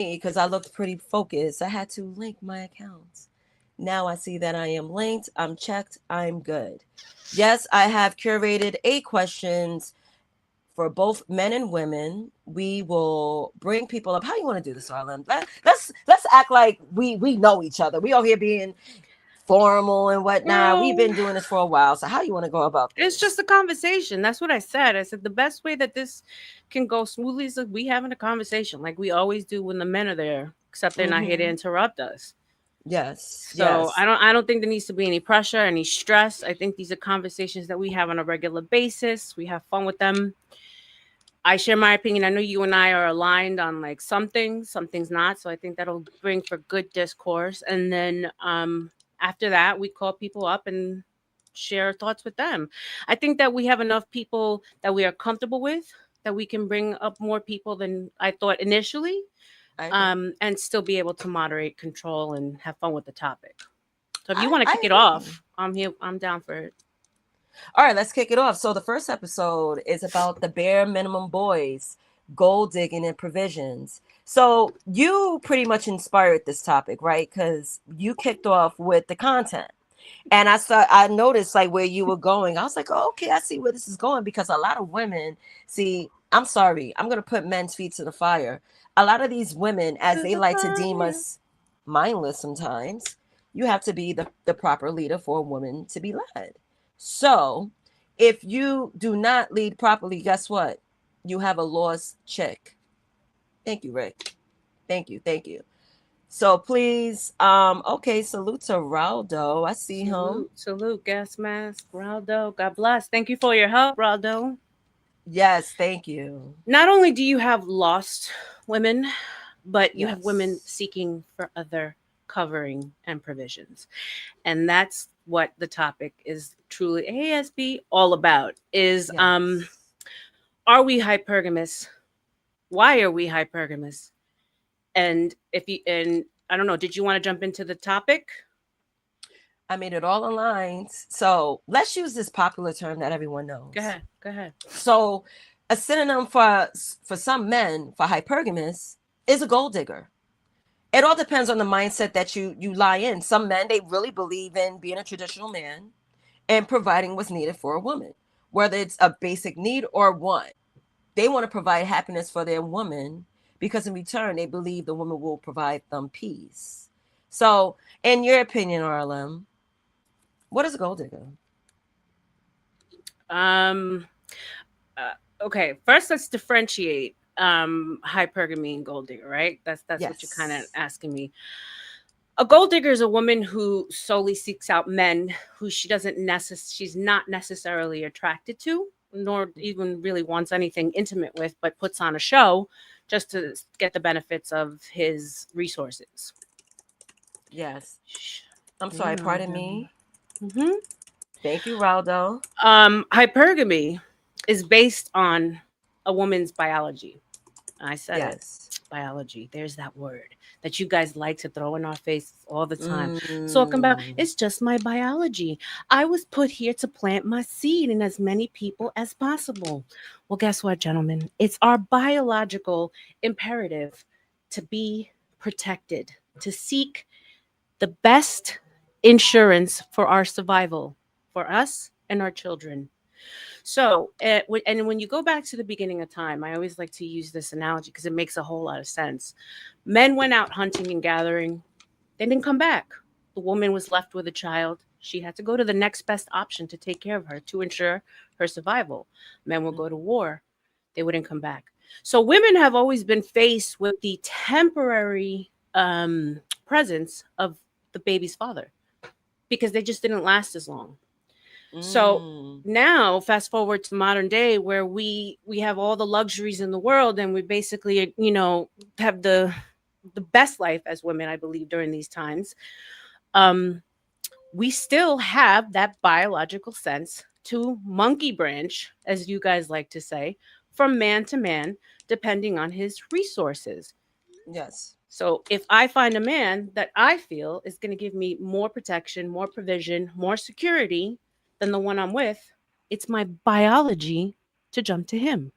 because I looked pretty focused. I had to link my accounts. Now I see that I am linked, I'm checked, I'm good. Yes, I have curated 8 questions for both men and women. We will bring people up. How you want to do this, Arlen? Let's act like we know each other. We over here being formal and whatnot. We've Girl, been doing this for a while. So how you want to go about it's just this? a conversation. That's what I said. I said the best way that this can go smoothly is if we having a conversation like we always do when the men are there, except they're not here to Mm-hmm. interrupt us. Yes, So yes. I don't think there needs to be any pressure, any stress. I think these are conversations that we have on a regular basis. We have fun with them. I share my opinion. I know you and I are aligned on like some things not. So I think that'll bring for good discourse. And then after that, we call people up and share our thoughts with them. I think that we have enough people that we are comfortable with that we can bring up more people than I thought initially, I agree. and still be able to moderate, control, and have fun with the topic. So if you I want to kick I it agree. off, I'm here. I'm down for it. All right, let's kick it off. So the first episode is about the Bare Minimum Boys, gold digging and provisions. So you pretty much inspired this topic, right? Because you kicked off with the content. And I noticed like where you were going. I was like, oh, okay, I see where this is going because a lot of women see, I'm sorry, I'm gonna put men's feet to the fire. A lot of these women, as To they the like to deem fire. us mindless sometimes, you have to be the proper leader for a woman to be led. So if you do not lead properly, guess what? You have a lost chick. Thank you, Rick. Thank you, thank you. So please, okay, salute to Raldo. I see him. Salute, salute, gas mask, Raldo. God bless. Thank you for your help, Raldo. Yes, thank you. Not only do you have lost women, but you have women Yes. seeking for other covering and provisions. And that's what the topic is truly ASB all about is Yes. are we hypergamous? Why are we hypergamous? And if you and I don't know, did you want to jump into the topic? I mean, it all aligns. So let's use this popular term that everyone Go knows. ahead. Go ahead. So a synonym for some men for hypergamous is a gold digger. It all depends on the mindset that you lie in. Some men they really believe in being a traditional man and providing what's needed for a woman, whether it's a basic need or want. They want to provide happiness for their woman because in return they believe the woman will provide them peace. So, in your opinion, RLM, what is a gold digger? Um okay, first let's differentiate hypergamy and gold digger, right? That's what you're kind of Yes. asking me. A gold digger is a woman who solely seeks out men who she's not necessarily attracted to, nor even really wants anything intimate with, but puts on a show just to get the benefits of his resources. Yes. Shh. I'm You sorry, know, pardon me. hmm Thank you, Raldo. hypergamy is based on a woman's biology. I said it. Yes. Biology. There's that word that you guys like to throw in our faces all the time. Talking about Mm, it's just my biology. I was put here to plant my seed in as many people as possible. Well, guess what, gentlemen? It's our biological imperative to be protected, to seek the best insurance for our survival, for us and our children. So, and when you go back to the beginning of time, I always like to use this analogy because it makes a whole lot of sense. Men went out hunting and gathering, they didn't come back. The woman was left with a child. She had to go to the next best option to take care of her to ensure her survival. Men would go to war, they wouldn't come back. So, women have always been faced with the temporary presence of the baby's father because they just didn't last as long. So mm, now fast forward to modern day where we have all the luxuries in the world and we basically, have the best life as women, I believe, during these times. Um we still have that biological sense to monkey branch, as you guys like to say, from man to man, depending on his resources. yes. So if I find a man that I feel is going to give me more protection, more provision, more security than the one I'm with, it's my biology to jump to him.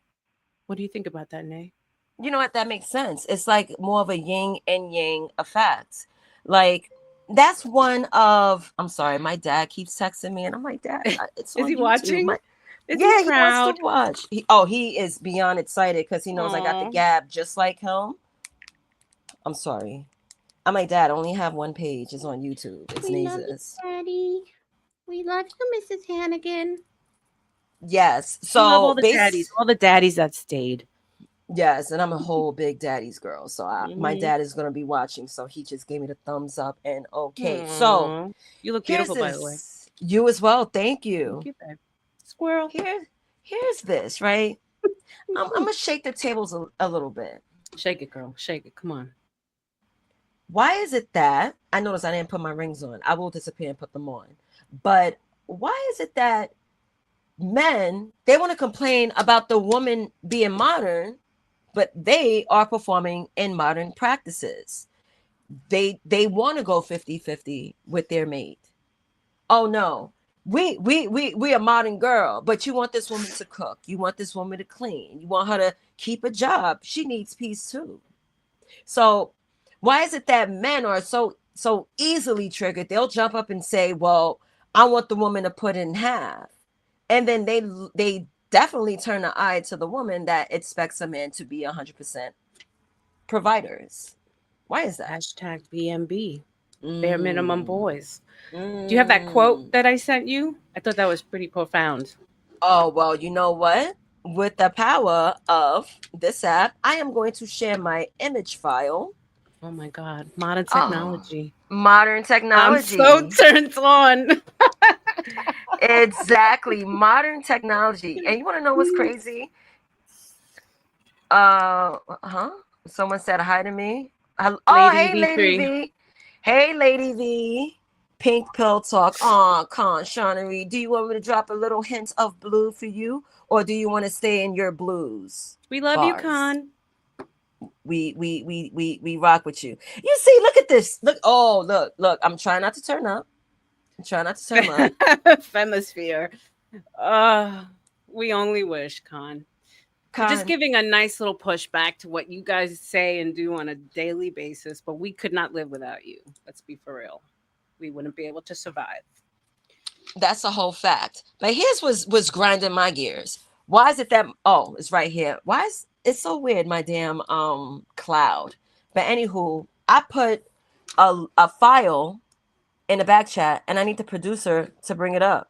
What do you think about that, Nay? You know what? That makes sense. It's like more of a yin and yang effect. Like that's one of. I'm sorry, my dad keeps texting me, and I'm like, Dad, it's Is on he YouTube. watching? Is he Yeah, he wants to proud? watch. He is beyond excited because he knows I got the Oh, gab just like him. I'm sorry. I'm like, Dad, I only have one page. It's on YouTube. It's we love you, Naezus. Daddy. We love you, Mrs. Hannigan. Yes. We love So all the daddies that stayed. yes, and I'm a whole big daddy's girl. So my Mm-hmm. dad is gonna be watching. So he just gave me the thumbs up and okay. So Aww. You look here's beautiful, by the way. this. You as well. Thank Thank you. you, babe. Squirrel. Here's this, right? I'm gonna shake the tables a little bit. Shake it, girl. Shake it. Come on. Why is it that I noticed I didn't put my rings on? I will disappear and put them on. But why is it that men they want to complain about the woman being modern, but they are performing in modern practices? They want to go 50-50 with their mate. Oh no. We a modern girl, but you want this woman to cook. You want this woman to clean. You want her to keep a job. She needs peace too. So why is it that men are so easily triggered? They'll jump up and say, "Well, I want the woman to put in half," and then they definitely turn the eye to the woman that expects a man to be 100% providers. Why is that? Hashtag BMB. Bare Minimum Mm, Boys. Do you have that quote mm. that I sent you? I thought that was pretty profound. Oh well, you know what? With the power of this app, I am going to share my image file. Oh my God. Modern Oh, technology. modern I'm so technology. turned on. Exactly, modern technology. And you want to know what's crazy? Huh? Someone said hi to me. Oh, Lady hey, Lady V3. V. Hey, Lady V. Pink pill talk. Oh, con Shawnery. Do you want me to drop a little hint of blue for you, or do you want to stay in your blues We love you, bars? Khan. We rock with you. You see, look at this. Look. Oh, look. I'm trying not to turn up. I'm trying not to turn up. Femisphere. Uh, we only wish, Khan. You're just Con. giving a nice little pushback to what you guys say and do on a daily basis, but we could not live without you. Let's be for real. We wouldn't be able to survive. That's a whole fact. But here's was grinding my gears. Why is it that oh, it's right here. Why is it's so weird, my damn cloud. But anywho, I put a file in the back chat and I need the producer to bring it up.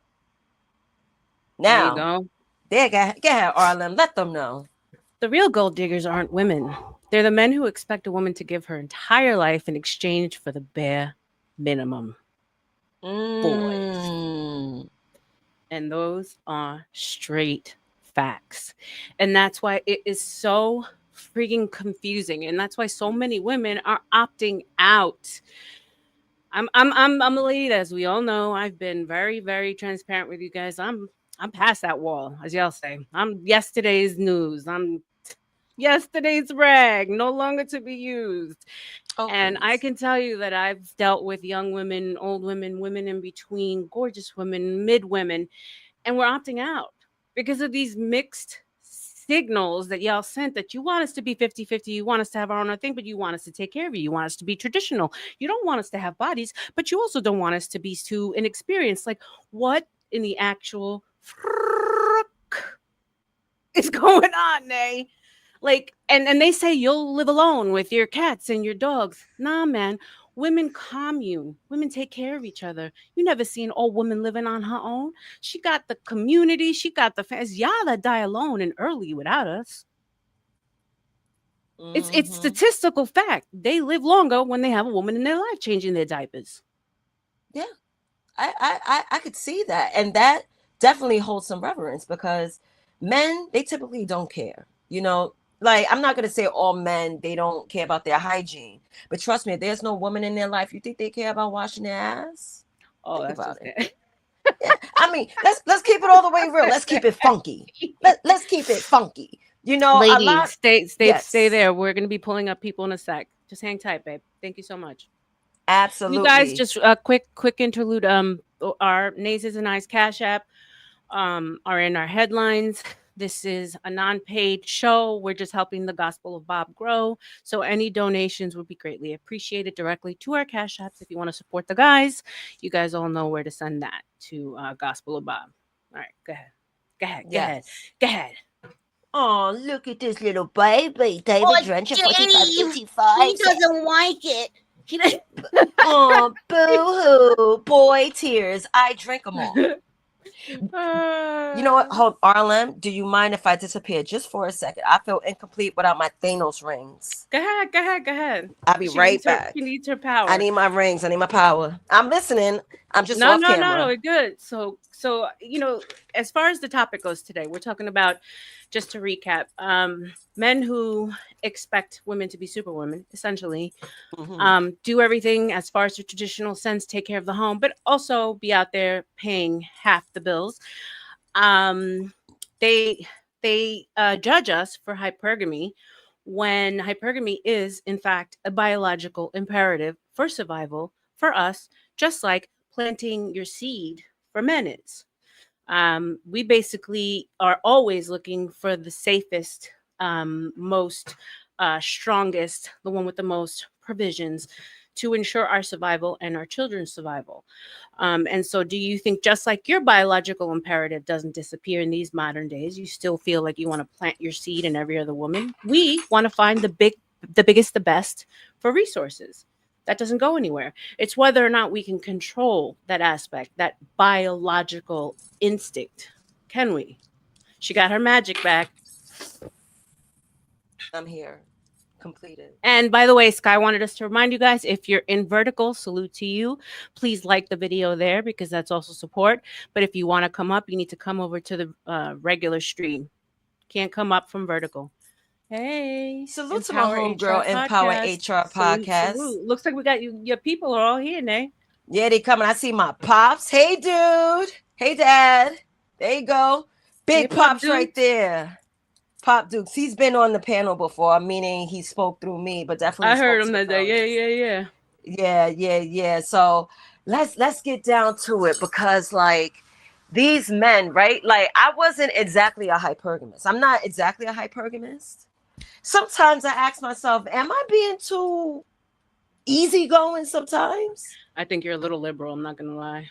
There you Now, go. there go ahead, Arlen. Let them know. The real gold diggers aren't women. They're the men who expect a woman to give her entire life in exchange for the bare minimum. Boys. Mm. And those are straight facts. And that's why it is so freaking confusing. And that's why so many women are opting out. I'm a lady that, as we all know, I've been very, very transparent with you guys. I'm past that wall, as y'all say. I'm yesterday's news. I'm yesterday's rag, no longer to be used. Oh, And I please. can tell you that I've dealt with young women, old women, women in between, gorgeous women, mid women, and we're opting out because of these mixed signals that y'all sent that you want us to be 50-50, you want us to have our own thing, but you want us to take care of you, you want us to be traditional, you don't want us to have bodies, but you also don't want us to be too inexperienced. Like, what in the actual frick is going on, Nay? Like, and they say you'll live alone with your cats and your dogs. Nah, man. Women commune. Women take care of each other. You never seen old woman living on her own. She got the community. She got the fans. Y'all that die alone and early without us. It's Mm-hmm. statistical fact. They live longer when they have a woman in their life changing their diapers. Yeah. I could see that. And that definitely holds some reverence because men, they typically don't care. You know, like I'm not gonna say all men they don't care about their hygiene, but trust me, if there's no woman in their life, you think they care about washing their ass? Oh, Think that's about just it. it. Yeah, I mean, let's keep it all the way real. Let's keep it funky. Let's keep it funky. You know, a Lady, lot. stay Yes, there. We're gonna be pulling up people in a sec. Just hang tight, babe. Thank you so much. You guys, absolutely. just a quick interlude. Our Naezus and I's Cash App are in our headlines. This is a non-paid show. We're just helping the Gospel of Bob grow. So any donations would be greatly appreciated directly to our Cash Apps. If you want to support the guys, you guys all know where to send that to Gospel of Bob. All right, go ahead. Go ahead. Go ahead. Yes. Go ahead. Oh, look at this little baby, David Oh, Drencher, Dave, 4555. he doesn't like it. He doesn't. Oh, boo-hoo. Boy, tears. I drink them all. You know what? Hold, RLM, do you mind if I disappear just for a second? I feel incomplete without my Thanos rings. Go ahead. Go ahead. Go ahead. I'll be right back. She needs her power. I need my rings. I need my power. I'm listening. I'm just off camera. No, good. So as far as the topic goes today, we're talking about, just to recap, men who expect women to be superwomen, essentially, do everything as far as the traditional sense, take care of the home, but also be out there paying half the bills. They judge us for hypergamy when hypergamy is, in fact, a biological imperative for survival for us, just like planting your seed for men is. We basically are always looking for the safest, most strongest, the one with the most provisions to ensure our survival and our children's survival. And so do you think, just like your biological imperative doesn't disappear in these modern days, you still feel like you want to plant your seed in every other woman? We want to find the biggest, the best for resources. That doesn't go anywhere. It's whether or not we can control that aspect, that biological instinct. Can we? She got her magic back. I'm here. Completed. And by the way, Sky wanted us to remind you guys, if you're in vertical, salute to you. Please like the video there, because that's also support. But if you want to come up, you need to come over to the regular stream. Can't come up from vertical. Hey, salute to my homegirl, Empower HR Podcast. Salute. Looks like we got you. Your people are all here, Nay. Yeah, they coming. I see my pops. Hey, dude. Hey, dad. There you go. Big hey, pops right there. Pop Dukes. He's been on the panel before, meaning he spoke through me, but definitely I heard him that day. Yeah. So let's get down to it, because like these men, right? Like I wasn't exactly a hypergamist. I'm not exactly a hypergamist. Sometimes I ask myself, am I being too easygoing sometimes? I think you're a little liberal. I'm not going to lie.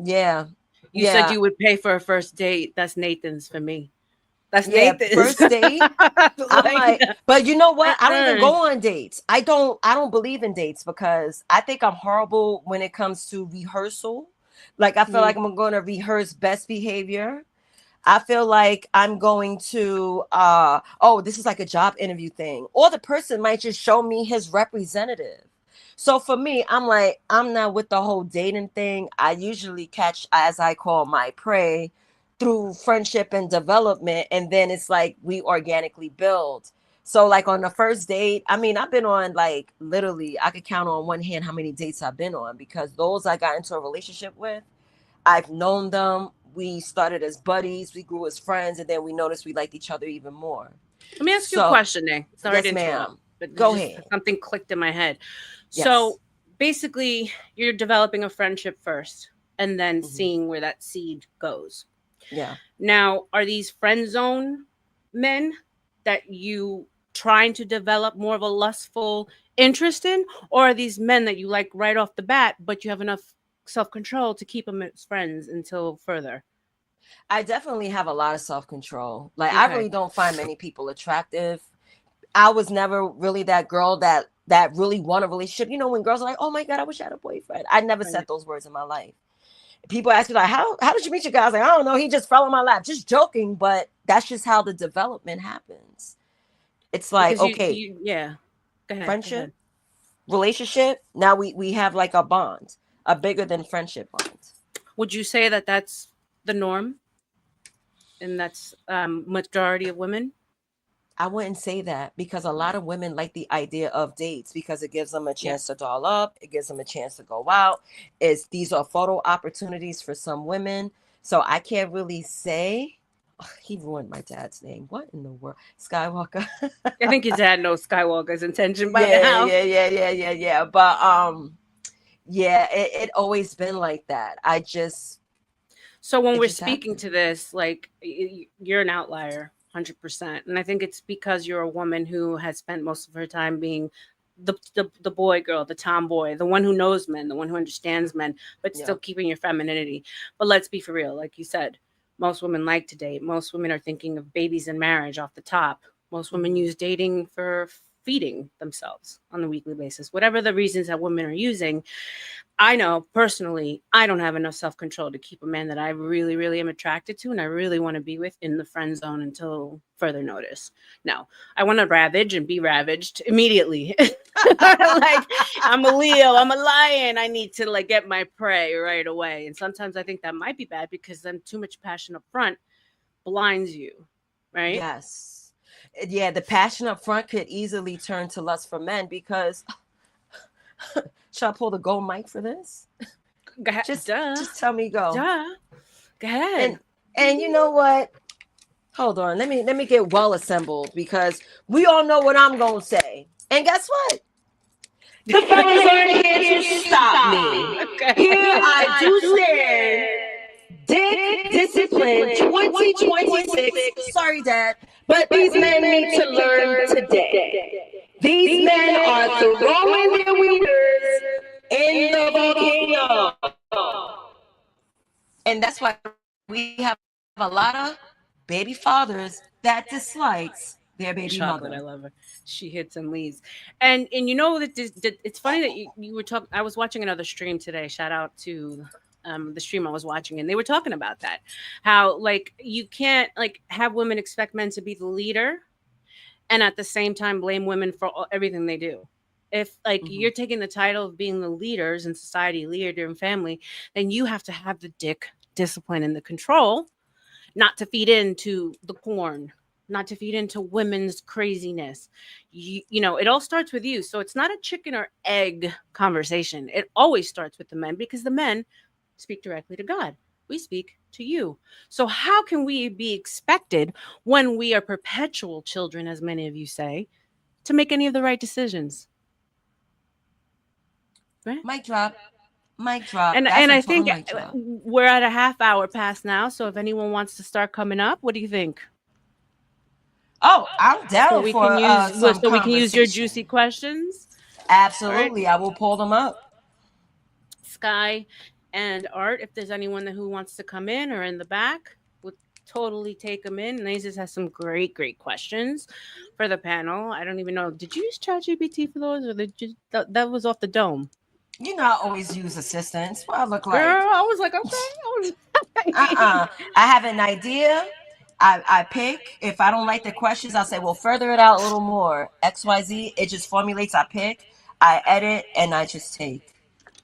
Yeah. You said you would pay for a first date. That's Nathan's for me. That's Nathan's. First date. I'm like, but you know what? I don't even go on dates. I don't believe in dates, because I think I'm horrible when it comes to rehearsal. Like I feel like I'm going to rehearse best behavior. I feel like I'm going to, this is like a job interview thing. Or the person might just show me his representative. So for me, I'm like, I'm not with the whole dating thing. I usually catch, as I call, my prey through friendship and development. And then it's like we organically build. So like on the first date, I mean, I've been on like literally, I could count on one hand how many dates I've been on, because those I got into a relationship with, I've known them. We started as buddies, we grew as friends, and then we noticed we liked each other even more. Let me ask you a question, Nick. Sorry to interrupt, but go ahead. Something clicked in my head. Yes. So basically, you're developing a friendship first, and then seeing where that seed goes. Yeah. Now, are these friend zone men that you trying to develop more of a lustful interest in, or are these men that you like right off the bat, but you have enough self-control to keep them as friends until further? I definitely have a lot of self-control. Like I really don't find many people attractive. I was never really that girl that really want a relationship. You know, when girls are like, oh my God, I wish I had a boyfriend. I never said those words in my life. People ask me like, how did you meet your guy? I was like, I don't know. He just fell in my lap. Just joking. But that's just how the development happens. It's like, Go ahead, friendship, go ahead. Relationship. Now we have like a bond, a bigger than friendship bond. Would you say that that's the norm? And that's majority of women? I wouldn't say that, because a lot of women like the idea of dates because it gives them a chance to doll up. It gives them a chance to go out. These are photo opportunities for some women. So I can't really say. Oh, he ruined my dad's name. What in the world? Skywalker. I think your dad knows Skywalker's intention by now. Yeah. But it always been like that. So when It we're just speaking happened. to this, like you're an outlier, 100%, and I think it's because you're a woman who has spent most of her time being the boy girl, the tomboy, the one who knows men, the one who understands men, but still Yeah. keeping your femininity. But let's be for real, like you said, most women like to date. Most women are thinking of babies and marriage off the top. Most women Mhm. use dating for feeding themselves on a weekly basis. Whatever the reasons that women are using, I know personally, I don't have enough self control to keep a man that I really, really am attracted to and I really want to be with in the friend zone until further notice. No, I want to ravage and be ravaged immediately. Like I'm a Leo, I'm a lion. I need to like get my prey right away. And sometimes I think that might be bad because then too much passion up front blinds you, right? Yes. Yeah, the passion up front could easily turn to lust for men because should I pull the gold mic for this? Just Duh, just tell me go. duh. Go ahead. And you know what? Hold on. Let me get well assembled because we all know what I'm gonna say. And guess what? The fellas aren't here to stop me. Here Okay. I do stand. Dick Discipline 2026. Sorry, Dad. But these men need to learn today. These men are throwing their wieners in the volcano. And that's why we have a lot of baby fathers that dislikes their baby mother. Chocolate, I love her. She hits and leaves. And you know that it's funny that you were talking. I was watching another stream today. Shout out to the stream I was watching, and they were talking about that. How like you can't like have women expect men to be the leader and at the same time blame women for everything they do. If like Mhm. you're taking the title of being the leaders in society, leader in family, then you have to have the dick discipline and the control not to feed into the porn, not to feed into women's craziness. You know, it all starts with you. So it's not a chicken or egg conversation. It always starts with the men because the men speak directly to God. We speak to you. So how can we be expected when we are perpetual children, as many of you say, to make any of the right decisions? Right? Mic drop. Mic drop. And That's and a I total think mic drop. we're at a half hour past now. So if anyone wants to start coming up, what do you think? Oh, I'm So down we for can use some your juicy conversation. questions. All right, Absolutely. I will pull them up. Sky and Art, if there's anyone who wants to come in or in the back, would totally take them in. Naezus has some great questions for the panel. I don't even know. Did you use ChatGPT for those, or that was off the dome? You know, I always use assistants. What I look like? Girl, I was like, okay. I was Uh-uh. I have an idea. I pick. If I don't like the questions, I'll say, well, further it out a little more. XYZ. It just formulates. I pick, I edit, and I just take.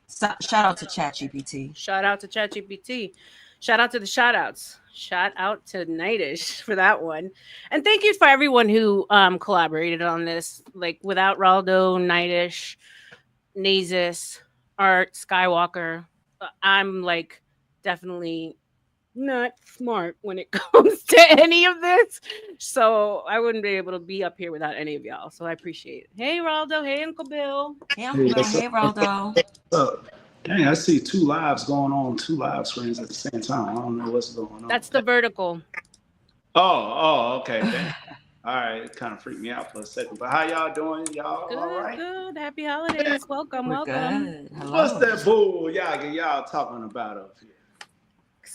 So, shout out to ChatGPT. Shout out to ChatGPT. Shout out to the shout outs. Shout out to Nightish for that one. And thank you for everyone who collaborated on this. Like without Raldo, Nightish, Naezus, Art, Skywalker, I'm like definitely not smart when it comes to any of this. So I wouldn't be able to be up here without any of y'all. So I appreciate it. Hey Raldo, hey Uncle Bill. Hey, Uncle Hey, Bill. what's up? Hey, Roldo. What's up? Dang, I see two lives going on, two live screens at the same time. I don't know what's going on. That's the vertical. Okay. Dang. All right, it kind of freaked me out for a second. But how y'all doing? Y'all all Good, right? good. Happy holidays. Welcome, We're welcome. good. What's Hello. that bull y'all talking about up here?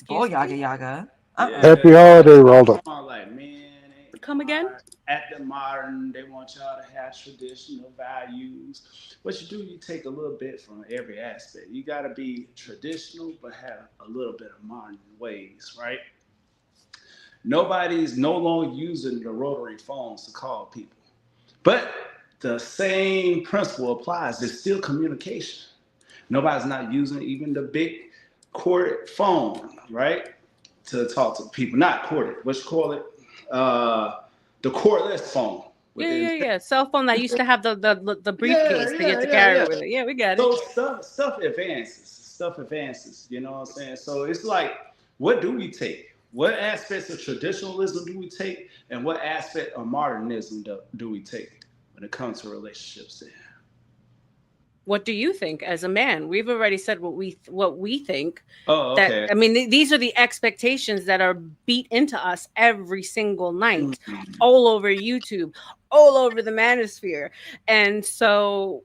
Boy, Excuse yaga me? yaga. Yeah, Happy y'all holiday, talking Roldo. about like, man, Come again? acting modern. They want y'all to have traditional values. What you do, you take a little bit from every aspect. You got to be traditional, but have a little bit of modern ways, right? Nobody's no longer using the rotary phones to call people. But the same principle applies. There's still communication. Nobody's not using even the big corded phone, right? To talk to people. Not corded. What you call it? The cordless phone with Yeah, the yeah, antenna. yeah. Cell phone that used to have the Yeah, briefcase that you had yeah, to yeah, carry yeah. with it. Yeah, we got it. So stuff advances. Stuff advances. You know what I'm saying? So it's like, what do we take? What aspects of traditionalism do we take, and what aspect of modernism do we take when it comes to relationships? There. What do you think as a man? We've already said what we think. Oh, That okay. I mean, these are the expectations that are beat into us every single night, all over YouTube, all over the manosphere, and so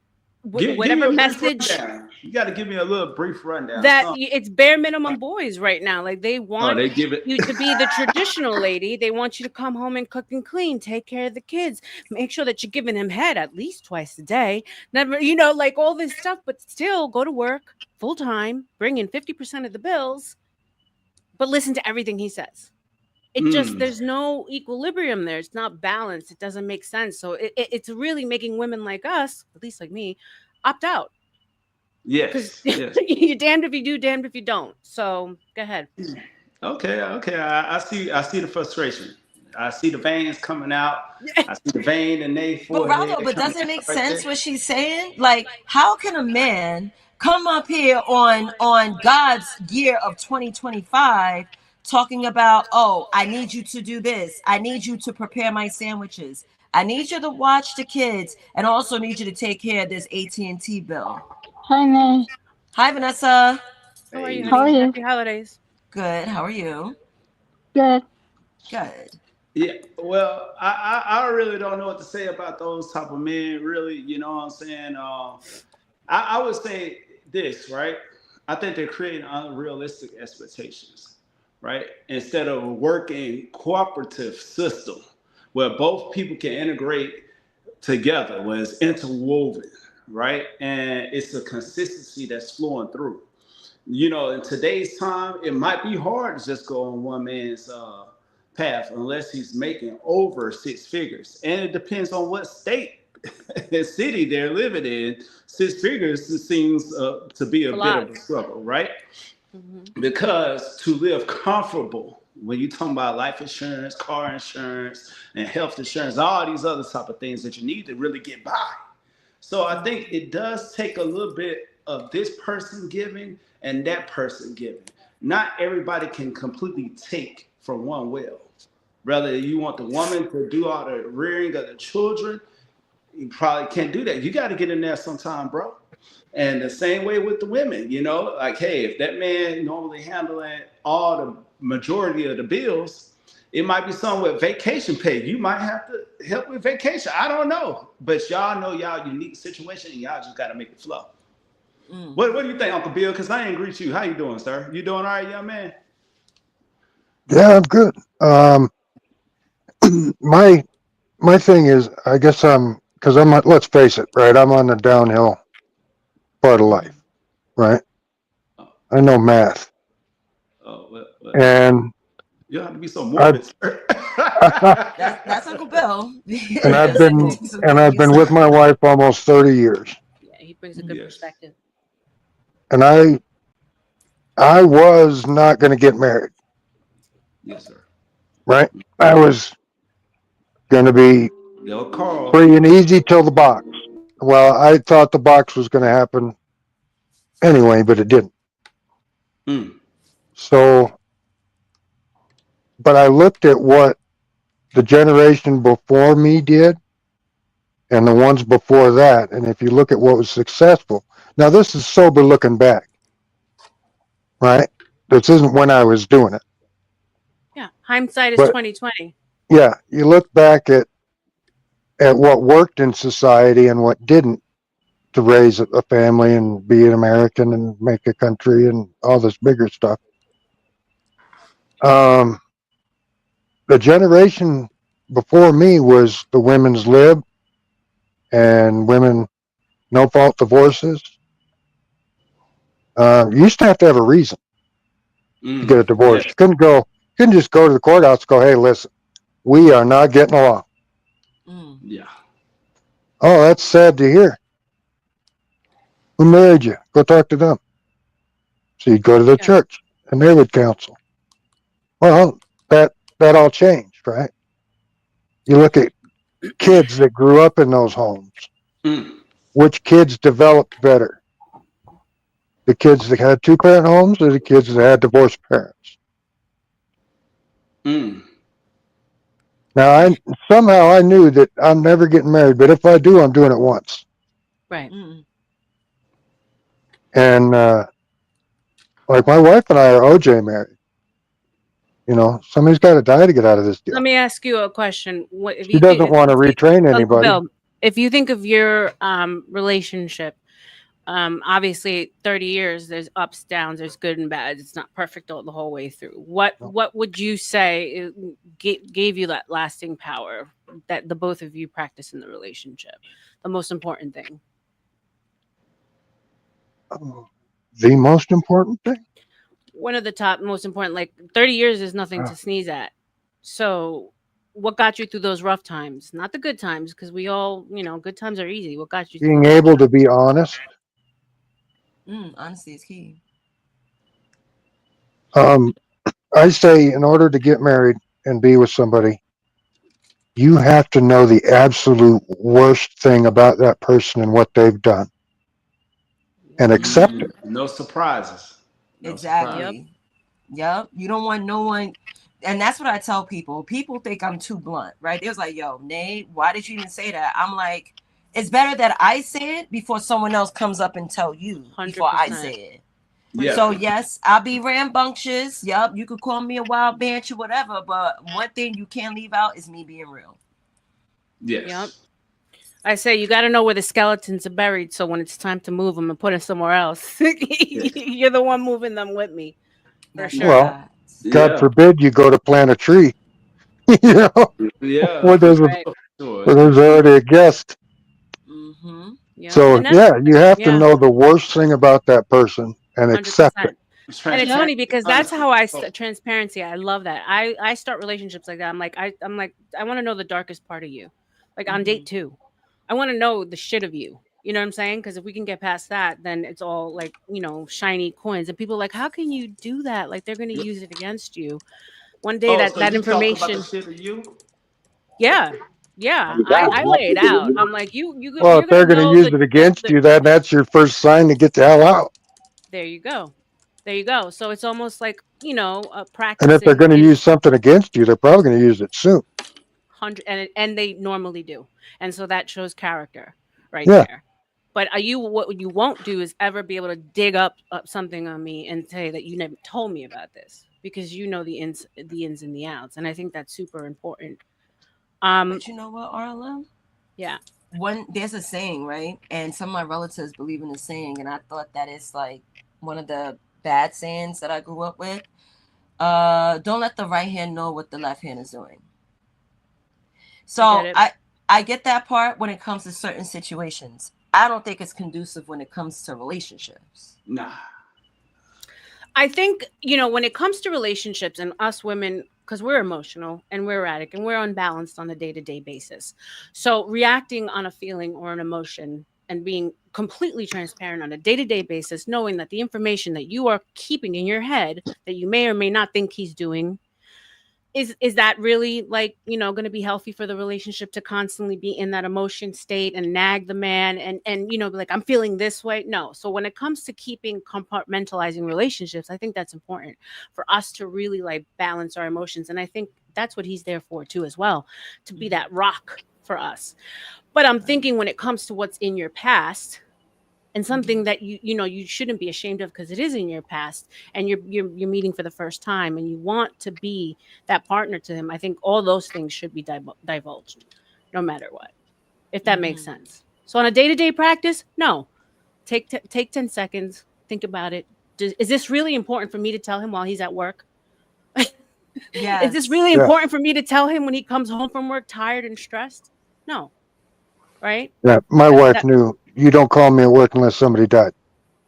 Give me whatever a brief message rundown. You got to give me a little brief rundown. that Some. it's bare minimum boys right now. Like they Oh, want they give it. you to be the traditional lady. They want you to come home and cook and clean, take care of the kids, make sure that you're giving him head at least twice a day. Never, like all this stuff, but still go to work full time, bring in 50% of the bills, but listen to everything he says. It just Mm, there's no equilibrium there. It's not balanced. It doesn't make sense. So it's really making women like us, at least like me, opt out because yes, yes. you're damned if you do, damned if you don't. So go ahead. Okay, okay. I see the frustration. I see the veins coming out. I see the vein in their But forehead Rallo, but coming doesn't it out make right there. sense what she's saying? Like, how can a man come up here on God's year of 2025 talking about, oh, I need you to do this. I need you to prepare my sandwiches. I need you to watch the kids and also need you to take care of this AT&T bill. Hi, Nay. Hi, Vanessa. How are you, Hey. How are honey? you? Happy holidays. Good. How are you? Good. Good. Yeah, well, I really don't know what to say about those type of men. Really, you know what I'm saying? I would say this, right? I think they're creating unrealistic expectations, right? Instead of a working cooperative system where both people can integrate together, where it's interwoven, right? And it's a consistency that's flowing through. In today's time, it might be hard to just go on one man's path unless he's making over six figures. And it depends on what state and city they're living in. Six figures seems to be a A bit lot. of a struggle, right? Hmm. Because to live comfortable, when you talk about life insurance, car insurance, and health insurance, all these other type of things that you need to really get by. So I think it does take a little bit of this person giving and that person giving. Not everybody can completely take from one well. Whether you want the woman to do all the rearing of the children, you probably can't do that. You got to get in there sometime, bro. And the same way with the women, like, hey, if that man normally handling all the majority of the bills, it might be something with vacation pay. You might have to help with vacation. I don't know. But y'all know y'all unique situation and y'all just got to make it flow. Mm. What do you think, Uncle Bill? Because I ain't greet you. How you doing, sir? You doing all right, young man? Yeah, I'm good. My my thing is, I guess because let's face it, right? I'm on the downhill part of Mm. life, right? Oh, I know math, well, and you don't have to be so I've morbid, sir. That's Uncle Bill. and I've Just been some and things I've you been with said. my wife almost 30 years, Yeah, he brings a good Yes. perspective. and I was not going to get married, Yes, sir. right? I was going to be Yo, Carl. free and easy till the box. Well, I thought the box was going to happen anyway, but it didn't. Mm, So, but I looked at what the generation before me did and the ones before that. And if you look at what was successful, now this is sober looking back, right? This isn't when I was doing it. Yeah, hindsight is But 2020. yeah, you look back at what worked in society and what didn't to raise a family and be an American and make a country and all this bigger stuff. Um, the generation before me was the women's lib and women no fault divorces. You used to have a reason to get a divorce. yes. You couldn't just go to the courthouse and go, hey, listen, we are not getting along. Mm. Yeah. Oh, that's sad to hear. Who married you? Go talk to them. So you'd go to the Yeah, church and they would counsel. Well, that all changed, right? You look at kids that grew up in those homes. Mm, Which kids developed better? The kids that had two-parent homes or the kids that had divorced parents? mm. Now, somehow I knew that I'm never getting married, but if I do, I'm doing it once. right. Mm. And like my wife and I are OJ married. You know, somebody's got to die to get out of this deal. Let me ask you a question. What if She you doesn't want to retrain Uncle anybody. Bill, if you think of your relationship, obviously 30 years, there's ups, downs, there's good and bad. It's not perfect the whole way through. What would you say gave you that lasting power that the both of you practice in the relationship? The most important thing. The most important thing? One of the top most important, like 30 years is nothing to sneeze at. So what got you through those rough times? Not the good times, because we all, good times are easy. What got you through Being the able to be honest. Honesty is key. I say in order to get married and be with somebody, you have to know the absolute worst thing about that person and what they've done and accept it. No surprises. No Exactly. Yep. You don't want no one. And that's what I tell people. People think I'm too blunt, right? It was like, yo, Nate, why did you even say that? I'm like, it's better that I say it before someone else comes up and tell you 100%. before I say it. Yeah. So yes, I'll be rambunctious. Yup, you could call me a wild banshee, whatever. But one thing you can't leave out is me being real. Yes. Yep. I say you got to know where the skeletons are buried, so when it's time to move them and put them somewhere else, you're the one moving them with me. For sure. Well, God forbid you go to plant a tree. You know, yeah, where there's already a guest. Mm-hmm. Yeah. So you have to know the worst thing about that person and 100%. accept it. And it's funny because that's how I transparency. I love that. I start relationships like that. I'm like I want to know the darkest part of you. Like on date 2, I want to know the shit of you. You know what I'm saying? Because if we can get past that, then it's all like shiny coins. And people are like, how can you do that? Like they're going to use it against you. One day that information. Talk about the shit of you? Yeah. I lay it out. I'm like you. Well, if they're going to use it against you, then that's your first sign to get the hell out. There you go. So it's almost like practice. And if they're going to use something against you, they're probably going to use it soon. And they normally do, and so that shows character there. But what you won't do is ever be able to dig up something on me and say that you never told me about this, because you know the ins and the outs, and I think that's super important. But you know what, RLM? Yeah. There's a saying, right? And some of my relatives believe in the saying, and I thought that it's like one of the bad sayings that I grew up with. Don't let the right hand know what the left hand is doing. So I get that part when it comes to certain situations. I don't think it's conducive when it comes to relationships. Nah. I think, when it comes to relationships and us women, because we're emotional and we're erratic and we're unbalanced on a day-to-day basis. So reacting on a feeling or an emotion and being completely transparent on a day-to-day basis, knowing that the information that you are keeping in your head that you may or may not think he's doing, is that really going to be healthy for the relationship to constantly be in that emotion state and nag the man and be like, I'm feeling this way? No. So when it comes to keeping compartmentalizing relationships, I think that's important for us to really balance our emotions. And I think that's what he's there for too, as well, to be that rock for us. But I'm thinking when it comes to what's in your past, and something that you shouldn't be ashamed of because it is in your past, and you're meeting for the first time and you want to be that partner to him, I think all those things should be divulged no matter what, if that makes sense. So on a day-to-day practice, no, take 10 seconds, think about it. Is this really important for me to tell him while he's at work? Yeah. Is this really important for me to tell him when he comes home from work tired and stressed? No. Right? Yeah, my wife knew you don't call me at work unless somebody died.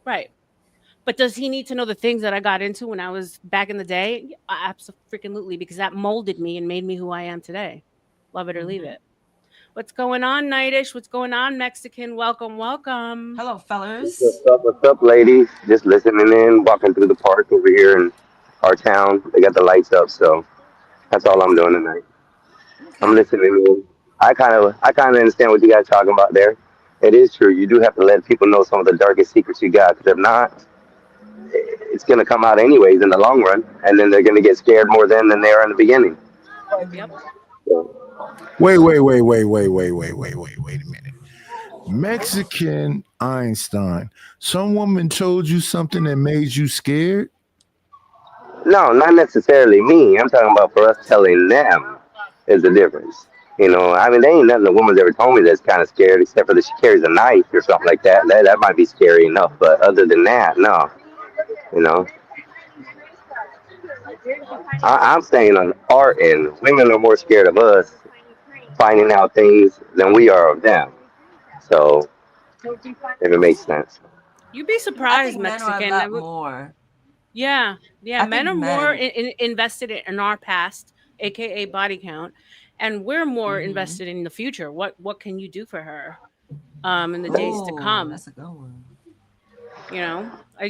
Right. But does he need to know the things that I got into when I was back in the day? Absolutely, because that molded me and made me who I am today. Love it or leave it. What's going on, Naezus? What's going on, Mexican? Welcome. Hello, fellas. What's up, ladies? Just listening in, walking through the park over here in our town. They got the lights up, so that's all I'm doing tonight. Okay. I'm listening in. I kind of understand what you guys are talking about there. It is true. You do have to let people know some of the darkest secrets you got, because if not, it's going to come out anyways in the long run, and then they're going to get scared more than they are in the beginning. Yep. Wait a minute. Mexican, Einstein. Some woman told you something that made you scared. No, not necessarily me. I'm talking about for us telling them is the difference. I mean, there ain't nothing a woman's ever told me that's kind of scared, except for that she carries a knife or something like that. That might be scary enough, but other than that, no. You know, I'm saying on our end, women are more scared of us finding out things than we are of them. So, if it makes sense. You'd be I surprised, think men are a Mexican. lot more. Yeah, I men think are more men. invested in our past, aka body count, and we're more Mm-hmm. invested in the future. What can you do for her, in the days to Oh, come? that's a good one.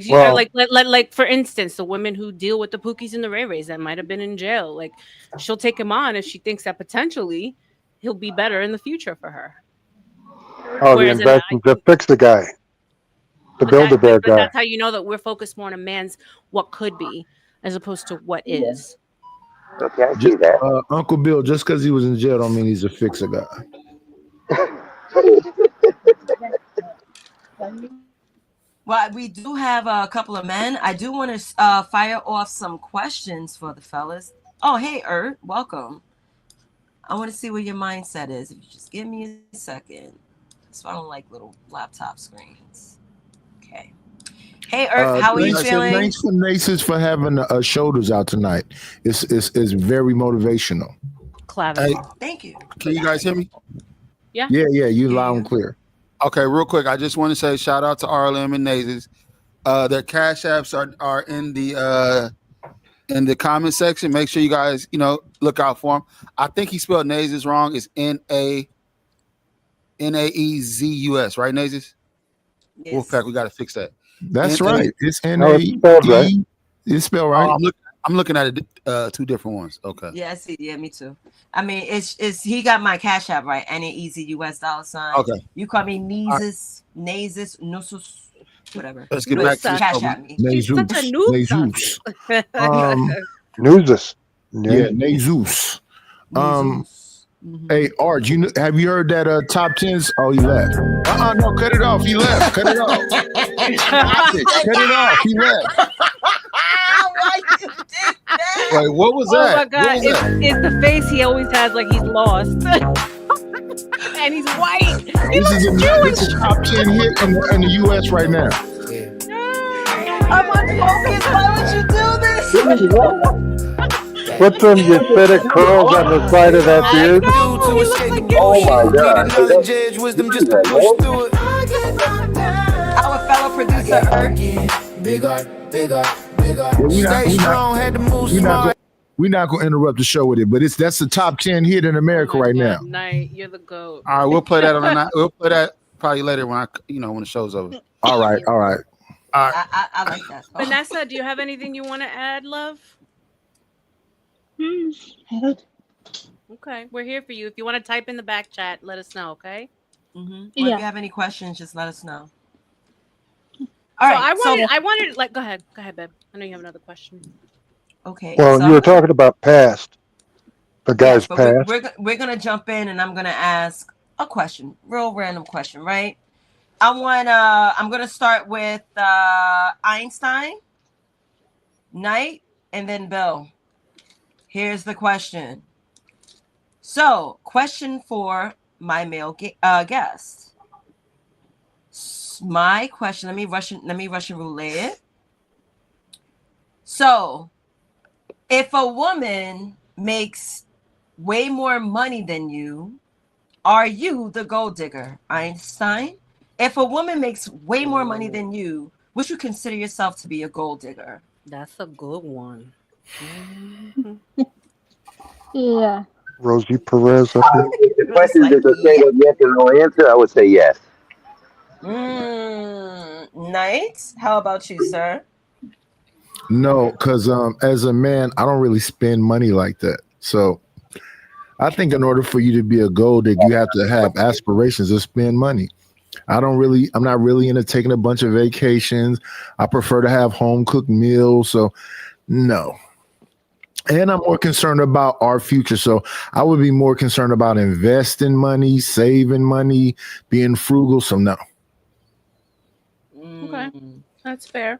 Well, Like for instance, the women who deal with the Pookies and the Ray Rays that might have been in jail, like she'll take him on if she thinks that potentially he'll be better in the future for her. oh, the Whereas, investment to fix the guy, the but build a bear guy. that's how you know that we're focused more on a man's what could be as opposed to what is. Okay, I see Just that. Uncle Bill, just because he was in jail don't mean he's a fixer guy. Well, we do have a couple of men. I do want to fire off some questions for the fellas. Oh, hey, Ert, welcome. I want to see what your mindset is. If you just give me a second. So I don't like little laptop screens. Okay. Hey, Ert, how are you feeling? Thanks for Naezus for having shoulders out tonight. It's very motivational. Clavicle. Thank you. Can you guys hear me? Yeah. Yeah, you loud and clear. Okay, real quick, I just want to say shout out to RLM and Naezus. Their cash apps are in the comment section. Make sure you guys look out for them. I think he spelled Naezus wrong. It's Naezus, right, Naezus? Yes. Wolfpack, we got to fix that. That's right. It's No, it's spelled right. N-A-E. It's spelled right. I'm looking at it, two different ones. Okay. Yeah, I see. Yeah, me too. I mean, it's he got my cash app right. $. Okay. You call me Naezus, Naezus, Nusus, whatever. Let's get back to the cash show. at me. He's such a Naezus. Newsus. Yeah, Naezus. Hey, Art, have you heard that top 10s? Oh, he left. No, cut it off. He left. Cut it off. Cut it off. He left. Why you did that? Wait, what was Oh that? my god, it's the face he always has like he's lost. And he's white. This is a top 10 hit in the U.S. right now. I'm unfocused. Why would you do this? Put some aesthetic curls on the side of that beard. Oh my God. Our fellow producer, Ert. We're not going to interrupt the show with it, but that's the top 10 hit in America right now. Night, you're the goat. All right, we'll play that on the night. We'll play that probably later when when the show's over. All right. I like that. Oh. Vanessa, do you have anything you want to add, love? Okay, we're here for you. If you want to type in the back chat, let us know, okay? Mm-hmm. Yeah. If you have any questions, just let us know. All right. I wanted like go ahead, babe. I know you have another question. Okay. Well, you were talking about past. The guy's past. We're gonna jump in, and I'm gonna ask a question, real random question, right? I'm gonna start with Einstein, Knight, and then Bill. Here's the question. So, question for my male guest. My question. Let me Russian roulette it. So, if a woman makes way more money than you, are you the gold digger, Einstein? If a woman makes way more money than you, would you consider yourself to be a gold digger? That's a good one. Yeah. Rosie Perez. If the question is a single yes or no answer, I would say yes. Knight, how about you, sir? No, because as a man, I don't really spend money like that. So I think in order for you to be a gold digger, you have to have aspirations to spend money. I'm not really into taking a bunch of vacations. I prefer to have home cooked meals. So no. And I'm more concerned about our future. So I would be more concerned about investing money, saving money, being frugal. So no. Okay. That's fair.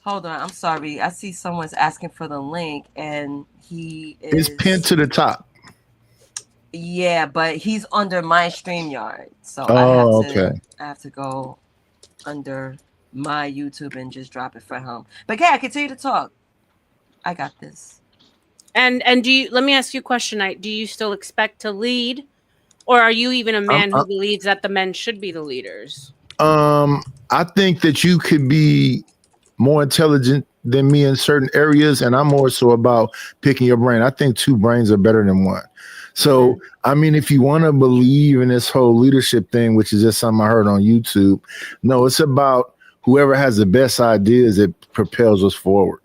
Hold on, I'm sorry. I see someone's asking for the link, and It's pinned to the top. Yeah, but he's under my StreamYard, so Oh, okay. I have to go under my YouTube and just drop it for him. But yeah, continue to talk. I got this. And do you? Let me ask you a question. Do you still expect to lead, or are you even a man who believes that the men should be the leaders? I think that you could be more intelligent than me in certain areas, and I'm more so about picking your brain. I think two brains are better than one. So, I mean, if you want to believe in this whole leadership thing, which is just something I heard on YouTube, no, it's about whoever has the best ideas that propels us forward.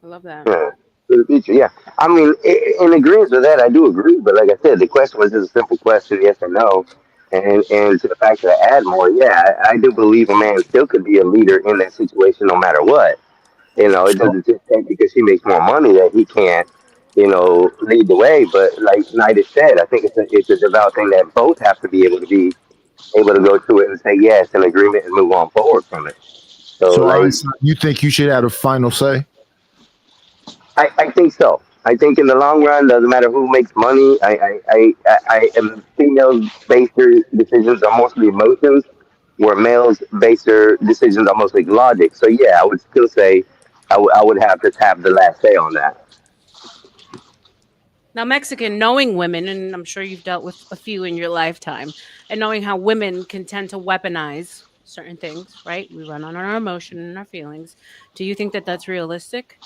I love that. Yeah. For the future, yeah. I mean, in agreement with that, I do agree. But like I said, the question was just a simple question, yes or no. And to the fact that I add more, yeah, I do believe a man still could be a leader in that situation no matter what. You know, it So, doesn't just take because he makes more money that he can't, lead the way. But like Nida said, I think it's a devout thing that both have to be able to go through it and say yes in agreement and move on forward from it. So so like Einstein, you think you should have a final say? I think so. I think in the long run, doesn't matter who makes money. I am females base their decisions are mostly emotions, where males base their decisions are mostly logic. So yeah, I would still say I would have to have the last say on that. Now, Mexican, knowing women, and I'm sure you've dealt with a few in your lifetime, and knowing how women can tend to weaponize certain things, right? We run on our emotion and our feelings. Do you think that that's realistic?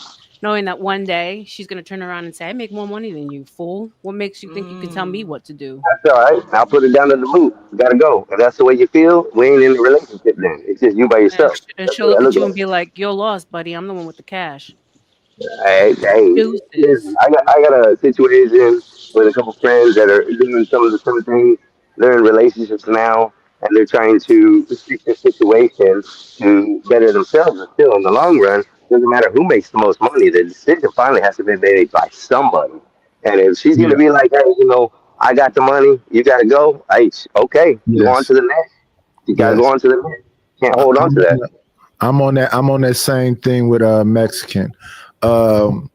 Knowing that one day she's going to turn around and say, I make more money than you, fool. What makes you think you can tell me what to do? That's all right. I'll put it down to the boot. You gotta go. If that's the way you feel, we ain't in a relationship then. It's just you by yourself. And That's she'll the way I look at look you at and it. be like, you're lost, buddy. I'm the one with the cash. Hey, listen, Deuces. I got a situation with a couple friends that are doing some of the similar things. They're in relationships now, and they're trying to fix their situation to better themselves. And still, in the long run, doesn't matter who makes the most money. The decision finally has to be made by somebody. And if she's Yeah. gonna be like, hey, I got the money, you gotta go. Okay, go on Yes. to the next. You gotta go Yes. on to the next. Can't I- hold on I'm to on that. that. I'm on that same thing with Mexican. Um,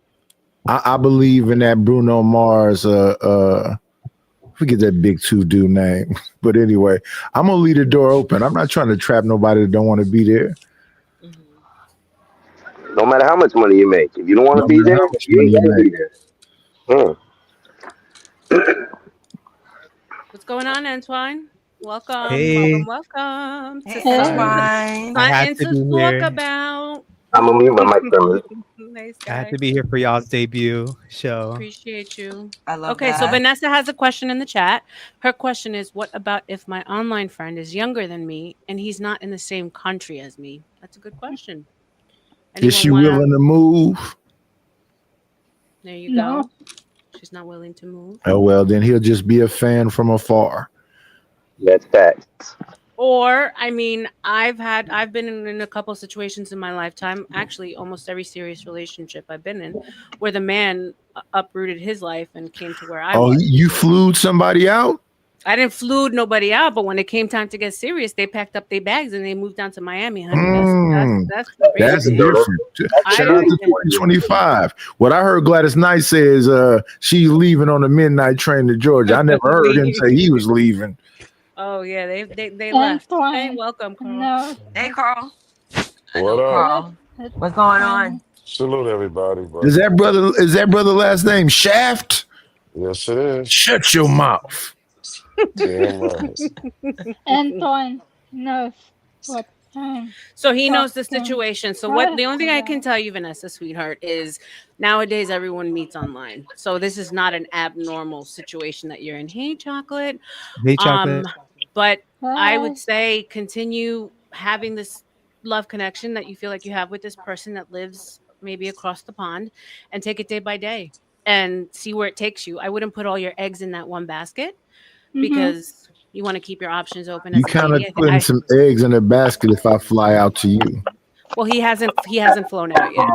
I believe in that Bruno Mars. Forget that big two dude name, but anyway, I'm gonna leave the door open. I'm not trying to trap nobody that don't want to be there. No matter how much money you make, if you don't want to No be matter there, how much you money ain't you gotta make. be there. Hmm. What's going on, Antoine? Welcome, Hey, welcome to Hey, Hey, Antoine. I had Something to to be Talk here. About. I'm gonna mute my mic for a minute. Nice I had guy. to be here for y'all's debut show. Appreciate you. I love Okay, so that. Vanessa has a question in the chat. Her question is, what about if my online friend is younger than me and he's not in the same country as me? That's a good question. Is Anyone she want to? willing to move? There you no. go. She's not willing to move. Oh well, then he'll just be a fan from afar. That's facts. Or, I mean, I've been in a couple situations in my lifetime, actually almost every serious relationship I've been in, where the man uprooted his life and came to where I Oh, was. you flew somebody out? I didn't flew nobody out, but when it came time to get serious, they packed up their bags and they moved down to Miami, honey. That's the real That's thing. different. I Shout out didn't. to 2025. What I heard Gladys Knight says she's leaving on the midnight train to Georgia. I never heard him say he was leaving. Oh yeah, they left. Hey, Antoine welcome, Carl. knows. Hey, Carl. I What know up? That's Carl. it. What's going on? Salute everybody, Is brother. that brother last name Shaft? Yes, it is. Shut your mouth. Damn right. Antoine knows what I'm So he knows the talking situation. So what the only thing I can about. tell you, Vanessa, sweetheart, is nowadays everyone meets online. So this is not an abnormal situation that you're in. Hey, chocolate. Hey, Um, chocolate. but I would Hi. say continue having this love connection that you feel like you have with this person that lives maybe across the pond, and take it day by day and see where it takes you. I wouldn't put all your eggs in that one basket Mm-hmm. because you want to keep your options open You as a kind of lady. putting some eggs in a basket if I fly out to you. Well, he hasn't flown out yet.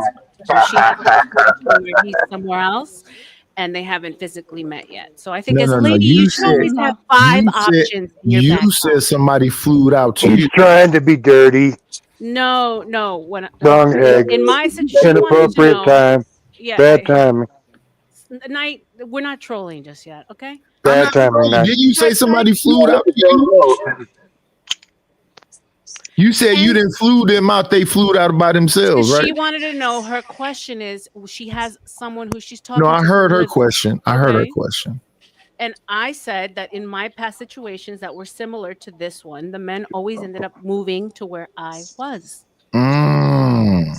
So she's in a situation where he's somewhere else and they haven't physically met yet. So I think No, as a no, no. lady, you should always have five options in your You back said pocket. somebody flew out to He's you. trying to be dirty. No. When Wrong egg. in my situation, she wanted to Inappropriate know. time. Yeah, Bad timing. night. We're not trolling just yet, okay? I'm Bad not timing, trolling. night. Didn't you say somebody flew Yeah, out that's to a you? joke. You said you And didn't flew them out. They flew out by themselves, right? she wanted to know. Her question is, she has someone who she's No, talking I to who heard her lives. question. I heard her Okay. question. And I said that in my past situations that were similar to this one, the men always ended up moving to where I was. Mm.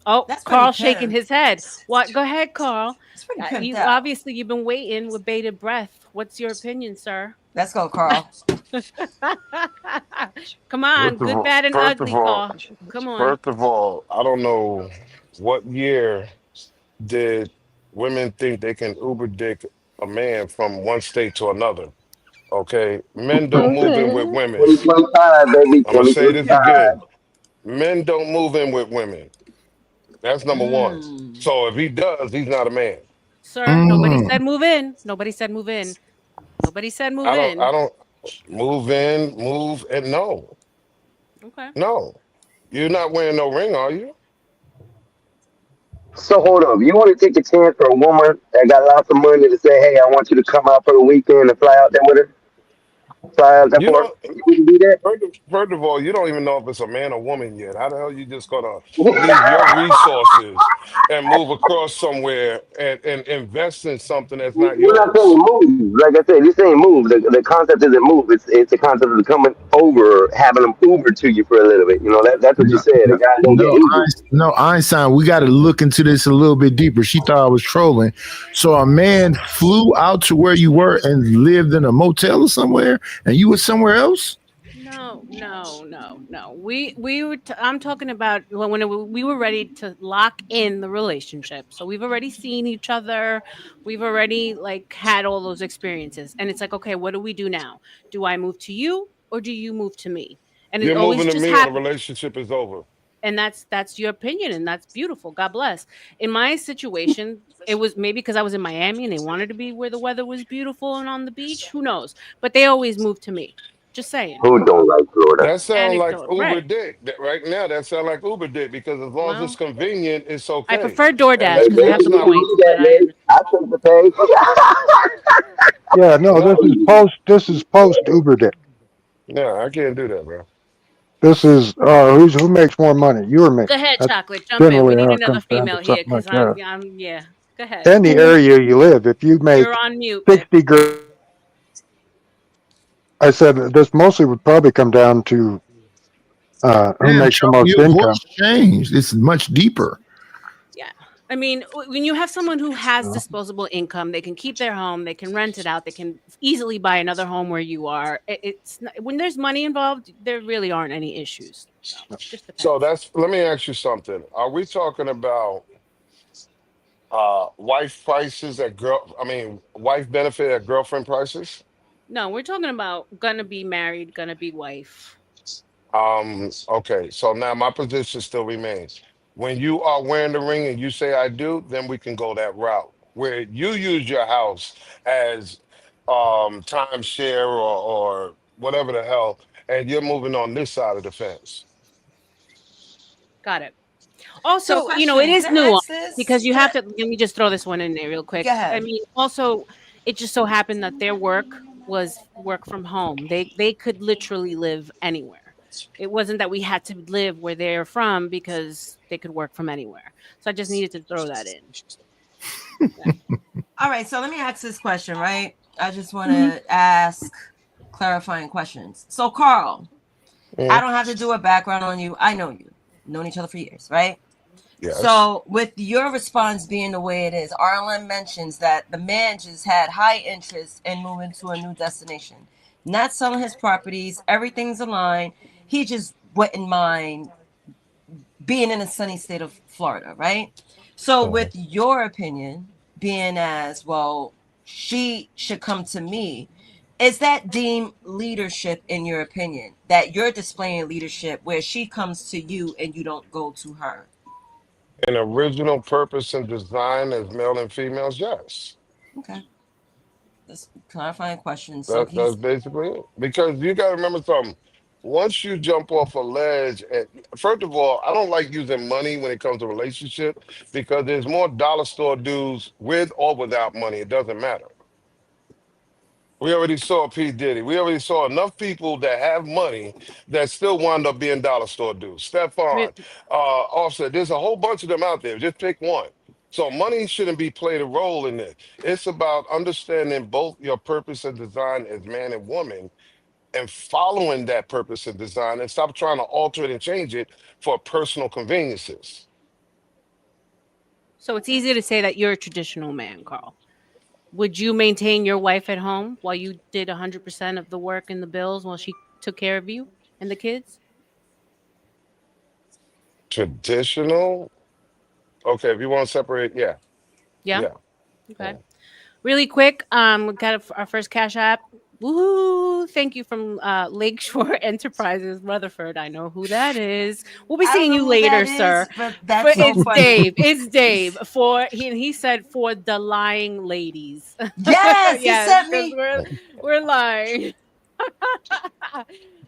Oh, That's pretty Carl shaking pimp. his head. What? Go ahead, Carl. It's pretty pimped You out. obviously you've been waiting with bated breath. What's your opinion, sir? Let's go, Carl. Come on, First of good, all, bad, and first of ugly, all, Carl. Come on. first of all, I don't know what year did women think they can Uber dick a man from one state to another. Okay, men don't move in with Okay. women. 2025, baby, I'm gonna say this 2025. again. Men don't move in with women. That's number one. Mm. So if he does, he's not a man. Sir, nobody Mm. said move in. Nobody said move in. Nobody said move I don't. I in. don't move in, move, and no, Okay. no. You're not wearing no ring, are you? So hold up, you want to take a chance for a woman that got lots of money to say, "Hey, I want you to come out for the weekend and fly out there with her, fly out there You for her"? don't. You wouldn't do that? First of all, you don't even know if it's a man or woman yet. How the hell you just gonna leave your resources and move across somewhere and invest in something that's not We're not yours? saying move. Like I said, this ain't move. The concept isn't move. It's the concept of coming over, having them Uber to you for a little bit. You know that's what you No, said. no, The guy don't get no, Uber. no, Einstein. We got to look into this a little bit deeper. She thought I was trolling. So a man flew out to where you were and lived in a motel or somewhere, and you were somewhere else. No. We were. I'm talking about we were ready to lock in the relationship. So we've already seen each other. We've already like had all those experiences, and it's like, okay, what do we do now? Do I move to you or do you move to me? And it You're always moving to just me, or the happens. relationship is over. And that's your opinion, and that's beautiful. God bless. In my situation, it was maybe because I was in Miami and they wanted to be where the weather was beautiful and on the beach. Who knows? But they always moved to me. Just saying. Who don't like Florida? That sounds like Anecdotal, Uber right? dick. Right now, that sounds like Uber dick because as long as it's Well, convenient, it's I okay. prefer And DoorDash Hey, if because I baby, have it's the you not, can do points. that, But I baby. understand. I take the pay. Yeah, no, this is no, post. This is post Uber Dick. no, I can't do that, bro. This is who makes more money, you or me? Go ahead, That's chocolate. Jump in. We generally need how it another comes down to female here something because like that. I'm yeah. Go ahead. And the area you live, if you You're make on mute, babe. 60 grand, I said this mostly would probably come down to who Damn, makes the Chuck, most your income. voice changed. It's much deeper. Yeah. I mean, when you have someone who has Uh, disposable income, they can keep their home, they can rent it out, they can easily buy another home where you are. It's not, when there's money involved, there really aren't any issues. So, just So depends. that's. Let me ask you something. Are we talking about wife prices at girl? I mean, wife benefit at girlfriend prices? No, we're talking about gonna be married, gonna be wife. Okay, so now my position still remains. When you are wearing the ring and you say I do, then we can go that route where you use your house as timeshare or whatever the hell, and you're moving on this side of the fence. Got it. So, Also, it question: is Can I nuanced ask this? because you have to. Let me just throw this one in there real Go quick. I ahead. mean, also, it just so happened that their work was work from home. They could literally live anywhere. It wasn't that we had to live where they're from because they could work from anywhere. So I just needed to throw that in. Yeah. All right. So let me ask this question. Right. I just want Mhm. to ask clarifying questions. So, Carl, I Mm, don't have to do a background on you. I know you. Known each other for years, right? yes. So, with your response being the way it is, Arlen mentions that the man just had high interest in moving to a new destination, not selling his properties. Everything's aligned. He just wouldn't mind being in a sunny state of Florida, right? So, with Mhm. your opinion being as well, she should come to me. Is that deemed leadership in your opinion? That you're displaying leadership where she comes to you and you don't go to her? An original purpose and design as male and females, yes. Okay. That's clarifying question. So That's he's basically it. Because you got to remember something. once you jump off a ledge, and first of all, I don't like using money when it comes to relationship because there's more dollar store dudes with or without money. It doesn't matter. We already saw P. Diddy. We already saw enough people that have money that still wind up being dollar store dudes. Stephon, Offset. There's a whole bunch of them out there. Just pick one. So money shouldn't be played a role in this. It's about understanding both your purpose and design as man and woman and following that purpose and design and stop trying to alter it and change it for personal conveniences. So it's easy to say that you're a traditional man, Carl. Would you maintain your wife at home while you did 100% of the work and the bills while she took care of you and the kids? Traditional? Okay, if you want to separate, yeah. Yeah. Yeah. Okay. Yeah. Really quick, we got our first Cash App. Woohoo! Thank you from Lakeshore Enterprises, Rutherford. I know who that is. We'll be I don't seeing know you who later, that sir. is, but that's so It's funny. Dave. It's Dave. He said for the lying ladies. Yes, he Yes, sent 'cause me. we're lying.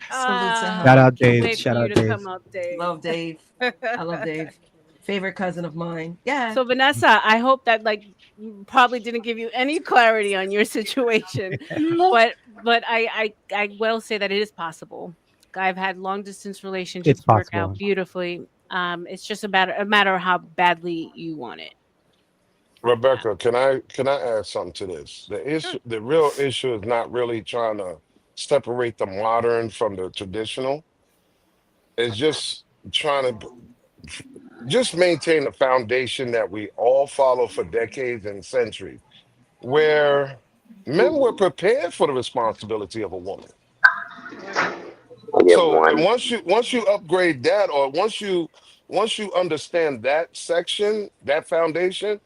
Salute to him. Shout out Can't Dave. wait for Shout you out to Dave. come up, Dave. Love Dave. I love Dave. Favorite cousin of mine. Yeah. So Vanessa, I hope that probably didn't give you any clarity on your situation, No. but I will say that it is possible. I've had long distance It's relationships work possible. out beautifully. It's just a matter of how badly you want it. Yeah. Rebecca, can I add something to this? Sure. The real issue is not really trying to separate the modern from the traditional. It's just trying to just maintain the foundation that we all follow for decades and centuries, where men were prepared for the responsibility of a woman. I get So, and one. once you upgrade that, or once you understand that section, that foundation,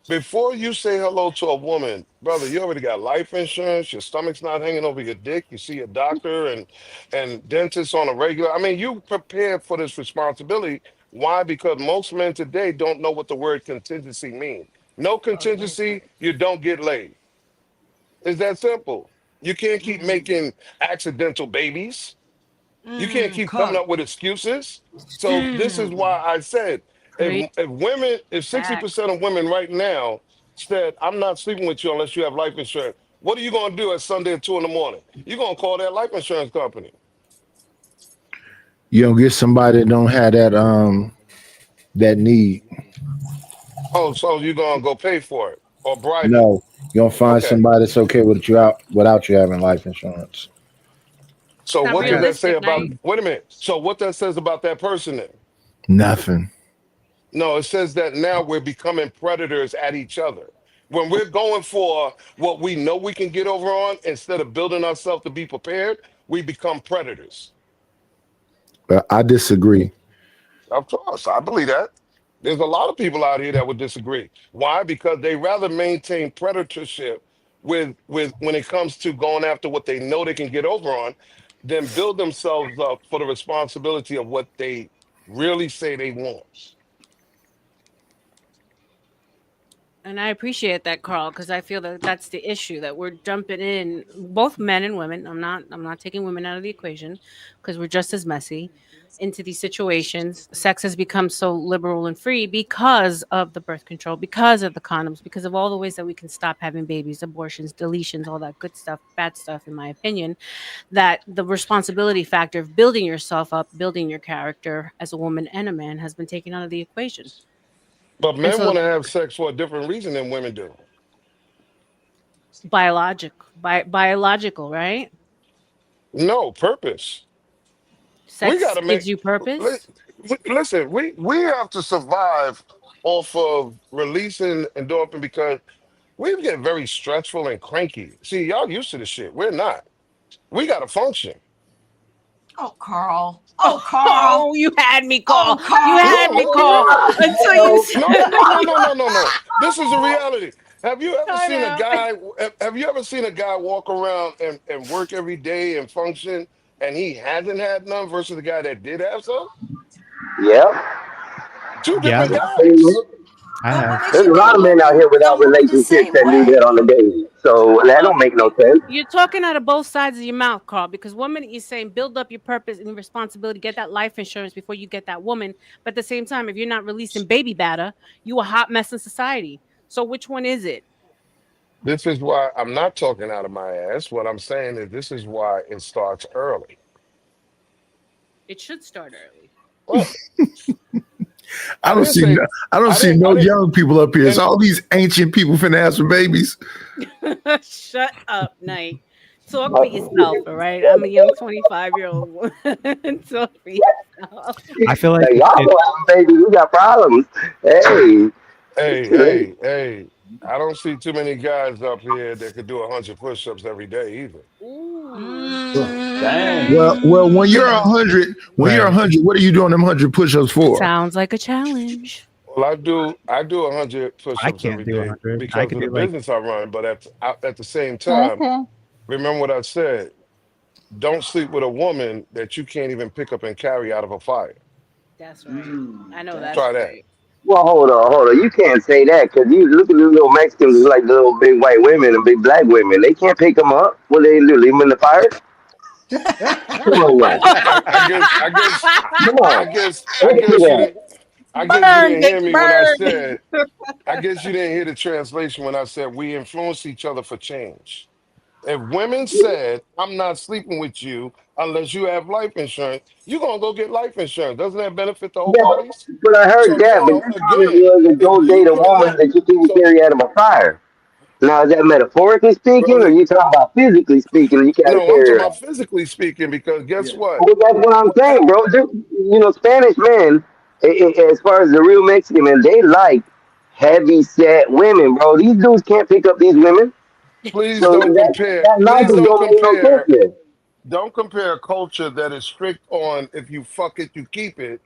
before you say hello to a woman, brother, you already got life insurance. Your stomach's not hanging over your dick. You see a doctor and dentist on a regular. I mean, you prepared for this responsibility. Why? Because most men today don't know what the word contingency means. No contingency, you don't get laid. It's that simple. You can't keep making accidental babies. You can't keep coming Come. up with excuses. So this is why I said Great. if 60% Facts. of women right now said, I'm not sleeping with you unless you have life insurance, what are you gonna do at Sunday at 2 in the morning? You're gonna call that life insurance company. You don't get somebody that don't have that need. Oh, so you're gonna go pay for it or bribe it. No, you don't find Okay. somebody that's okay with you out without you having life insurance. So It's not what I does got that say realistic, about right? wait a minute? So what that says about that person then? nothing. No, it says that now we're becoming predators at each other. When we're going for what we know we can get over on, instead of building ourselves to be prepared, we become predators. I disagree. Of course, I believe that. There's a lot of people out here that would disagree. Why? Because they rather maintain predatorship with when it comes to going after what they know they can get over on, than build themselves up for the responsibility of what they really say they want. And I appreciate that, Carl, because I feel that that's the issue that we're jumping in, both men and women. I'm not taking women out of the equation because we're just as messy into these situations. Sex has become so liberal and free because of the birth control, because of the condoms, because of all the ways that we can stop having babies, abortions, deletions, all that good stuff, bad stuff, in my opinion. That the responsibility factor of building yourself up, building your character as a woman and a man has been taken out of the equation. But And men so want to have sex for a different reason than women do. biological, right? No purpose. We got Sex to make. gives you li- purpose. Listen, we have to survive off of releasing endorphin because we get very stressful and cranky. See, y'all used to the shit. We're not. We got to function. Oh, Carl. Oh, Oh, Carl. you had me, Oh, Carl. You Carl. had No, me, no, Carl. no, Until you said no, no, no, no, no, no, no, no. This is the reality. Have you ever time seen a out. guy? Have you ever seen a guy walk around and work every day and function, and he hasn't had none versus the guy that did have some? Yep. Two Yeah, different guys. I But what have. makes There's you a think lot of men out women here without don't move the relationships same that do that way? on the daily. So that don't make no sense. You're talking out of both sides of your mouth, Carl, because one minute you're saying build up your purpose and responsibility, get that life insurance before you get that woman. But at the same time, if you're not releasing baby batter, you a hot mess in society. So which one is it? This is why I'm not talking out of my ass. What I'm saying is this is why it starts early. It should start early. Well, I don't didn't see say- no, I don't I see didn't- no I didn't- young people up here. It's and- all these ancient people finna have some babies. Shut up, Knight. Talk for yourself, all right? I'm a young 25-year-old woman. Talk for yourself. I feel like Like, y'all it- go out, baby. We got problems. Hey. Hey, I don't see too many guys up here that could do 100 push-ups every day either. Dang. Well, when you're 100, you're Right. 100, what are you doing them 100 push-ups for? Sounds like a challenge. Well, I do 100 I push-ups can't every do day 100. I because could of the do like business I run. But at the same time, Okay. remember what I said. Don't sleep with a woman that you can't even pick up and carry out of a fire. That's right. I know that's Try that. right. Well, hold on. You can't say that because you look at the little Mexicans like the little big white women and big black women. They can't pick them up. What they do? Leave them in the fire? Come on, man. I guess Come on. I guess Answer you that. didn't. I guess you didn't hear me when I said. I guess you didn't hear the translation when I said we influence each other for change. If women said, "I'm not sleeping with you unless you have life insurance," you're gonna go get life insurance. Doesn't that benefit the whole Yeah, parties? but I heard So that. But now, your comment again, was that if don't you date a put woman enough, that you can so carry out of a fire. Now, is that metaphorically speaking, or brother, you talking about physically speaking? You can't no, I'm carry talking her out. about physically speaking because guess what? Well, that's what I'm What saying, happened? bro. Spanish men, as far as the real Mexican men, they like heavy set women, bro. These dudes can't pick up these women, Please so don't compare. that Please logic don't don't make no sense compare. there. Don't compare a culture that is strict on if you fuck it, you keep it,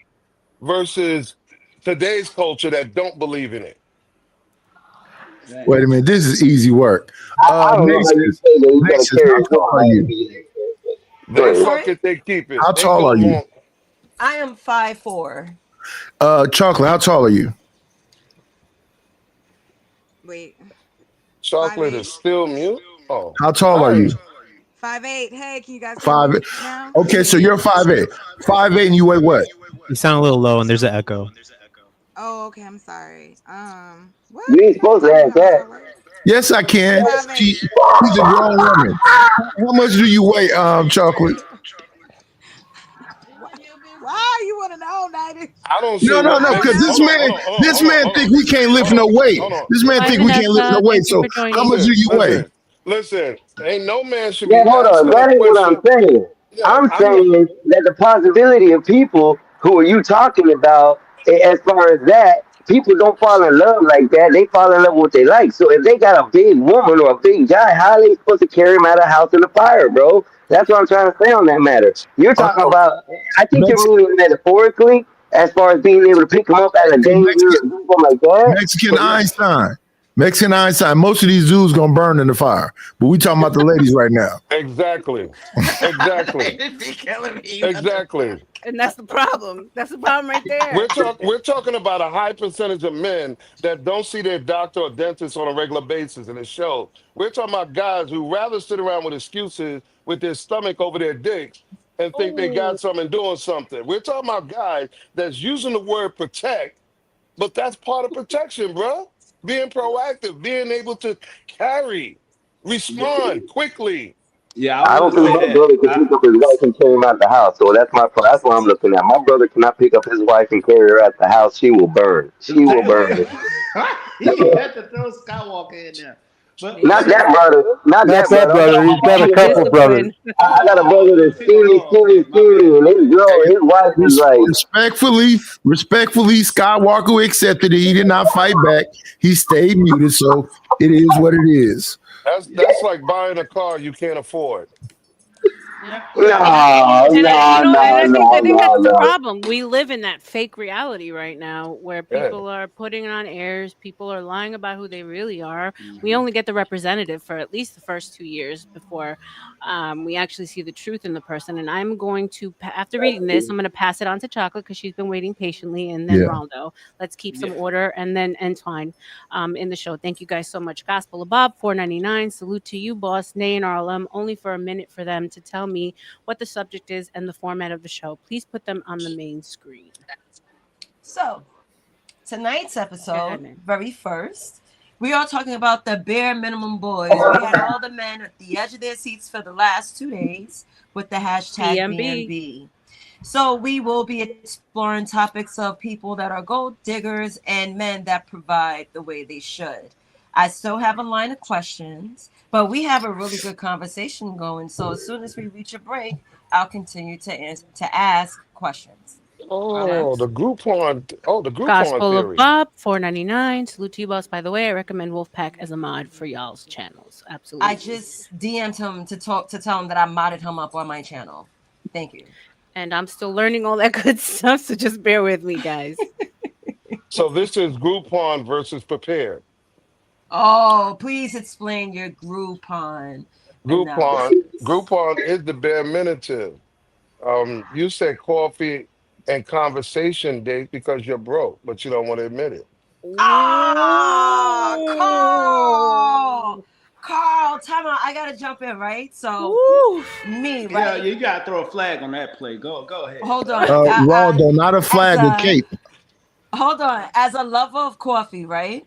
versus today's culture that don't believe in it. Wait a minute, this is easy work. I don't know how you Naezus, say that you gotta Naezus, carry how a tall woman are out to you? be there. Go They ahead. fuck it, they keep it. How They tall go are you? long. I am 5'4". Chocolate, how tall are you? Wait, Chocolate 5'8". is still mute. Oh, How tall all are you? right. 5'8". Hey, can you guys hear Five. me now? Okay, so you're 5'8". 5'8", and you weigh what? you sound a little low and there's an echo. Oh, okay. I'm sorry. What? You ain't supposed to Tell me ask how much I that. weigh. Yes, I can. 5'8". She's a grown woman. How much do you weigh, Chocolate? Why you want to know, Nighty? I don't see No, what makes. because this Hold on, man, hold on, hold on, this hold on, man hold think on, we can't lift hold no on, weight. hold on. This man Hi, think we can't lift no Vanessa. weight. Thank you So for how joining. much do you weigh? Listen. Ain't no man should Yeah, be hold on. asking a That ain't what I'm question. saying. Yo, I'm I'm not. saying that the possibility of people who are you talking about, as far as that, people don't fall in love like that. They fall in love with what they like. So if they got a big woman or a big guy, how are they supposed to carry him out of the house in the fire, bro? That's what I'm trying to say on that matter. You're Oh, talking no. about, I think you're Mex- meaning metaphorically, as far as being able to pick him up at a danger or something like that. Mexican But Einstein. Mexican Einstein. Most of these dudes gonna burn in the fire. But we talking about the ladies right now. Exactly. Exactly. Be killing me. Exactly. And that's the problem. That's the problem right there. We're talking about a high percentage of men that don't see their doctor or dentist on a regular basis in the show. We're talking about guys who rather sit around with excuses with their stomach over their dicks and think they got something doing something. We're talking about guys that's using the word protect, but that's part of protection, bro. Being proactive, being able to carry, respond quickly. Yeah, I I don't would think say my that. brother can pick up his wife and carry him out the house. So that's what I'm looking at. My brother cannot pick up his wife and carry her out the house. She will burn. She will burn. He had to throw Skywalker in there. But Not let me that say, brother. Not Not that that brother. brother. He's got a Your couple brothers. discipline. I got a brother let me that's say, skinny, hold on. skinny, Okay, my skinny, and bad. his wife is like, Respectfully, Skywalker accepted it. He did not fight back. He stayed muted. So it is what it is. That's like buying a car you can't afford. No, And I think that's the no. problem. We live in that fake reality right now where Yeah. people are putting on airs, people are lying about who they really are. We Mhm. only get the representative for at least the first 2 years before we actually see the truth in the person. And I'm going to, after reading this, I'm going to pass it on to Chocolate because she's been waiting patiently, and then Yeah. Roldo. Let's keep some Yeah. order, and then Entwine in the show. Thank you guys so much. Gospel of Bob, $4.99. Salute to you, boss. Nay and RLM. Only for a minute for them to tell me what the subject is and the format of the show. Please put them on the main screen. So, tonight's Go ahead, episode, man. very first, we are talking about the Bare Minimum Boyz. We had all the men at the edge of their seats for the last 2 days with the hashtag BMB. BMB. So we will be exploring topics of people that are gold diggers and men that provide the way they should. I still have a line of questions, but we have a really good conversation going. So as soon as we reach a break, I'll continue to ask questions. Oh, the Groupon. Oh, the Groupon Gospel of theory. Bob, $4.99. Salute to you, boss. By the way, I recommend Wolfpack as a mod for y'all's channels. Absolutely. I just DM'd him to tell him that I modded him up on my channel. Thank you. And I'm still learning all that good stuff, so just bear with me, guys. So this is Groupon versus Prepared. Oh, please explain your Groupon. Groupon is the bare minimum. You said coffee and conversation date because you're broke, but you don't want to admit it. Ah, Carl, time out. I gotta jump in, right? So me, Yeah, right? you gotta throw a flag on that play. Go ahead. Hold on. Waldo, not a flag, a cape. Hold on. As a lover of coffee, right?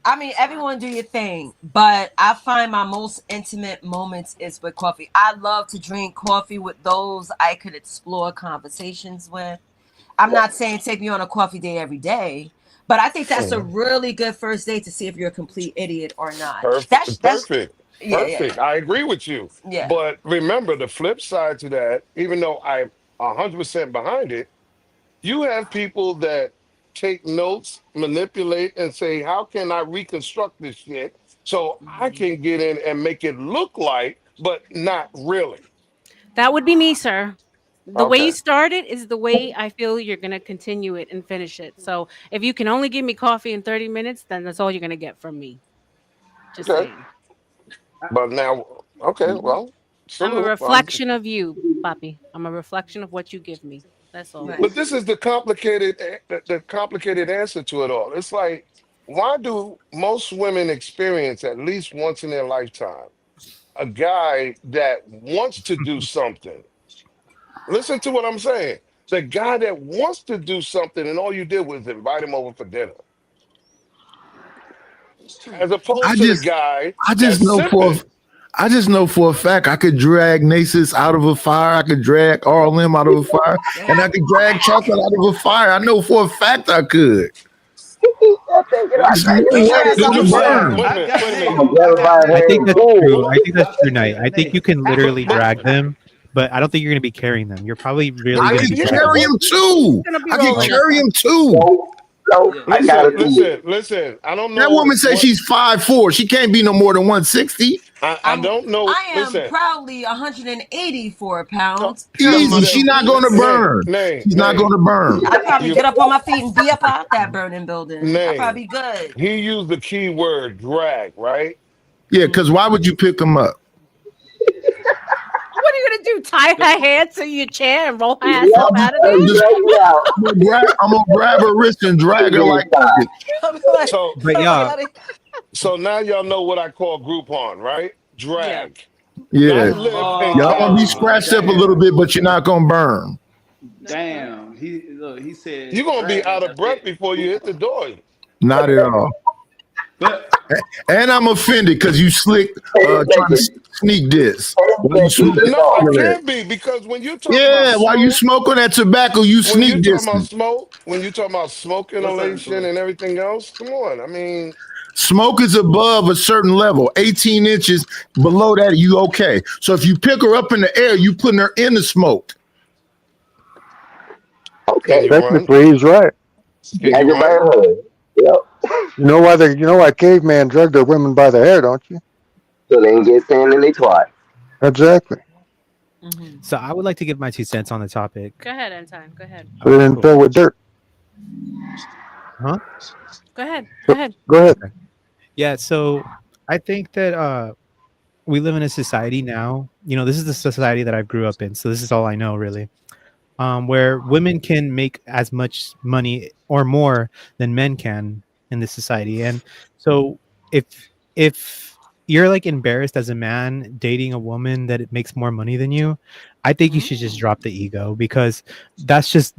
I mean, everyone do your thing, but I find my most intimate moments is with coffee. I love to drink coffee with those I could explore conversations with. I'm not saying take me on a coffee date every day, but I think that's a really good first date to see if you're a complete idiot or not. Perfect. Yeah. Perfect. I agree with you. Yeah. But remember the flip side to that, even though I'm 100% behind it, you have people that take notes, manipulate, and say, how can I reconstruct this shit so I can get in and make it look like, but not really? That would be me, sir. The way you Okay. started is the way I feel you're going to continue it and finish it. So if you can only give me coffee in 30 minutes, then that's all you're going to get from me. Just Okay. saying. But now, okay, well, I'm a salute. reflection of you, Papi. I'm a reflection of what you give me. That's all. But this is the complicated answer to it all. It's like, why do most women experience at least once in their lifetime a guy that wants to do something? Listen to what I'm saying. The guy that wants to do something and all you did was invite him over for dinner. As opposed to the guy I just know for a fact I could drag Naezus out of a fire. I could drag RLM out of a fire, and I could drag Chocolate out of a fire. I know for a fact I could. I think that's true. I think that's true, Knight. I think you can literally drag them, but I don't think you're going to be carrying them. You're probably really I going to can be carry him too. I can carry him too. Listen. I don't know. That woman says she's 5'4". She can't be no more than 160. I don't know. I am proudly 184 pounds. Easy. She's not going to burn. She's not going to burn. I'd probably get up on my feet and be up out that burning building. I'd probably be good. He used the key word drag, right? Yeah, because why would you pick him up? What are you gonna do? Tie her hands to your chair and roll her ass up out of there? I'm gonna grab her wrist and drag her like that. So now y'all know what I call Groupon, right? Drag. Yeah. Y'all gonna be scratched up a little bit, but you're not gonna burn. Damn. He said you're gonna be out of breath before you hit the door. Not at all. And I'm offended because you slick trying to sneak this. No, it can't be because when you talk about while you smoking that tobacco, you sneak this. When you talk about smoke inhalation and everything else, come on. I mean, smoke is above a certain level, 18 inches below that, you okay. So if you pick her up in the air, you putting her in the smoke. Okay, technically he's right. Yep. You know why caveman drugged their women by the hair, don't you? So they can get sand in their twat. Exactly. So I would like to give my 2 cents on the topic. Go ahead, Anton. Go ahead. So they didn't fill with dirt. Huh? Go ahead. Go ahead. Go ahead. Yeah. So I think that we live in a society now. This is the society that I grew up in. So this is all I know, really. Where women can make as much money or more than men can in this society. And so if you're like embarrassed as a man dating a woman that it makes more money than you, I think you should just drop the ego, because that's just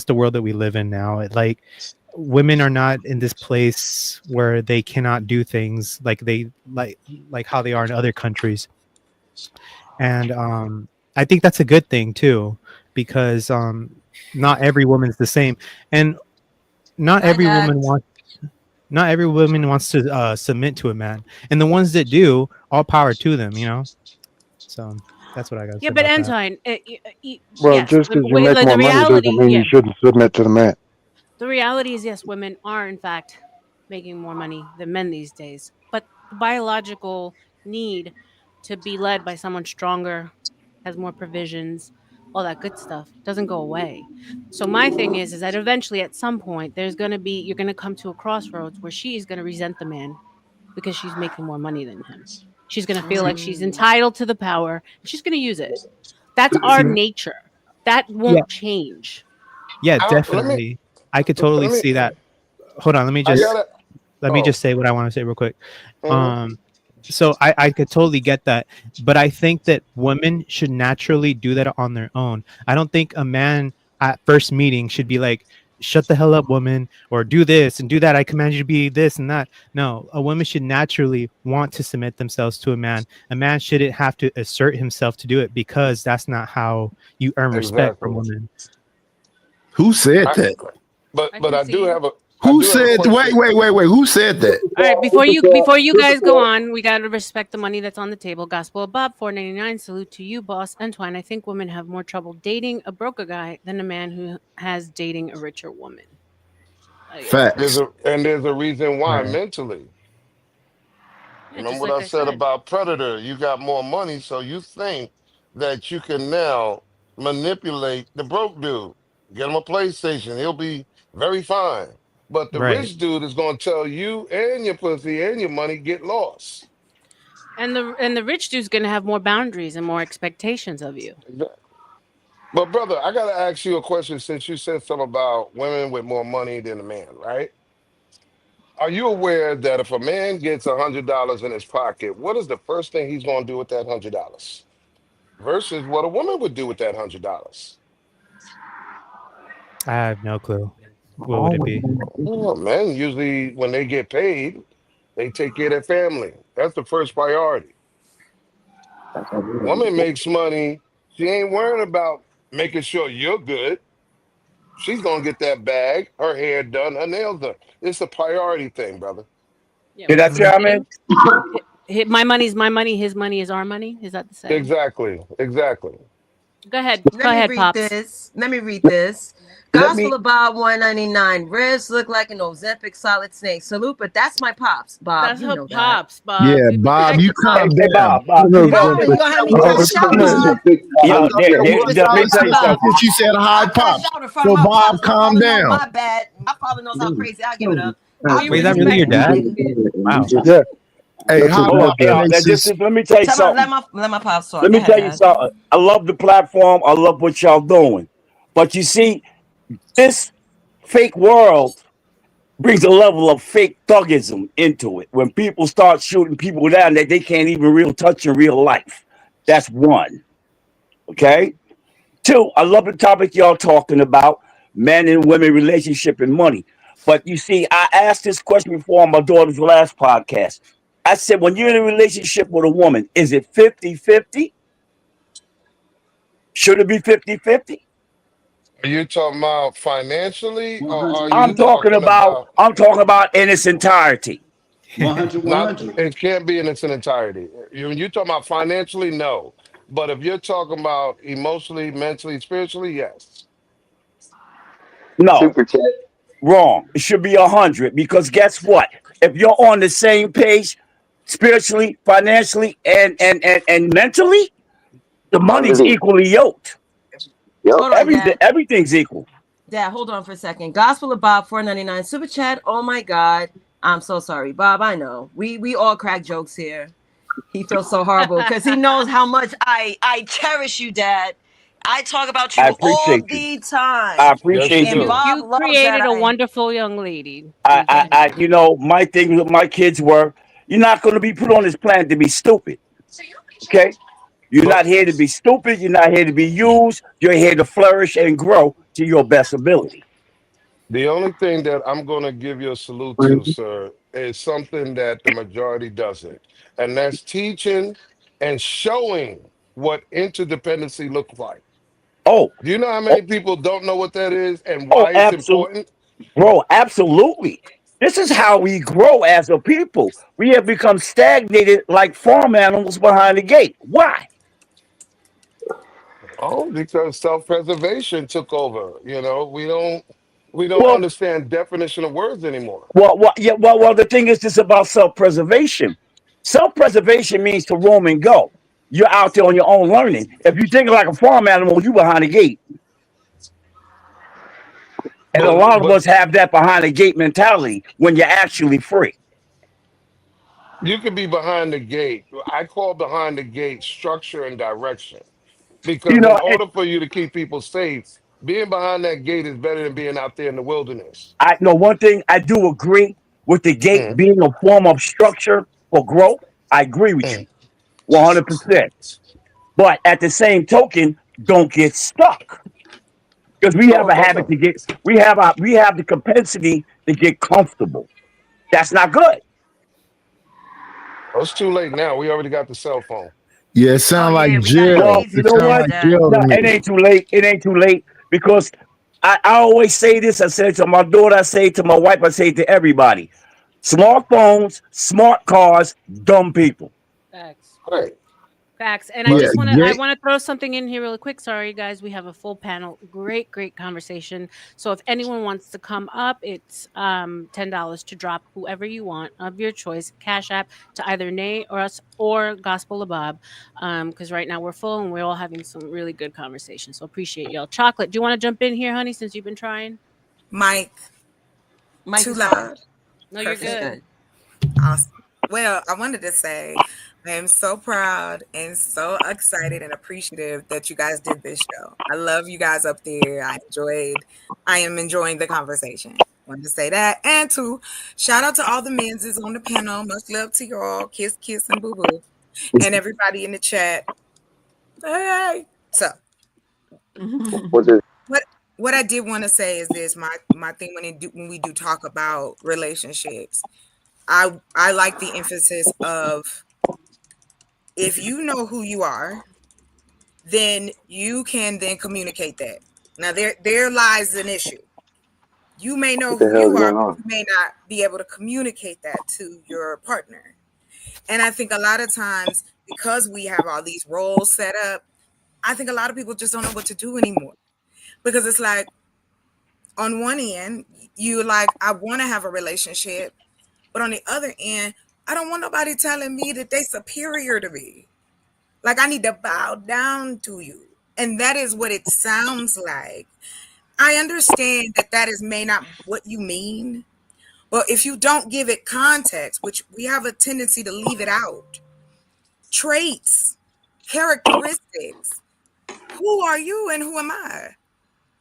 the world that we live in now. Like, women are not in this place where they cannot do things like how they are in other countries. And I think that's a good thing too, because not every woman's the same, and not every woman wants to submit to a man, and the ones that do, all power to them. So that's what I got to say. Yeah, but about that. Anton, Well, yes, just because you wait, make like, more the money doesn't reality, mean you shouldn't submit to the man. the reality is, yes, women are in fact making more money than men these days, but the biological need to be led by someone stronger, has more provisions, all that good stuff doesn't go away. So my thing is that eventually at some point you're going to come to a crossroads where she is going to resent the man because she's making more money than him. She's going to feel like she's entitled to the power, and she's going to use it. That's our nature. That won't change. Yeah, Let me definitely. I could totally let me. see that. Hold on, let me I just gotta. say what I want to say real quick. Mhm. So I could totally get that, but I think that women should naturally do that on their own. I don't think a man at first meeting should be like, shut the hell up, woman, or do this and do that. I command you to be this and that. No, a woman should naturally want to submit themselves to a man. A man shouldn't have to assert himself to do it, because that's not how you earn respect from Exactly. women. Who said I, that? but I do have a. Who said? Wait. Who said that? All right, before you guys go on, we got to respect the money that's on the table. Gospel of Bob, $4.99. Salute to you, boss. Antoine, I think women have more trouble dating a broker guy than a man who has dating a richer woman. Facts. There's a reason why Right. mentally. Yeah, Remember just what like I I said said. about Predator? You got more money, so you think that you can now manipulate the broke dude. Get him a PlayStation, he'll be very fine. But the Right. rich dude is going to tell you and your pussy and your money get lost. And the rich dude's going to have more boundaries and more expectations of you. But brother, I got to ask you a question, since you said something about women with more money than a man, right? Are you aware that if a man gets $100 in his pocket, what is the first thing he's going to do with that $100 versus what a woman would do with that $100? I have no clue. What would it be? Well, men usually, when they get paid, they take care of their family. That's the first priority. Woman makes money. She ain't worrying about making sure you're good. She's gonna get that bag, her hair done, her nails done. It's a priority thing, brother. Yeah, Did I chime in? my money's my money, his money is our money. Is that the saying? Exactly. Go ahead. Go Let me ahead, read Pops. this. Let me read this. Let me. Gospel of Bob 199. Ribs look like an Ozempic solid snake. Salute, but that's my pops, Bob. That's You her know that. Pops, Bob. Yeah, We Bob, respect you the Pops. calm Hey, down. Bob. Bob, you gonna have me crash out, Bob? Yo, Let me let me tell you stop something. since you said hi, I crash pops. out in front of So my Bob, pops. My calm father knows down. my bad. My father knows how crazy I give it up. We Wait, is that really your respect dad? Wow. Yeah. Hey, That's how his Hold on, about dad. just Naezus? let me tell you Tell my, something. let my pops talk. Let Go me ahead, tell you Dad. something. I love the platform. I love what y'all doing. But you see, this fake world brings a level of fake thugism into it. When people start shooting people down that they can't even real touch in real life. That's one. Okay. Two, I love the topic y'all talking about, men and women relationship and money. But you see, I asked this question before on my daughter's last podcast. I said, when you're in a relationship with a woman, is it 50-50? Should it be 50-50? Are you talking about financially, or are you I'm talking talking about about I'm talking about in its entirety. 100, not? 100. It can't be in its entirety. You talking about financially, no. But if you're talking about emotionally, mentally, spiritually, yes. No, Super chat. wrong. It should be 100 because guess what? If you're on the same page spiritually, financially, and mentally, The money's Unbelief. equally yoked. Yep. Hold on, Dad. Everything's equal. Dad, hold on for a second. Gospel of Bob, $4.99 super chat. Oh my God, I'm so sorry, Bob. I know we all crack jokes here. He feels so horrible because he knows how much I cherish you, Dad. I talk about I you all appreciate you. the time. I Yes, you appreciate And you. do. Bob You loves created that. a wonderful young lady. You know, my thing with my kids were, you're not going to be put on this planet to be stupid. Okay? You're But not here to be stupid. You're not here to be used. You're here to flourish and grow to your best ability. the only thing that I'm going to give you a salute to, sir, is something that the majority doesn't, and that's teaching and showing what interdependency looks like. Oh, Do you know how oh, many people don't know what that is and oh, why it's important? bro, absolutely. This is how we grow as a people. We have become stagnated like farm animals behind the gate. Why? Oh, because self-preservation took over. We don't Well, understand definition of words anymore. well, the thing is, this about self-preservation. Self-preservation means to roam and go. You're out there on your own learning. If you think like a farm animal, you behind the gate. And a lot of But us have that behind the gate mentality when you're actually free. you could be behind the gate. I call behind the gate structure and direction. You Because in know, and order for you to keep people safe, being behind that gate is better than being out there in the wilderness. I know one thing I do agree with the gate Mm, being a form of structure for growth. I agree with you mm. 100%. But at the same token, don't get stuck because we No, have a of course habit not. to get. We have the propensity to get comfortable. That's not good. Oh, it's too late now. We already got the cell phone. Yeah, it Oh sound like yeah, we got it jail. Well, easy you It know for sound you, what? like Dad. jail to No, it me. ain't too late. It ain't too late because I always say this. I say it to my daughter. I say it to my wife. I say it to everybody. Smartphones, smart cars, dumb people. Facts. Right. Facts. And Yeah, I great. want to throw something in here really quick. Sorry guys, we have a full panel. Great conversation. So if anyone wants to come up, it's $10 to drop whoever you want of your choice. Cash app to either Nay or us or Gospel of Bob. Because right now we're full and we're all having some really good conversation. So appreciate y'all. Chocolate, do you want to jump in here, honey, since you've been trying? Mike, Mike too is fine. loud. No, you're It's Perfect. good. good. Awesome. Well, I wanted to say I am so proud and so excited and appreciative that you guys did this show. I love you guys up there. I am enjoying the conversation. Wanted to say that. And to shout out to all the men's on the panel. Much love to y'all. Kiss, kiss, and boo boo. And everybody in the chat. Hey. So What's it? what what I did want to say is this, my thing when we do talk about relationships. I like the emphasis of if you know who you are, then you can then communicate that. Now there lies an issue. You may know What the who hell you is are, going but on? you may not be able to communicate that to your partner. And I think a lot of times because we have all these roles set up, I think a lot of people just don't know what to do anymore. Because it's like on one end, you like, I want to have a relationship, but on the other end, I don't want nobody telling me that they superior to me. Like I need to bow down to you. And that is what it sounds like. I understand that that is may not what you mean, but if you don't give it context, which we have a tendency to leave it out, traits, characteristics, who are you and who am I?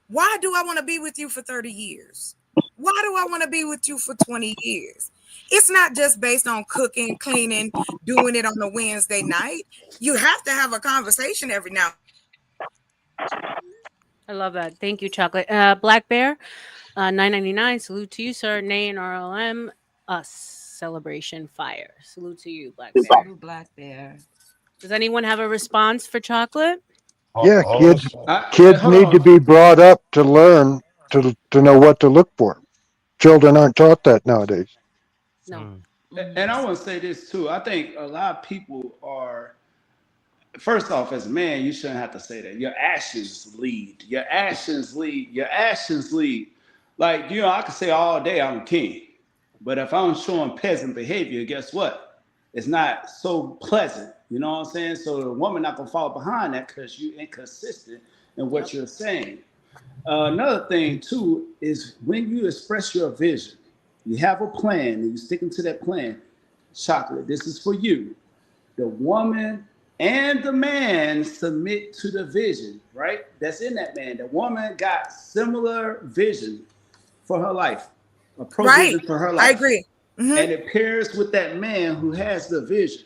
Why do I want to be with you for 30 years? Why do I want to be with you for 20 years? It's not just based on cooking, cleaning, doing it on a Wednesday night. You have to have a conversation every now. I love that. Thank you, Chocolate. Black Bear, 9.99. Salute to you, sir. Nay and RLM. Us. Celebration fire. Salute to you, Black Bear. Salute Black Bear. Does anyone have a response for Chocolate? Yeah, Oh, so kids Hold need to on. be brought up to learn to know what to look for. Children aren't taught that nowadays. No. And I want to say this too. I think a lot of people are, first off, as a man, you shouldn't have to say that. Your actions lead. Your actions lead. Your actions lead. Like, I could say all day I'm a king. But if I'm showing peasant behavior, guess what? It's not so pleasant. You know what I'm saying? So the woman not gonna fall behind that because you inconsistent in what you're saying. Another thing too is when you express your vision, you have a plan and you're sticking to that plan. Chocolate, this is for you. The woman and the man submit to the vision, right? That's in that man. The woman got similar vision for her life, a provision Right. for her I life. agree. And it pairs with that man who has the vision.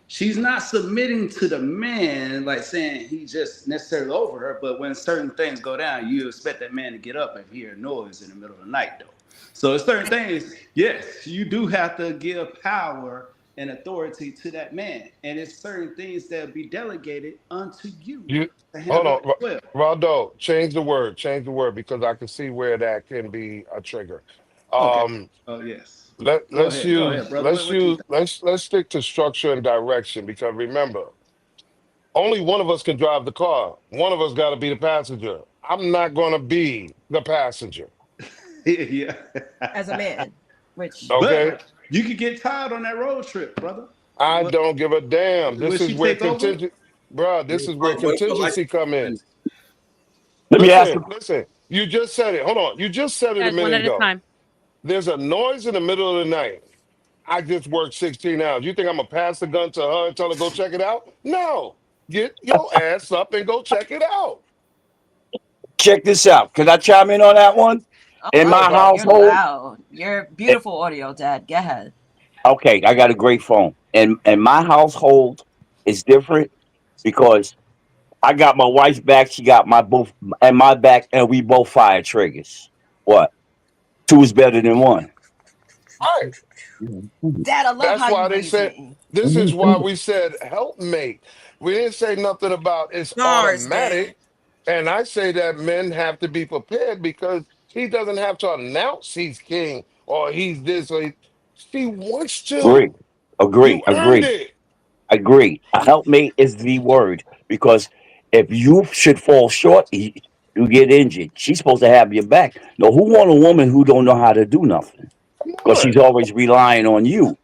She's not submitting to the man, like saying he just necessarily over her, but when certain things go down, you expect that man to get up and hear noise in the middle of the night, though. So it's certain things, yes, you do have to give power and authority to that man. And it's certain things that be delegated unto you You to hold handle on, as well. Raldo. Change the word because I can see where that can be a trigger. Okay. Um, Oh, yes. let Go let's ahead. Go use ahead, brother. let's What you use think? let's stick to structure and direction because remember, only one of us can drive the car. One of us got to be the passenger. I'm not going to be the passenger. Yeah. As a man, which Okay, But you could get tired on that road trip, brother. I What, don't give a damn. will This is she where take over? contingent, bruh. This is where But like, contingency come in. let me ask Listen, you. listen. You just said it. Hold on. You just said it a Guys, one minute at a ago. time. There's a noise in the middle of the night. I just worked 16 hours. You think I'm gonna pass the gun to her and tell her go check it out? No. Get your ass up and go check it out. Check this out. Can I chime in on that one? oh In Go, my wow, Bob. you're household, loud. You're eh, beautiful audio, Dad. Go ahead. okay, I got a great phone. And my household is different because I got my wife's back, she got my both and my back, and we both fire triggers. What? Two is better than one. Right. Dad, I love That's how you why they raised said, me. this is why we said helpmate. We didn't say nothing about it's Bars, Dad. automatic. And I say that men have to be prepared because he doesn't have to announce he's king or he's this or she wants Agree, to. You agree, earned agree, it. agree. A helpmate is the word because if you should fall short, you get injured. She's supposed to have your back. No, who want a woman who don't know how to do nothing? Come Because she's on. always relying on you.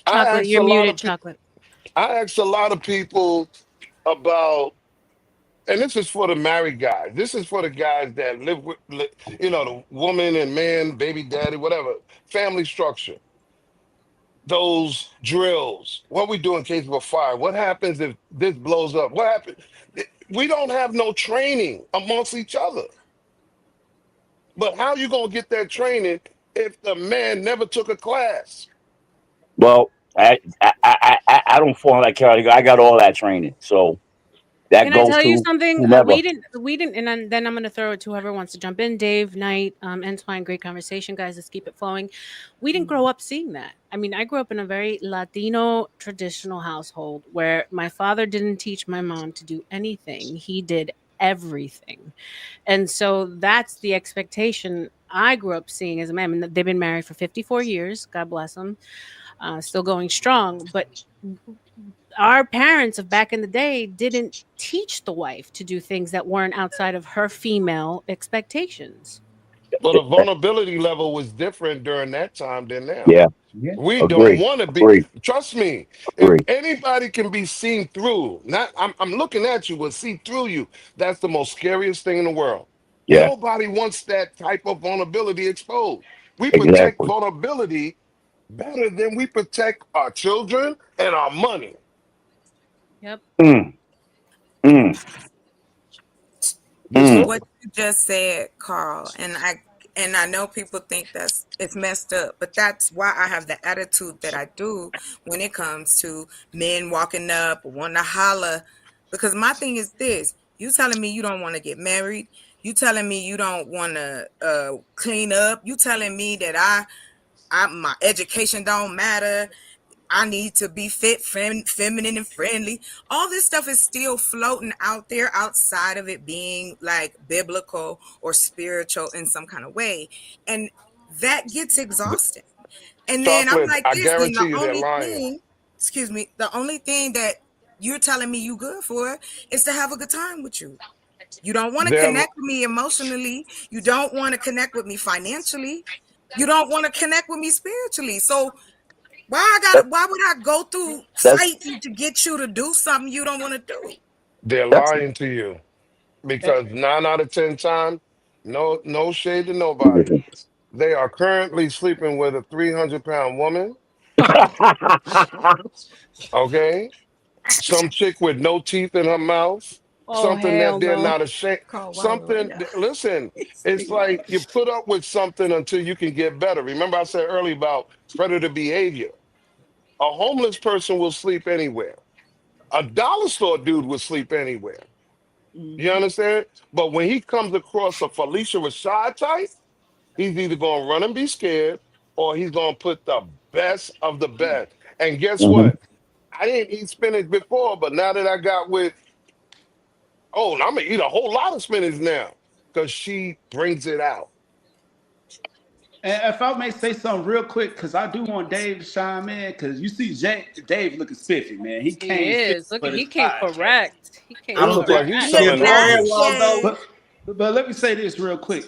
I Chocolate, asked you're a lot muted, of people. Chocolate. I asked a lot of people about, and this is for the married guys. This is for the guys that live with, the woman and man, baby daddy, whatever, family structure. Those drills. What we do in case of a fire? What happens if this blows up? What happens? We don't have no training amongst each other. But how you gonna get that training if the man never took a class? Well, I don't fall in that category. I got all that training, so that Can I goes tell you to something? whomever. We didn't, and then I'm going to throw it to whoever wants to jump in. Dave, Knight, Entwine, great conversation, guys. Let's keep it flowing. We didn't grow up seeing that. I mean, I grew up in a very Latino traditional household where my father didn't teach my mom to do anything. He did everything. And so that's the expectation I grew up seeing as a man. I mean, they've been married for 54 years. God bless them. Still going strong. But our parents of back in the day didn't teach the wife to do things that weren't outside of her female expectations. Well, the vulnerability level was different during that time than now. Yeah, We don't agree, want to be. agree, Trust me. If agree. anybody can be seen through, not I'm looking at you, but see through you. That's the most scariest thing in the world. Yeah, Nobody wants that type of vulnerability exposed. We protect exactly. vulnerability better than we protect our children and our money. Yep. Mm, mm, This mm. What you just said, Carl, and I know people think that's it's messed up, but that's why I have the attitude that I do when it comes to men walking up or wanting to holler. Because my thing is this: you telling me you don't want to get married, you telling me you don't want to clean up, you telling me that I my education don't matter. I need to be fit, feminine, and friendly. All this stuff is still floating out there outside of it being like biblical or spiritual in some kind of way. And that gets exhausting. And then I'm chocolate, like I this, then the guarantee you they're only lying. thing, excuse me, the only thing that you're telling me you good for is to have a good time with you. You don't want to They're connect with me emotionally. You don't want to connect with me financially. You don't want to connect with me spiritually. So Why would I go through That's sites to get you to do something you don't want to do? They're that's lying to you because 9 out of 10 times, no shade to nobody. They are currently sleeping with a 300-pound woman. Okay, some chick with no teeth in her mouth, Oh something that hell they're no. not ashamed. Carl Wild right Something. now. Listen, He it's like wild. you put up with something until you can get better. Remember, I said earlier about predator behavior. A homeless person will sleep anywhere. A dollar store dude will sleep anywhere. You Mhm. understand? But when he comes across a Felicia Rashad type, he's either going to run and be scared or he's going to put the best of the best. And guess Mhm. what? I didn't eat spinach before, but now that I got with, oh, I'm going to eat a whole lot of spinach now because she brings it out. And if I may say something real quick, because I do want Dave to chime in, because you see Dave looking spiffy, man. He He came spiffy is. Look for at this he came podcast. correct. He He came I look don't, like correct. he's I, selling Look, Go not ahead, roses. Waldo. yay. but let me say this real quick.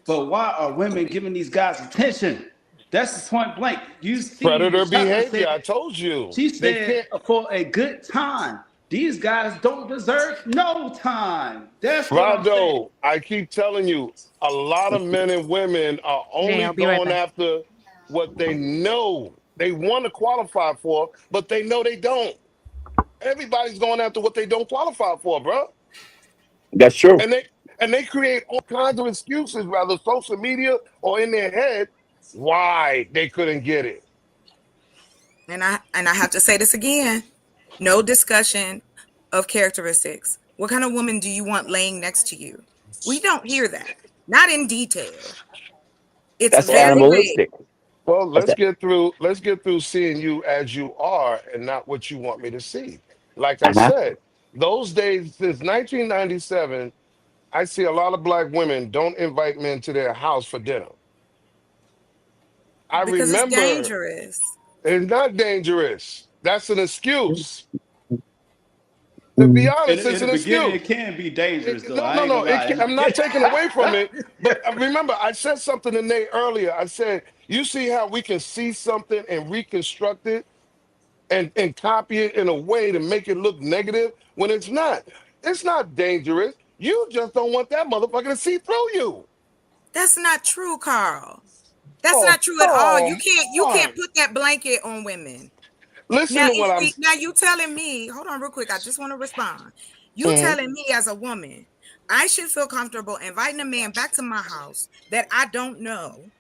But why are women giving these guys attention? That's the point blank. You see what Predator Shotgun behavior, said. I told you. She They said can't. for a good time. These guys don't deserve no time. That's what I'm saying. Rondo, I keep telling you, a lot of men and women are Hey, only I'll be right going back. after what they know they want to qualify for, but they know they don't. Everybody's going after what they don't qualify for, bro. That's true. And they create all kinds of excuses, whether social media or in their head, why they couldn't get it. And I have to say this again. No discussion of characteristics. What kind of woman do you want laying next to you? We don't hear that. Not in detail. It's That's very vague. animalistic. Well, That's let's that. get through. Let's get through seeing you as you are and not what you want me to see. Like I Uh-huh. said, those days since 1997, I see a lot of black women don't invite men to their house for dinner. I Because it's remember dangerous. it's not dangerous. That's an excuse. To be honest, In it's the an beginning, excuse. it can be dangerous, though. No, I no, ain't no. gonna lie. I'm not taking away from it. But remember, I said something to Nate earlier. I said, you see how we can see something and reconstruct it and copy it in a way to make it look negative when it's not. It's not dangerous. You just don't want that motherfucker to see through you. That's not true, Carl. That's Oh, not true at all. come You can't on. put that blanket on women. Listen Now, to what I'm now you telling me, hold on real quick. I just want to respond. You saying. telling me as a woman, I should feel comfortable inviting a man back to my house that I don't know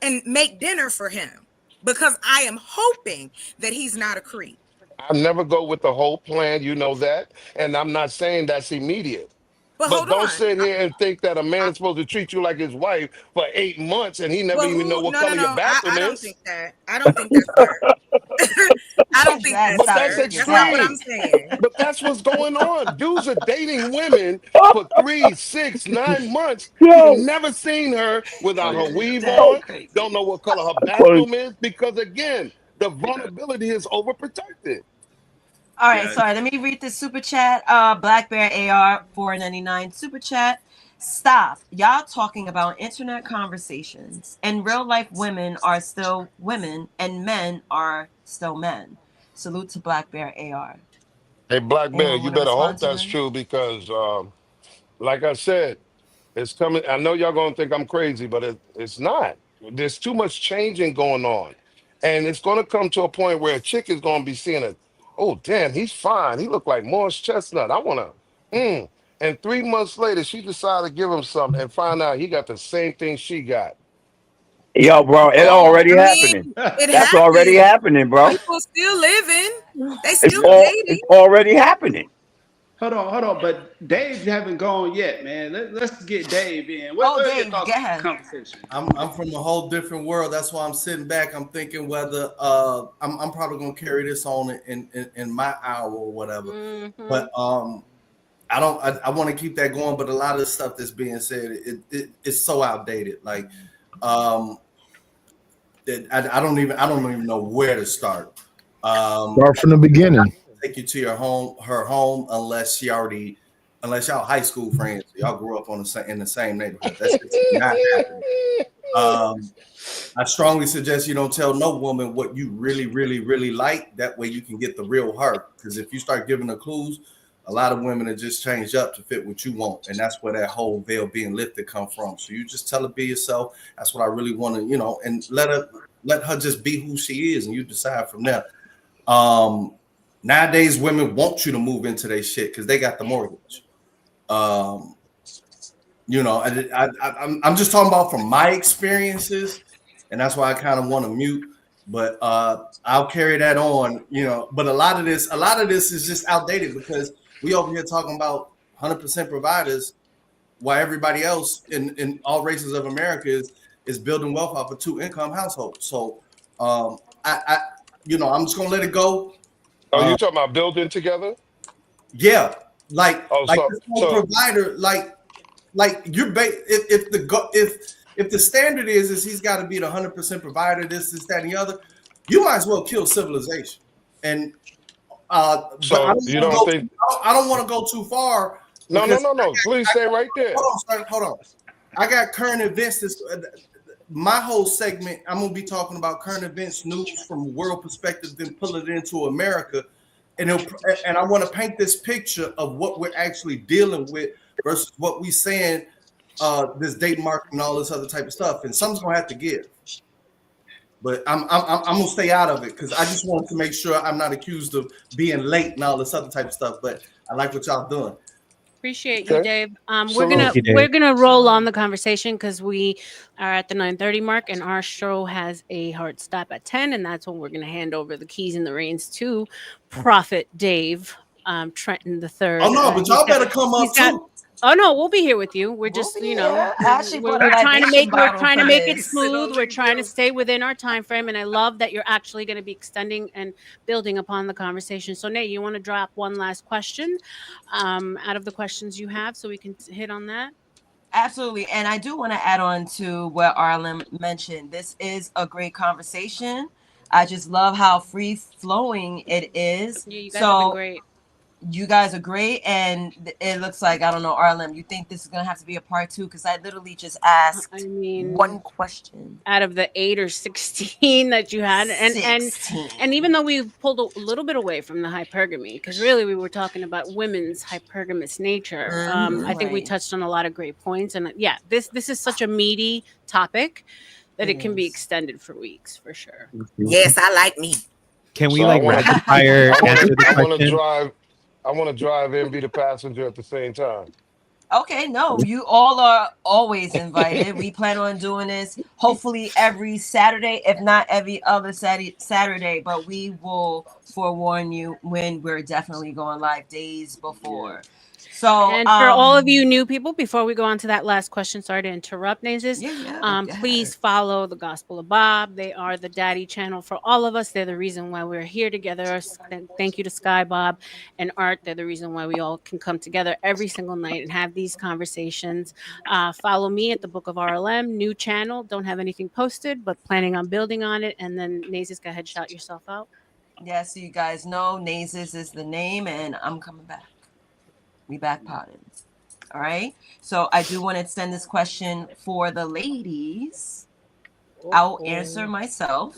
and make dinner for him because I am hoping that he's not a creep. I never go with the whole plan, you know that. And I'm not saying that's immediate. But But hold don't on. sit here and think that a man I, is supposed to treat you like his wife for 8 months and he never but even know who? what No, no, color your no. bathroom I don't is. think that. I don't think that's fair. I don't Get your think ass that's But out that's there fair. and get That's not what washed. I'm extreme. saying. But that's what's going on. Dudes are dating women for 3, 6, 9 months. He's Yo, never seen her Oh without her yeah, your weave dad yo, on, crazy. don't know what color her funny. bathroom is, because again, the vulnerability is overprotected. All right, Yeah. sorry. Let me read this super chat. Black Bear AR 4.99 super chat. Stop. Y'all talking about internet conversations. In real life, women are still women and men are still men. Salute to Black Bear AR. Hey, Black Bear, Anyone you want to better respond hope to that's him? true because, like I said, it's coming. I know y'all gonna think I'm crazy, but it's not. There's too much changing going on, and it's gonna come to a point where a chick is gonna be seeing a, oh damn, he's fine. He looked like Morris Chestnut. I wanna, mm. And 3 months later, she decided to give him something and find out he got the same thing she got. Yo, bro, it Oh, already I mean, happening. it That's already happens. happening, bro. People still living. They It's still all it's dating. already happening. Hold on. But Dave, you haven't gone yet, man. Let's get Dave in. oh, What are your Dave, thoughts get on this ahead. conversation? I'm from a whole different world. That's why I'm sitting back. I'm thinking whether I'm probably gonna carry this on in my hour or whatever. Mm-hmm. But I want to keep that going. But a lot of the stuff that's being said, it's so outdated. Like that I don't even know where to start. Start from the beginning. Take you to her home, unless y'all high school friends, y'all grew up in the same neighborhood. That's just not happening. I strongly suggest you don't tell no woman what you really, really, really like. That way you can get the real her. Because if you start giving her clues, a lot of women are just changed up to fit what you want. And that's where that whole veil being lifted come from. So you just tell her be yourself. That's what I really want to, and let her just be who she is, and you decide from there. Nowadays women want you to move into their shit because they got the mortgage. I'm just talking about from my experiences. And that's why I kind of want to mute, but I'll carry that on, But a lot of this is just outdated because we over here talking about 100% providers, while everybody else in all races of America is building wealth off of 2-income households. So I'm just gonna let it go. Oh, you talking about building together? Yeah, like this whole so provider, like you're if the standard is he's got to be the 100% provider, this, that, and the other, you might as well kill civilization. And but I don't want to go too far. No. Please stay right there. Hold on. I got current events. My whole segment, I'm gonna be talking about current events, news from a world perspective, then pull it into America, and I want to paint this picture of what we're actually dealing with versus what we saying. This date market and all this other type of stuff, and something's gonna have to give. But I'm gonna stay out of it because I just wanted to make sure I'm not accused of being late and all this other type of stuff. But I like what y'all doing. Appreciate you, Dave. We're gonna roll on the conversation because we are at the 9:30 mark, and our show has a hard stop at 10, and that's when we're gonna hand over the keys and the reins to Prophet Dave Trenton III. Oh no, but y'all better come up too. Oh no, we'll be here with you. We're just, we're trying to make it smooth. We're trying to stay within our time frame, and I love that you're actually going to be extending and building upon the conversation. So, Nate, you want to drop one last question out of the questions you have, so we can hit on that? Absolutely, and I do want to add on to what Arlen mentioned. This is a great conversation. I just love how free flowing it is. Yeah, you guys have been great. You guys are great, and it looks like, I don't know, Arlen, you think this is gonna have to be a part 2? Because I literally just asked one question out of the 8 or 16 that you had, and even though we pulled a little bit away from the hypergamy, because really we were talking about women's hypergamous nature. I think we touched on a lot of great points, and this is such a meaty topic that it can be extended for weeks for sure. Yes, I like meat. Can we rapid fire answer the question? I want to drive in, be the passenger at the same time. Okay, no, you all are always invited. We plan on doing this hopefully every Saturday, if not every other Saturday, but we will forewarn you when we're definitely going live days before. So, and for all of you new people, before we go on to that last question, sorry to interrupt, Naezus. Please follow the Gospel of Bob. They are the daddy channel for all of us. They're the reason why we're here together. Thank you to Sky, Bob, and Art. They're the reason why we all can come together every single night and have these conversations. Follow me at the Book of RLM, new channel. Don't have anything posted, but planning on building on it. And then Naezus, go ahead, shout yourself out. Yeah, so you guys know Naezus is the name, and I'm coming back. We back potted. All right. So I do want to extend this question for the ladies. I'll answer myself.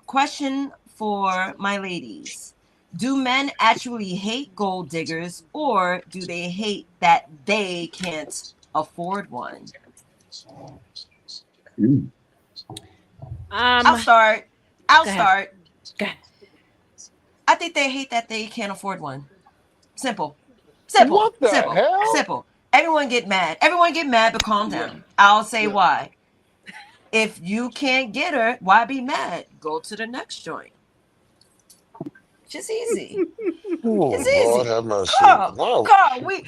Question for my ladies. Do men actually hate gold diggers, or do they hate that they can't afford one? I'll start. Okay. I think they hate that they can't afford one. Simple. What the hell? Simple. Everyone get mad, but calm down. I'll say why. If you can't get her, why be mad? Go to the next joint. Just easy. It's easy. Lord have mercy. Carl, we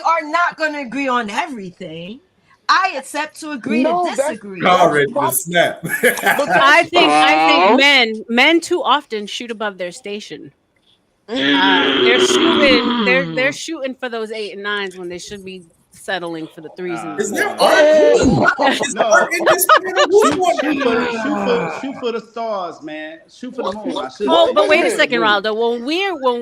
are not going to agree on everything. I accept to agree to disagree. Snap. I think men too often shoot above their station. They're shooting for those 8 and 9s when they should be settling for the 3s and the 4s. Shoot for the stars, man. Shoot for the moon. But wait a second, Raldo. When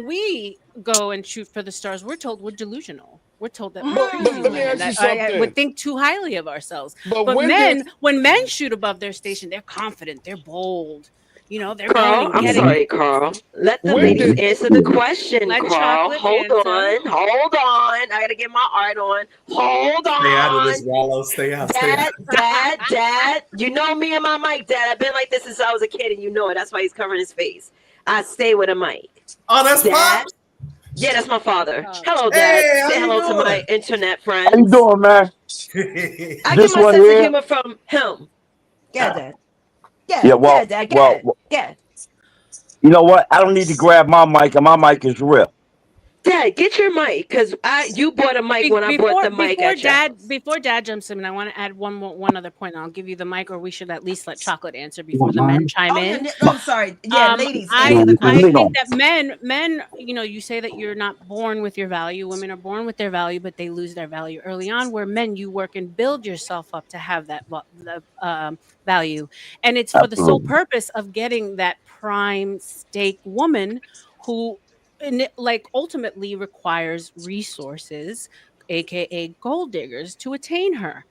we go and shoot for the stars, we're told we're delusional. We're told that But let me women ask you that I would something. think too highly of ourselves. But But when did when men shoot above their station, they're confident, they're bold. They're going Carl, and I'm getting Mhm. sorry, it. Carl. Let the when ladies did answer the question, Let Carl. chocolate Hold answer. on. Hold on. I gotta get my art on. Hold Stay out of this, on. Wallow. Stay out. Stay out. Dad. You know me and my mic, Dad. I've been like this since I was a kid, and you know it. That's why he's covering his face. I stay with a mic. Oh, that's Dad. Pops. Yeah, that's my father. Hello, Dad. Hey, how Say you hello to my doing? internet How you friends. doing, man? I get This my one sense of here. humor from him. Yeah, Dad. Yeah. Yeah, Dad. Yeah. You know what? I don't need to grab my mic, and my mic is real. Dad, get your mic, because you bought a mic when I bought the mic at your house. Before Dad jumps in, I want to add one other point. And I'll give you the mic, or we should at least let Chocolate answer You before don't the men mind? chime in. I'm sorry. Yeah, ladies, answer the I question. think that men, you say that you're not born with your value. Women are born with their value, but they lose their value early on. Where men, you work and build yourself up to have that value, and it's for the sole Absolutely. purpose of getting that prime stake woman who, ultimately requires resources, aka gold diggers, to attain her.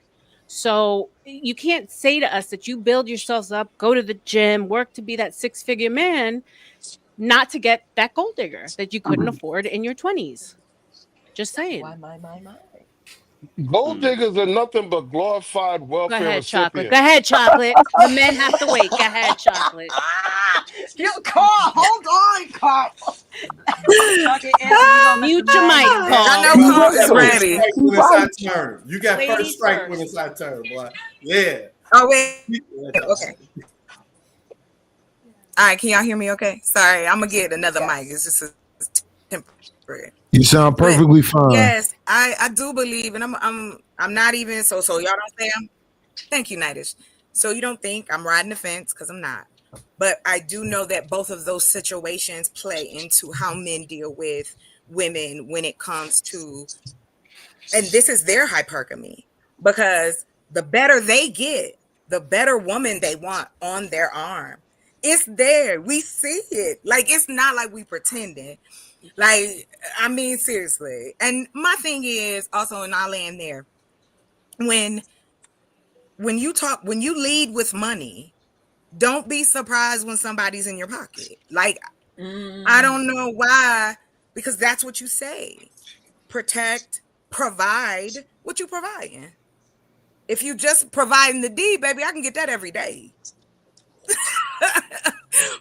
So you can't say to us that you build yourselves up, go to the gym, work to be that six-figure man, not to get that gold digger that you couldn't afford in your 20s. Just saying. My. gold diggers are nothing but glorified Go welfare ahead, Chocolate. recipients? Go ahead, Chocolate. The men have to wait. Go ahead, Chocolate. Carl, hold on, Carl. Mute your mic, I Carl. know You Carl get is to it. ready. When You it's our right. turn. You got first Ladies strike first. when it's our turn, boy. Yeah. Oh wait. Okay. All right. Can y'all hear me? Okay. Sorry, I'm gonna get another mic. It's just a temporary. You sound But perfectly fine. yes, I do believe, and I'm not even so y'all don't say I'm. Thank you, Naezus. So you don't think I'm riding the fence, because I'm not. But I do know that both of those situations play into how men deal with women when it comes to, and this is their hypergamy, because the better they get, the better woman they want on their arm. It's there. We see it. Like, it's not like we pretending. Like, I mean, seriously. And my thing is also, and I'll land there, when you lead with money, don't be surprised when somebody's in your pocket. Like, I don't know why, because that's what you say. Protect, provide what you providing. If you just providing the D, baby, I can get that every day.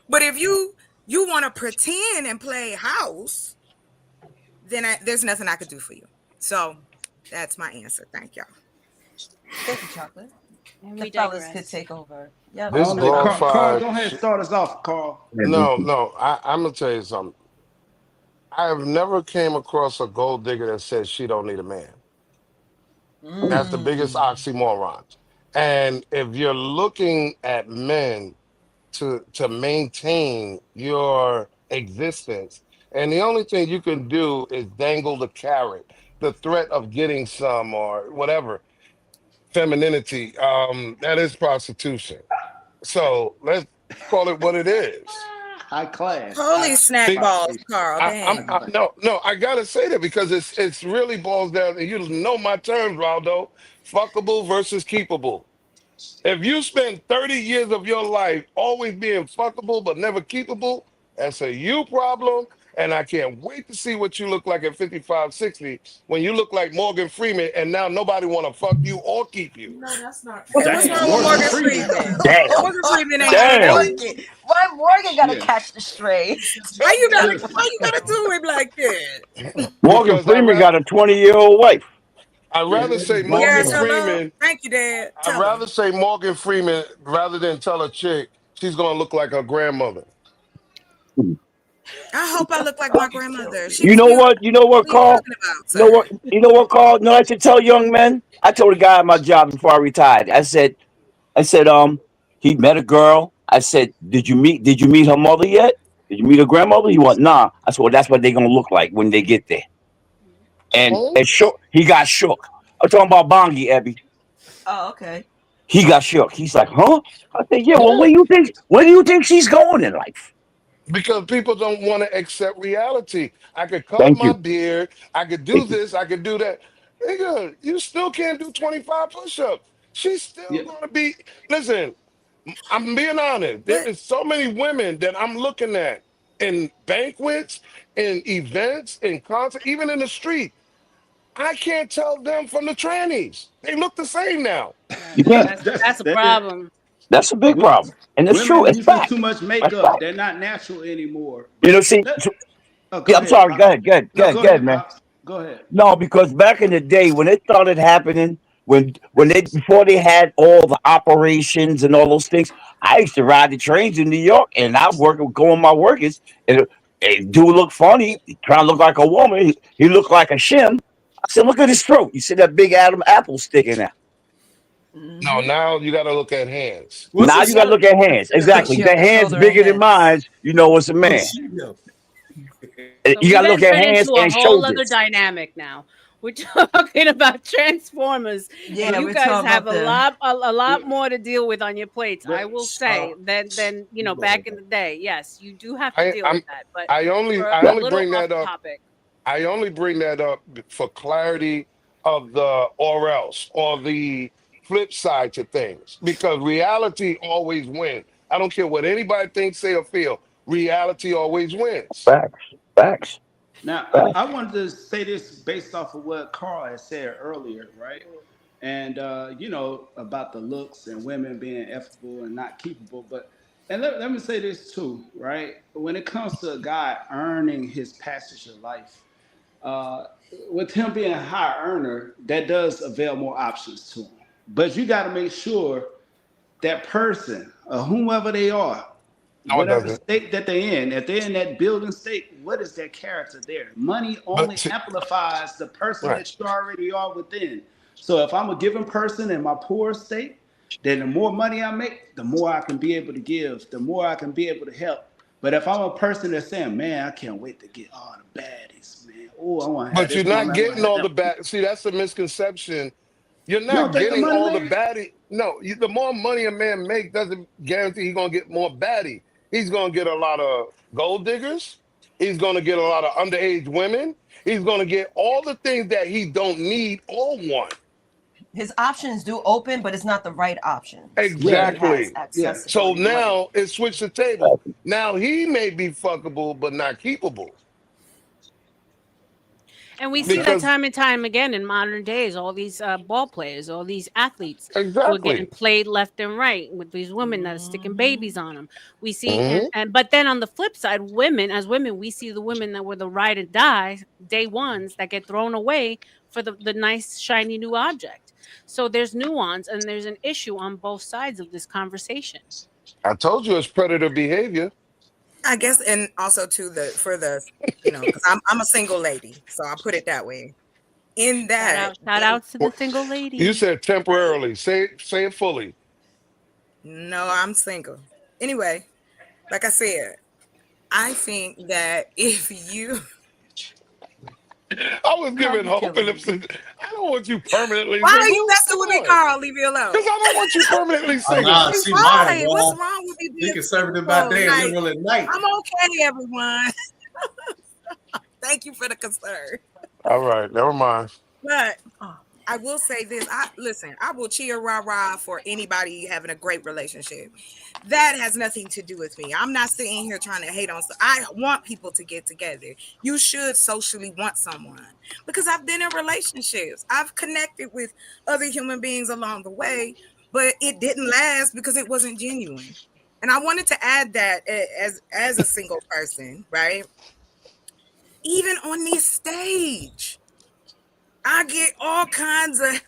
But if you want to pretend and play house, then there's nothing I could do for you. So that's my answer. Thank y'all. Thank you, Chocolate. And The we fellas digress. could take over. Yeah. This Carl, glorified. go ahead and start us off, Carl. No. I'm gonna tell you something. I have never came across a gold digger that says she don't need a man. That's the biggest oxymoron. And if you're looking at men to maintain your existence, and the only thing you can do is dangle the carrot, the threat of getting some or whatever, femininity, that is prostitution. So let's call it what it is. High class. Holy snack balls, Carl. Dang. No, I gotta say that because it's really boils down, and you know my terms, Raldo. Fuckable versus keepable. If you spend 30 years of your life always being fuckable but never keepable, that's a you problem. And I can't wait to see what you look like at 55, 60 when you look like Morgan Freeman and now nobody want to fuck you or keep you. No, that's not And what's wrong with Morgan Freeman? Damn. Morgan Freeman ain't Damn. Why Morgan gotta catch the stray? Why you gotta do him like that? Morgan Because Freeman got a 20-year-old wife. I'd rather say Morgan Yes, hello. Freeman. Thank you, Dad. I'd Tell rather him. say Morgan Freeman rather than tell a chick she's gonna look like her grandmother. I hope I look like my grandmother. She You was know beautiful. what? You know what, What are you Carl? talking about, You know what? sir? You know what, Carl? You know what I should tell young men? I told a guy at my job before I retired. I said, he met a girl. I said, did you meet her mother yet? Did you meet her grandmother? He went, nah. I said, well, that's what they're gonna look like when they get there. And Oh, shook. He got shook. I'm talking about Bongi, Abby. Oh, okay. He got shook. He's like, huh? I said, yeah. Well, yeah. where do you think she's going in life? Because people don't want to accept reality. I could cut Thank my you. beard. I could do Thank you. this. I could do that. Nigga, you still can't do 25 push-ups. She's still Yeah. going to be. Listen, I'm being honest. There But is so many women that I'm looking at in banquets, in events, in concerts, even in the street. I can't tell them from the trannies. They look the same now. You can't. That's a That is. problem. That's a big Wo- problem, and it's true. Women It's using fact. too much That's makeup. fact. They're not natural anymore. You know, But see. oh, go Yeah, I'm ahead, sorry. Go Pop. ahead. Go ahead. Go No, ahead. go Go ahead, ahead, man. Pops. Go ahead. No, because back in the day when it started happening, when they before they had all the operations and all those things, I used to ride the trains in New York, and I work go on my workers, and dude look funny, trying to look like a woman. He looked like a shim. I said, look at his throat. You see that big Adam apple sticking out. No, Mm-hmm. now you got to look at hands. What's Now a you got to shoulder? look at hands. The Exactly. picture The of the hands shoulder and bigger than head. mine. You know it's a Oh, man. she know. So You we've got to look at entered hands into a and whole other shoulders. dynamic now. We're talking about Transformers, and Yeah, you we're guys talking have about the. a lot more to deal with on your plates. I But will say than back in the day. Yes, you do have to I, deal with I'm, that, but I only, we're I a only little bring off that up. topic. I only bring that up for clarity of the or else or the flip side to things because reality always wins. I don't care what anybody thinks, say, or feel. Reality always wins. Facts. Facts. now Facts. I wanted to say this based off of what Carl had said earlier, right? And about the looks and women being effable and not keepable. But and let me say this too, right? When it comes to a guy earning his passage of life, uh, with him being a high earner, that does avail more options to him. But you got to make sure that person, or whomever they are, No, it whatever doesn't. state that they're in, if they're in that building state, what is their character there? Money But only see, amplifies the person right. that you already are within. So if I'm a given person in my poor state, then the more money I make, the more I can be able to give, the more I can be able to help. But if I'm a person that's saying, man, I can't wait to get all the baddies, man. Oh, I want to have But you're this woman, not I want to getting have all that. the bad. See, that's the misconception. You're You don't not think the getting money all the make it? baddie. No, the more money a man makes doesn't guarantee he's gonna get more baddie. He's gonna get a lot of gold diggers. He's gonna get a lot of underage women. He's gonna get all the things that he don't need or want. His options do open, but it's not the right options when Yeah, he has Exactly. yeah. So accessibility to money. now it switched the table. Now he may be fuckable, but not keepable. And we see Okay. that Because time and time again in modern days. All these ball players, all these athletes who are getting exactly. played left and right with these women that are sticking Mm-hmm. babies on them. We see, Mhm. and but then on the flip side, women, as women, we see the women that were the ride and die day ones that get thrown away for the nice shiny new object. So there's nuance and there's an issue on both sides of this conversation. I told you it's predator behavior. I guess, and also to the for the, because I'm a single lady, so I put it that way. In that, Shout in outs to the What- single You ladies. said temporarily. Say it fully. no, I'm single. Anyway, like I said, I think that if you I was Carl, giving you hope and killing me. I don't want you permanently why are you single. messing Come with me, on. Carl? Leave me alone. Because I don't want you permanently Oh, single. nah, Be see mine, Why? What's boy. wrong with me He being conservative by single? day and Like, liberal at night. I'm okay, everyone. Thank you for the concern. All right, never mind. But Oh, I will say this. I will cheer rah for anybody having a great relationship. That has nothing to do with me. I'm not sitting here trying to hate on. I want people to get together. You should socially want someone because I've been in relationships. I've connected with other human beings along the way, but it didn't last because it wasn't genuine. And I wanted to add that as a single person, right? Even on this stage, I get all kinds of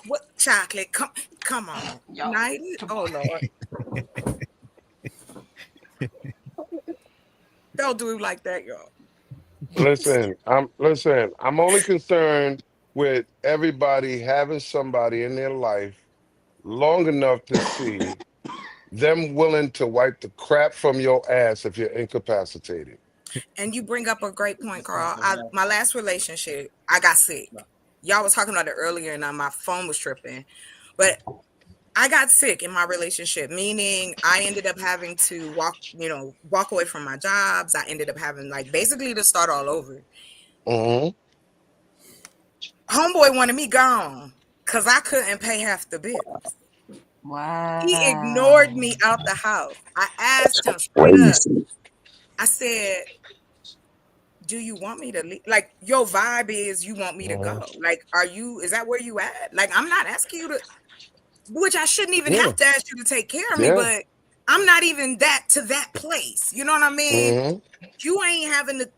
what chocolate. Come on, yo, night. come Oh on. Lord, don't do it like that, y'all. Listen. I'm only concerned with everybody having somebody in their life long enough to see them willing to wipe the crap from your ass if you're incapacitated. And you bring up a great point, Carl. My last relationship, I got sick. Y'all was talking about it earlier, and my phone was tripping. But I got sick in my relationship, meaning I ended up having to walk away from my jobs. I ended up having basically to start all over. Mm-hmm. Homeboy wanted me gone because I couldn't pay half the bills. Wow. He ignored me out the house. I asked him straight up. Crazy. I said, do you want me to leave? Like, your vibe is you want me to go. Like, is that where you at? Like, I'm not asking you to, which I shouldn't even have to ask you to take care of me, but I'm not even to that place. You know what I mean? Mm-hmm. You ain't having to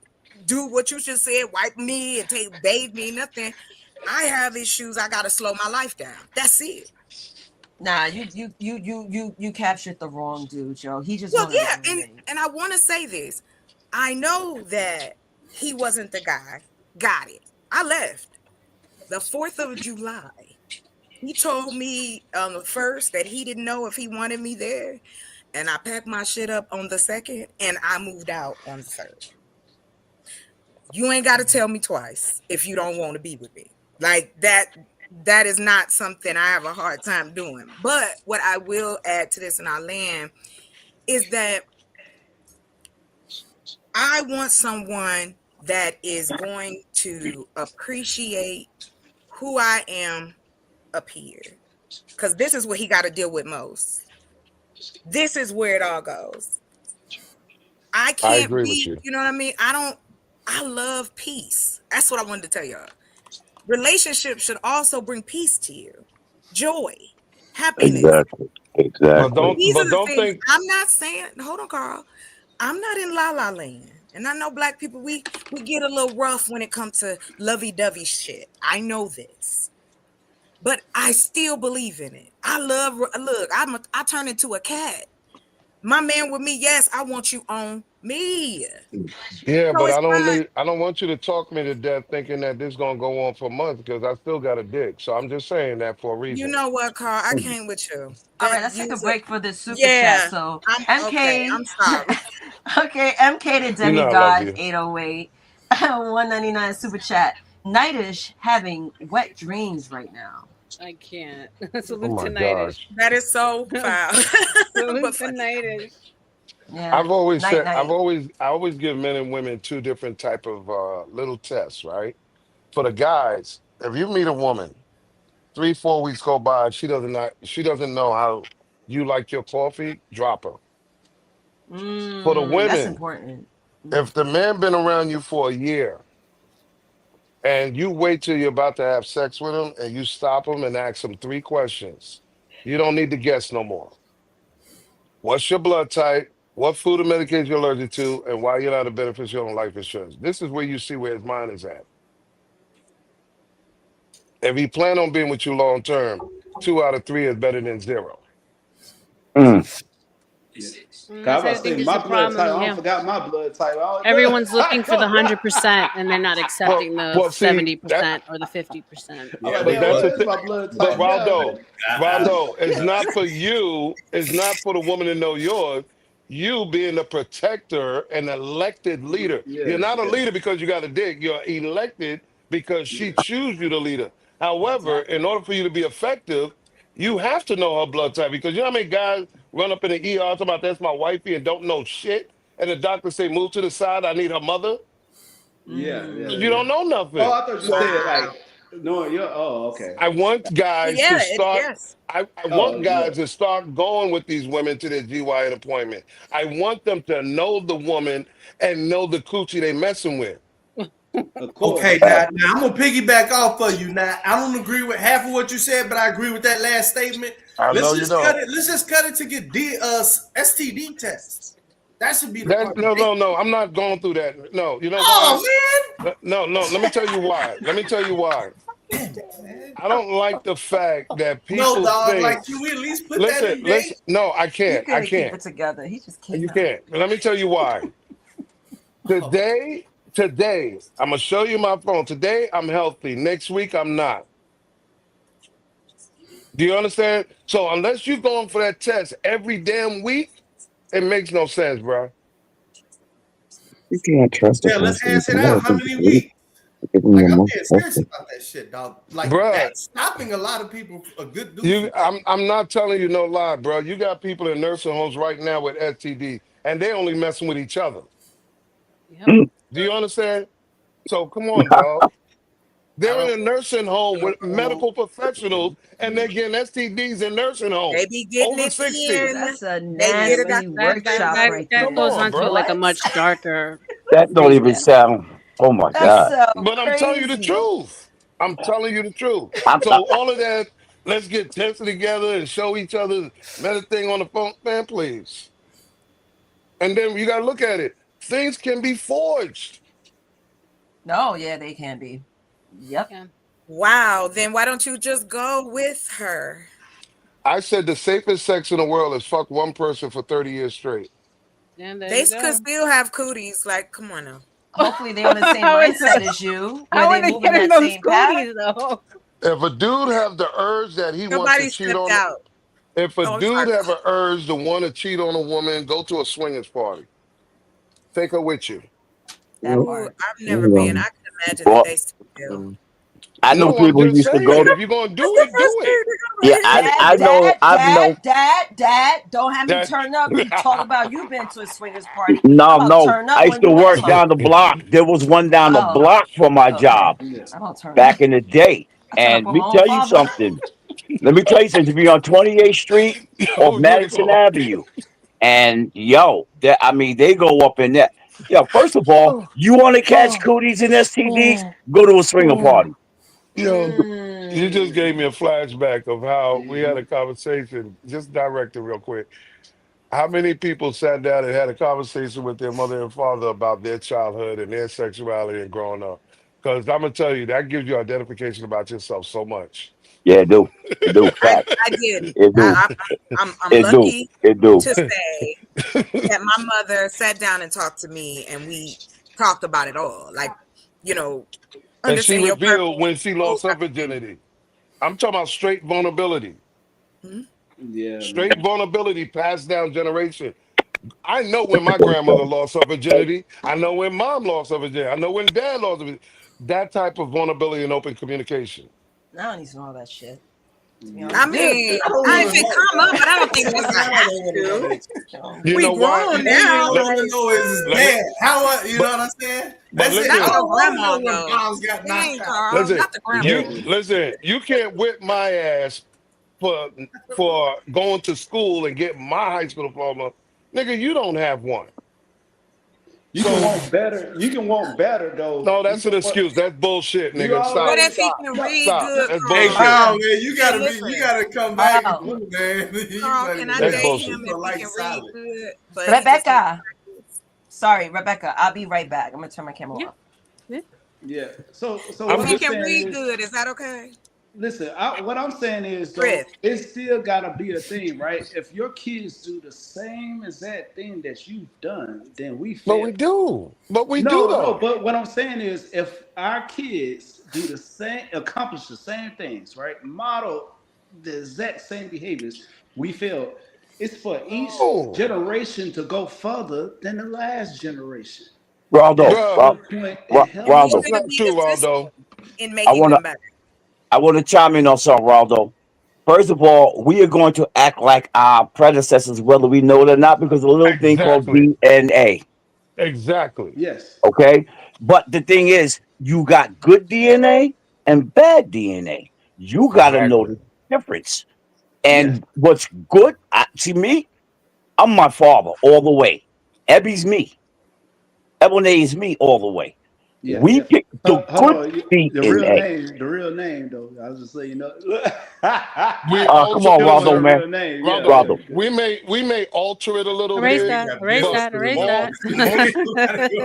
do what you just said, wipe me and bathe me, nothing. I have issues. I gotta slow my life down. That's it. Nah, you captured the wrong dude, Joe. He just wanted to and I want to say this. I know that he wasn't the guy. Got it. I left the 4th of July. He told me on the 1st that he didn't know if he wanted me there, and I packed my shit up on the 2nd, and I moved out on the 3rd. You ain't got to tell me twice if you don't want to be with me. Like that is not something I have a hard time doing. But what I will add to this, and I'll land, is that I want someone that is going to appreciate who I am up here. Because this is what he got to deal with most. This is where it all goes. I can't agree with you. You know what I mean? I love peace. That's what I wanted to tell y'all. Relationships should also bring peace to you. Joy, happiness. Exactly. But don't think. I'm not saying, hold on, Carl. I'm not in la la land. And I know black people, we get a little rough when it comes to lovey-dovey shit. I know this. But I still believe in it. I turn into a cat. My man with me, yes, I want you on me. Yeah, So but it's I don't want you to talk me to death thinking that this gonna go on for months because I still got a dick. So I'm just saying that for a reason. You know what, Carl? I came with you. All right, let's take a break for this super chat. So MK, I'm sorry. okay, MK to You know I love Demigod you. 808, 199 super chat. Nightish having wet dreams right now. I can't. Oh Salute my to Nightish. gosh. That is so foul. Salute to Nightish. Yeah. I've always Night, said night. I always give men and women two different type of little tests, right? For the guys, if you meet a woman, 3, 4 weeks go by, she doesn't know how you like your coffee, drop her. For the That's women, important. if the man been around you for a year and you wait till you're about to have sex with him and you stop him and ask him 3 questions, you don't need to guess no more. What's your blood type? What food or medication you're allergic to, and why you're not a beneficiary on life insurance. This is where you see where his mind is at. If he plan on being with you long term, 2 out of 3 is better than 0. Yeah. That's I I think say is the my blood type. problem. I Yeah. don't forgot my blood type. Everyone's looking for the I know. 100% and they're not accepting the Well, see, 70% or the 50%. I'm like, but damn, that's what the is thing. my blood But type now? Raldo, it's not for you. It's not for the woman to know yours. You being a protector and elected leader. You're Yes, not a yes, leader because you got a dick. You're elected because she yes. chooses you to leader. However, in order for you to be effective, you have to know her blood type because you know how many guys run up in the ER talking about that's my wifey and don't know shit, and the doctor say move to the side. I need her mother. Yeah, yeah, You yeah. don't know Oh, nothing. I thought you So said like knowing your. Oh, okay. I want guys to start. Yes. I want Oh, guys yeah. to start going with these women to their GYN appointment. I want them to know the woman and know the coochie they messing with. Of Okay, course. now I'm gonna piggyback off of you. Now I don't agree with half of what you said, but I agree with that last statement. I know Let's you just cut don't. it. Let's just cut it to get STD test. That should be the That part. no. I'm not going through that. No, you know why? Oh No. Let me tell you why. Let me tell you why. man, I don't like the fact that no people dog. think. Like, can we at least put that Listen, in listen. date? No, I He can't. I couldn't keep can't. it together. He just You cannot. can't. Let me tell you why. Today, I'm gonna show you my phone. Today, I'm healthy. Next week, I'm not. Do you understand? So unless you're going for that test every damn week, it makes no sense, bro. You can't trust a Yeah, let's person hash with it out. How medicine. many weeks? Like I'm being serious about that shit, dog. Like Bruh, that's stopping a lot of people a good dude. you, I'm not telling you no lie, bro. You got people in nursing homes right now with STD, and they only messing with each other. Yep. Do you understand? So come on, dog. They're in a nursing home with medical professionals, and they're getting STDs in nursing homes. They be getting Over it 60. in. That's a They get it out. nasty workshop right there. Come goes on, on to bro. like a much darker. That don't even reason. sound. Oh my That's God. so But I'm telling you the crazy. truth. I'm telling you the truth. I'm, So all of that, let's get tested together and show each other another thing on the phone, man, please. And then you got to look at it. Things can be forged. No, yeah, they can be. Yep. Yeah. Wow. Then why don't you just go with her? I said the safest sex in the world is fuck one person for 30 years straight. And there They you go. could still have cooties. Like, come on now. Hopefully they're on the same How is mindset it- as you, How where are they they move in getting that those same path. cooties though? If a dude have the urge that he wants to Nobody cheat stepped on, out. if a Oh, I'm dude sorry. have an urge to want to cheat on a woman, go to a swingers party. Take her with you. That Ooh, part. I've never been. I can imagine Well, that they still. I know No, I'm people who just used to go. saying, if you're gonna do it, do it. Yeah, I know. I've known. Dad, don't have me That turn up. You talk about you been to a swingers party. No, I'm about to no. turn up I used when to you work level. down the block. There was one down the Oh, block for my okay. job I'm gonna turn back up. in the day. I turn up And with let my me own tell you father. something. Let me tell you something. To be on 28th Street or yo, Madison uniform. Avenue, and yo, I mean, they go up in that. Yo, first of all, Oh, you want to catch oh, cooties and STDs? oh, Go to a swinger oh. party. Yo, you just gave me a Mm. flashback of how we had a conversation. Just direct it real quick. How many people sat down and had a conversation with their mother and father about their childhood and their sexuality and growing up? Because I'm gonna tell you, that gives you identification about yourself so much. Yeah, it do. It do. Fact. I didn't. It do. I'm It do. lucky It do. to say that my mother sat down and talked to me, and we talked about it all. Like, you know, And she understand your revealed purpose. when she Those lost her type of things. virginity. I'm talking about straight vulnerability. Hmm? Yeah, Straight man. vulnerability passed down generation. I know when my grandmother lost her virginity. I know when mom lost her virginity. I know when dad lost her virginity. That type of vulnerability and open communication. I don't need to know all that shit. To be I honest. mean, I don't if even it know. come up, but I don't think that's a I have don't want to know to. that. You We know why? grown The only thing I now. Let, want Like, to know is his let me, dad. You know but, what I'm saying? but That's it. not I listen, your don't want to grandma know when though. moms got knocked Dang, out. Carl, listen, not the grandma. you listen, you can't whip my ass for going to school and get my high school diploma. Nigga, you don't have one. You can So want better. You can want better though. no, You that's can an want. excuse. That's bullshit, You nigga. What Stop. always if he Stop. can no. read Stop. good, That's Hey, bullshit. Carl? Carl, man, you Hey, gotta listen, come back and Oh, forth, man. You Carl, like can I That's date bullshit. him super if he like can read solid. good, but he just can't Rebecca. practice? Sorry, Rebecca. I'll be right back. I'm gonna turn my camera Yeah. off. Yeah. Yeah. So If I'm what he I'm just can saying read is, good, is that okay? listen. What I'm saying is though, Chris, it still gotta be a thing, right? If your kids do the same exact thing that you've done, then we but we fail. do. But we do No, no. though. But what I'm saying is, if our kids do the same, accomplish the same things, right? Model the exact same behaviors, we fail. It's for each No. generation to go further than the last generation. Raldo, That's Bruh, the point in and healthy. he's Raldo. that's going to not be true, assisting Aldo. in I making wanna them better. chime in on something, Raldo. First of all, we are going to act like our predecessors, whether we know it or not, because of a little thing called Exactly. DNA. Exactly. Yes. Okay, but the thing is, you got good DNA and bad DNA. You got to know Exactly. the difference. Yes. And what's good? See me, I'm my father all the way. Ebby's me. Ebony is me all the way. Yeah. We Yeah. pick the Hold good on. The real DNA. name. The real name, though. I was just saying, you know. We Come alter on, Give us Raldo, your listen, man. real name. Yeah. Raldo, Yeah. Raldo. Good. we may alter it a little Erase Yeah, bit, you that. gotta Erase give but us that. the Erase real more that.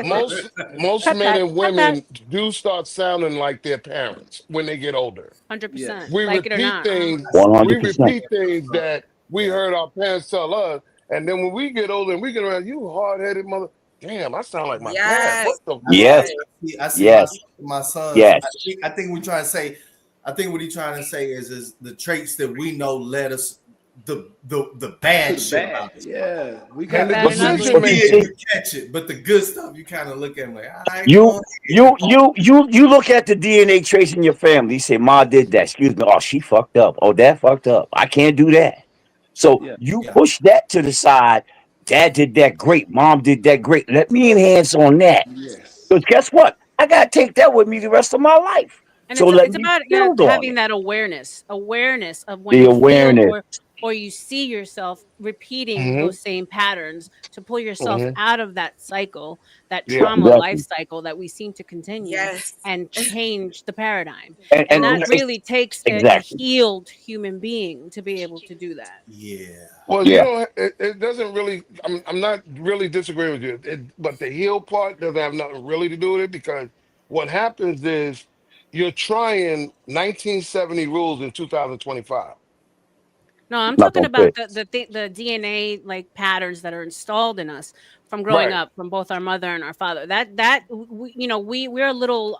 most name. most Cut men that. and Cut that. women do start sounding like their parents when they get older. 100%. Yes. We Like it or repeat not. things, we 100%. repeat things that we heard our parents tell us, and then when we get older and we get around, you hard-headed mother. Damn, I sound like my dad. What Yes, the fuck? Yes. yes. I see Yes. my sons. Yes. I think we trying to say. I think what he's trying to say is the traits that we know led us the bad the shit bad. about it. Yeah, we Good, got bad, But and see, ugly. but you Yeah, see, you catch it, but the good stuff you kind of look at like, all right, you go you look at the DNA trace in your family. You say, "Ma did that." Excuse me. Oh, she fucked up. Oh, dad fucked up. I can't do that. So yeah, you yeah, push that to the side. Dad did that great. Mom did that great. Let me enhance on that. yes, Because guess what? I gotta take that with me the rest of my life. And So it's let it's me about build on having it. that awareness of when The you feel awareness. or you see yourself repeating Hmm. those same patterns to pull yourself Hmm. out of that cycle, that Yeah. trauma life Exactly. cycle that we seem to continue, Yes. and change the paradigm. And And that So it's really takes a exactly. healed human being to be able to do that. yeah, Well, you Yeah. know, it doesn't really. I'm not really disagreeing with you, but the heal part doesn't have nothing really to do with it because what happens is you're trying 1970 rules in 2025. No, I'm Not talking gonna about fit. the DNA like patterns that are installed in us from growing Right. up from both our mother and our father. That we, we're little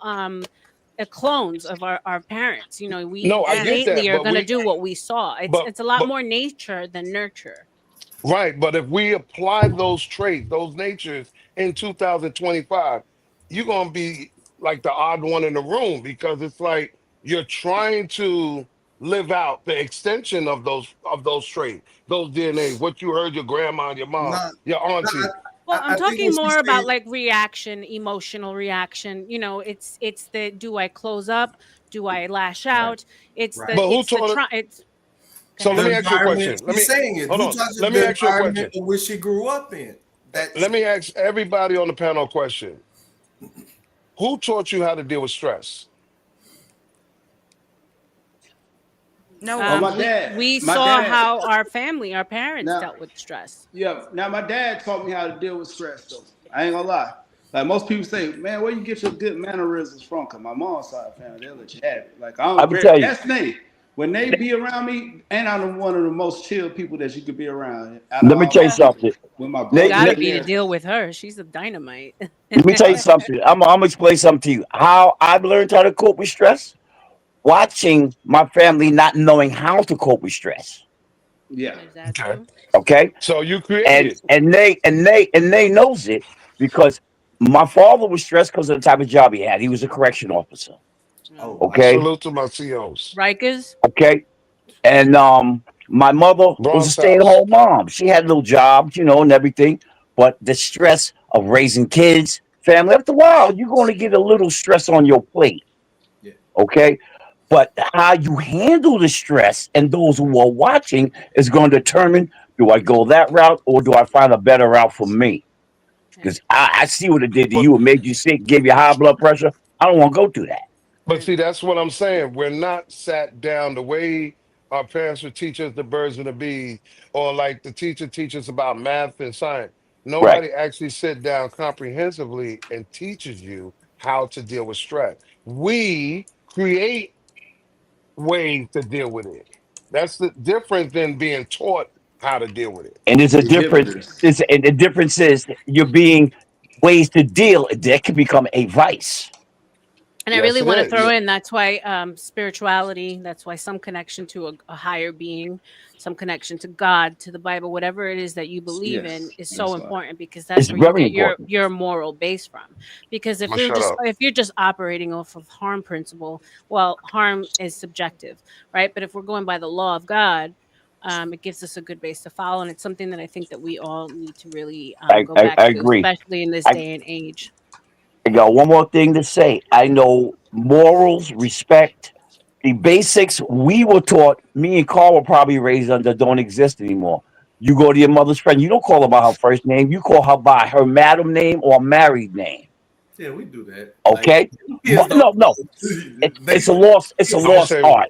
clones of our parents. We No, I get innately that, are going to do what we saw. but It's a lot but more nature than nurture. right, but if we apply those traits, those natures in 2025, you're gonna be like the odd one in the room because it's like you're trying to live out the extension of those traits, those DNA, what you heard your grandma, your mom, not. your auntie. Well, I'm I think talking what she's more about saying. like reaction, emotional reaction. It's the do I close up? Do I lash Right, out? It's right. the But who it's the taught it? try. It's Go So let ahead. The me ask you a environment question. she's saying it. Hold Who on. touches Let me the ask you a environment question. in which she grew up in? That's Let me ask everybody on the panel a question. Who taught you how to deal with stress? no Oh, one. my We dad, we my saw dad. how our parents Now, dealt with stress. yeah, now my dad taught me how to deal with stress though. I ain't gonna lie. Like most people say, man, where you get your good mannerisms from? Cause my mom's side of the family, they'll let you have it. Like I I'm would very tell you. that's me. When they be around me, and I'm one of the most chill people that you could be around out of Let me all tell you my Yeah, people. something. With my you Nate, brothers got to Nate, and be to everything. deal with her. She's a dynamite. let me tell you Right. something. I'm gonna explain something to you. How I've learned how to cope with stress. Watching my family not knowing how to cope with stress. Yeah. There's that Okay. too. Okay. So you and created. and they knows it because my father was stressed because of the type of job he had. He was a correction officer. oh No. wow. Okay, Salute to my COs. Rikers. okay, and my mother was Wrong a stay at South. home mom. She had little jobs, and everything, but the stress of raising kids, family. After a while, you're going to get a little stress on your plate. Yeah. Okay, but how you handle the stress and those who are watching is going to determine: do I go that route or do I find a better route for me? Yeah. Because I see what it did to But you. It made you sick, gave you high blood pressure. I don't want to go through that. but Right. see, that's what I'm saying. We're not sat down the way our parents would teach us the birds and the bees, or like the teacher teaches about math and science. Right. Nobody actually sit down comprehensively and teaches you how to deal with stress. We create ways to deal with it. That's the difference than being taught how to deal with it. And there's a difference. Inhibitors. And the difference is you're being ways to deal that can become a vice. And I Yes, really it want to throw is. in that's why spirituality, that's why some connection to a higher being, some connection to God, to the Bible, whatever it is that you believe in Yes, is so that's why. important because It's that's where you very get important. your moral base from. Because I'm gonna shut up. if you're just operating off of harm principle, well, harm is subjective, right? But if we're going by the law of God, it gives us a good base to follow, and it's something that I think that we all need to really I, go I, back I to, agree. especially in this I, day and age. I got one more thing to say. I know morals, respect, the basics we were taught. Me and Carl were probably raised under don't exist anymore. You go to your mother's friend, you don't call her by her first name. You call her by her madam name or married name. Yeah, we do that. Like Okay? kids don't. No, no. They It's a kids Don't lost say, art.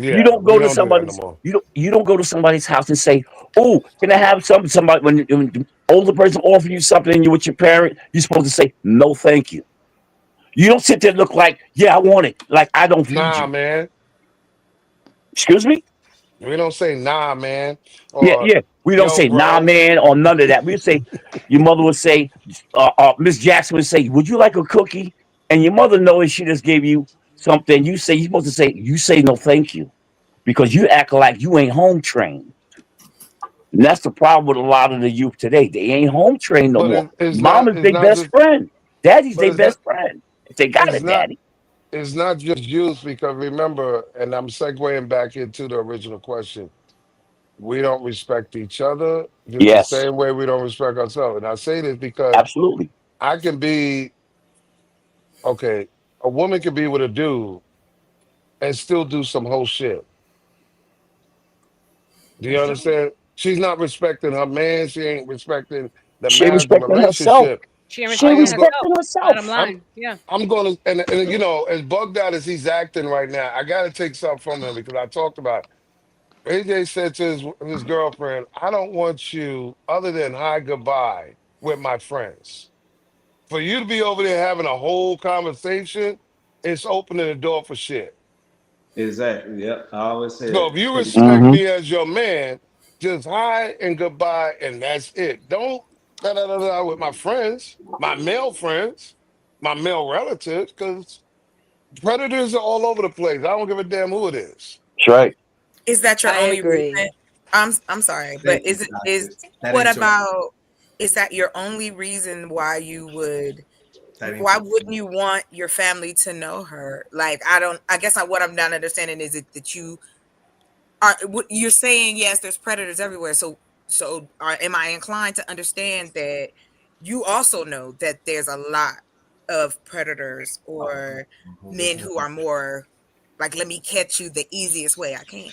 You yeah, don't we go to don't do that no somebody's more. you don't go to somebody's house and say, "Oh, can I have somebody?" When the older person offer you something and you're with your parent, you're supposed to say, "No, thank you." You don't sit there and look like, "Yeah, I want it." Like I don't feed Nah, you. man. Excuse me? We don't say nah, man, Yeah, or yeah. We don't yo, say "nah, bro. man" or none of that. We say, your mother would say, Miss Jackson would say, "Would you like a cookie?" And your mother knows she just gave you something. You're supposed to say, "You say no, thank you," because you act like you ain't home trained. And that's the problem with a lot of the youth today. They ain't home trained no But more. it's Mom not is it's their not best just friend. Daddy's but their best friend. If they got a it's not daddy. it's not just youth because remember, and I'm segueing back into the original question. We don't respect each other just the Yes, same way we don't respect ourselves. And I say this because absolutely. I can be okay. A woman can be with a dude and still do some whole shit. Do you understand? She's not respecting her man. She ain't respecting the She ain't marital respecting herself. relationship. She ain't She I ain't respecting am go. herself. respecting Bottom herself. I'm. line. Yeah. I'm going to, and you know, as bugged out as he's acting right now, I got to take something from him because I talked about it. AJ said to his girlfriend, "I don't want you other than hi goodbye with my friends. For you to be over there having a whole conversation, it's opening the door for shit. Exactly. Yep. I always say So if that. you Take it. respect Mm-hmm. me as your man, just hi and goodbye, and that's it. Don't da da da da with my friends, my male relatives, because predators are all over the place. I don't give a damn who it is. That's right. Is that your I only agree. reason? I'm sorry, but Thank you, is doctor. That what ain't your. about is that your only reason why you would That ain't why your. wouldn't you want your family to know her? Like I guess what I'm not understanding is it that you're saying yes, there's predators everywhere. Am I inclined to understand that you also know that there's a lot of predators or men who are more like, let me catch you the easiest way I can.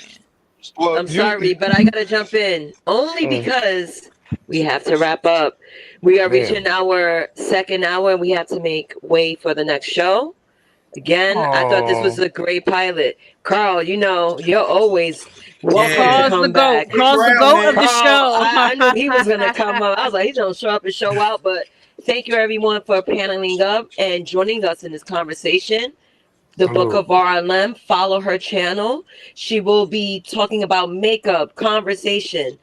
Well, I'm sorry, but I gotta jump in only Mm, because we have to wrap up. We are reaching damn. our second hour and we have to make way for the next show. Again, I thought this was Oh, a great pilot. Carl, you know, you're always welcome to Yeah. Carl's the come goat. back. Stick Carl's the around, goat of man. the Carl, show. I knew he was going to come up. I was like, he's going to show up and show out. But thank you, everyone, for paneling up and joining us in this conversation. The Book salute. of RLM, follow her channel. She will be talking about makeup, conversation.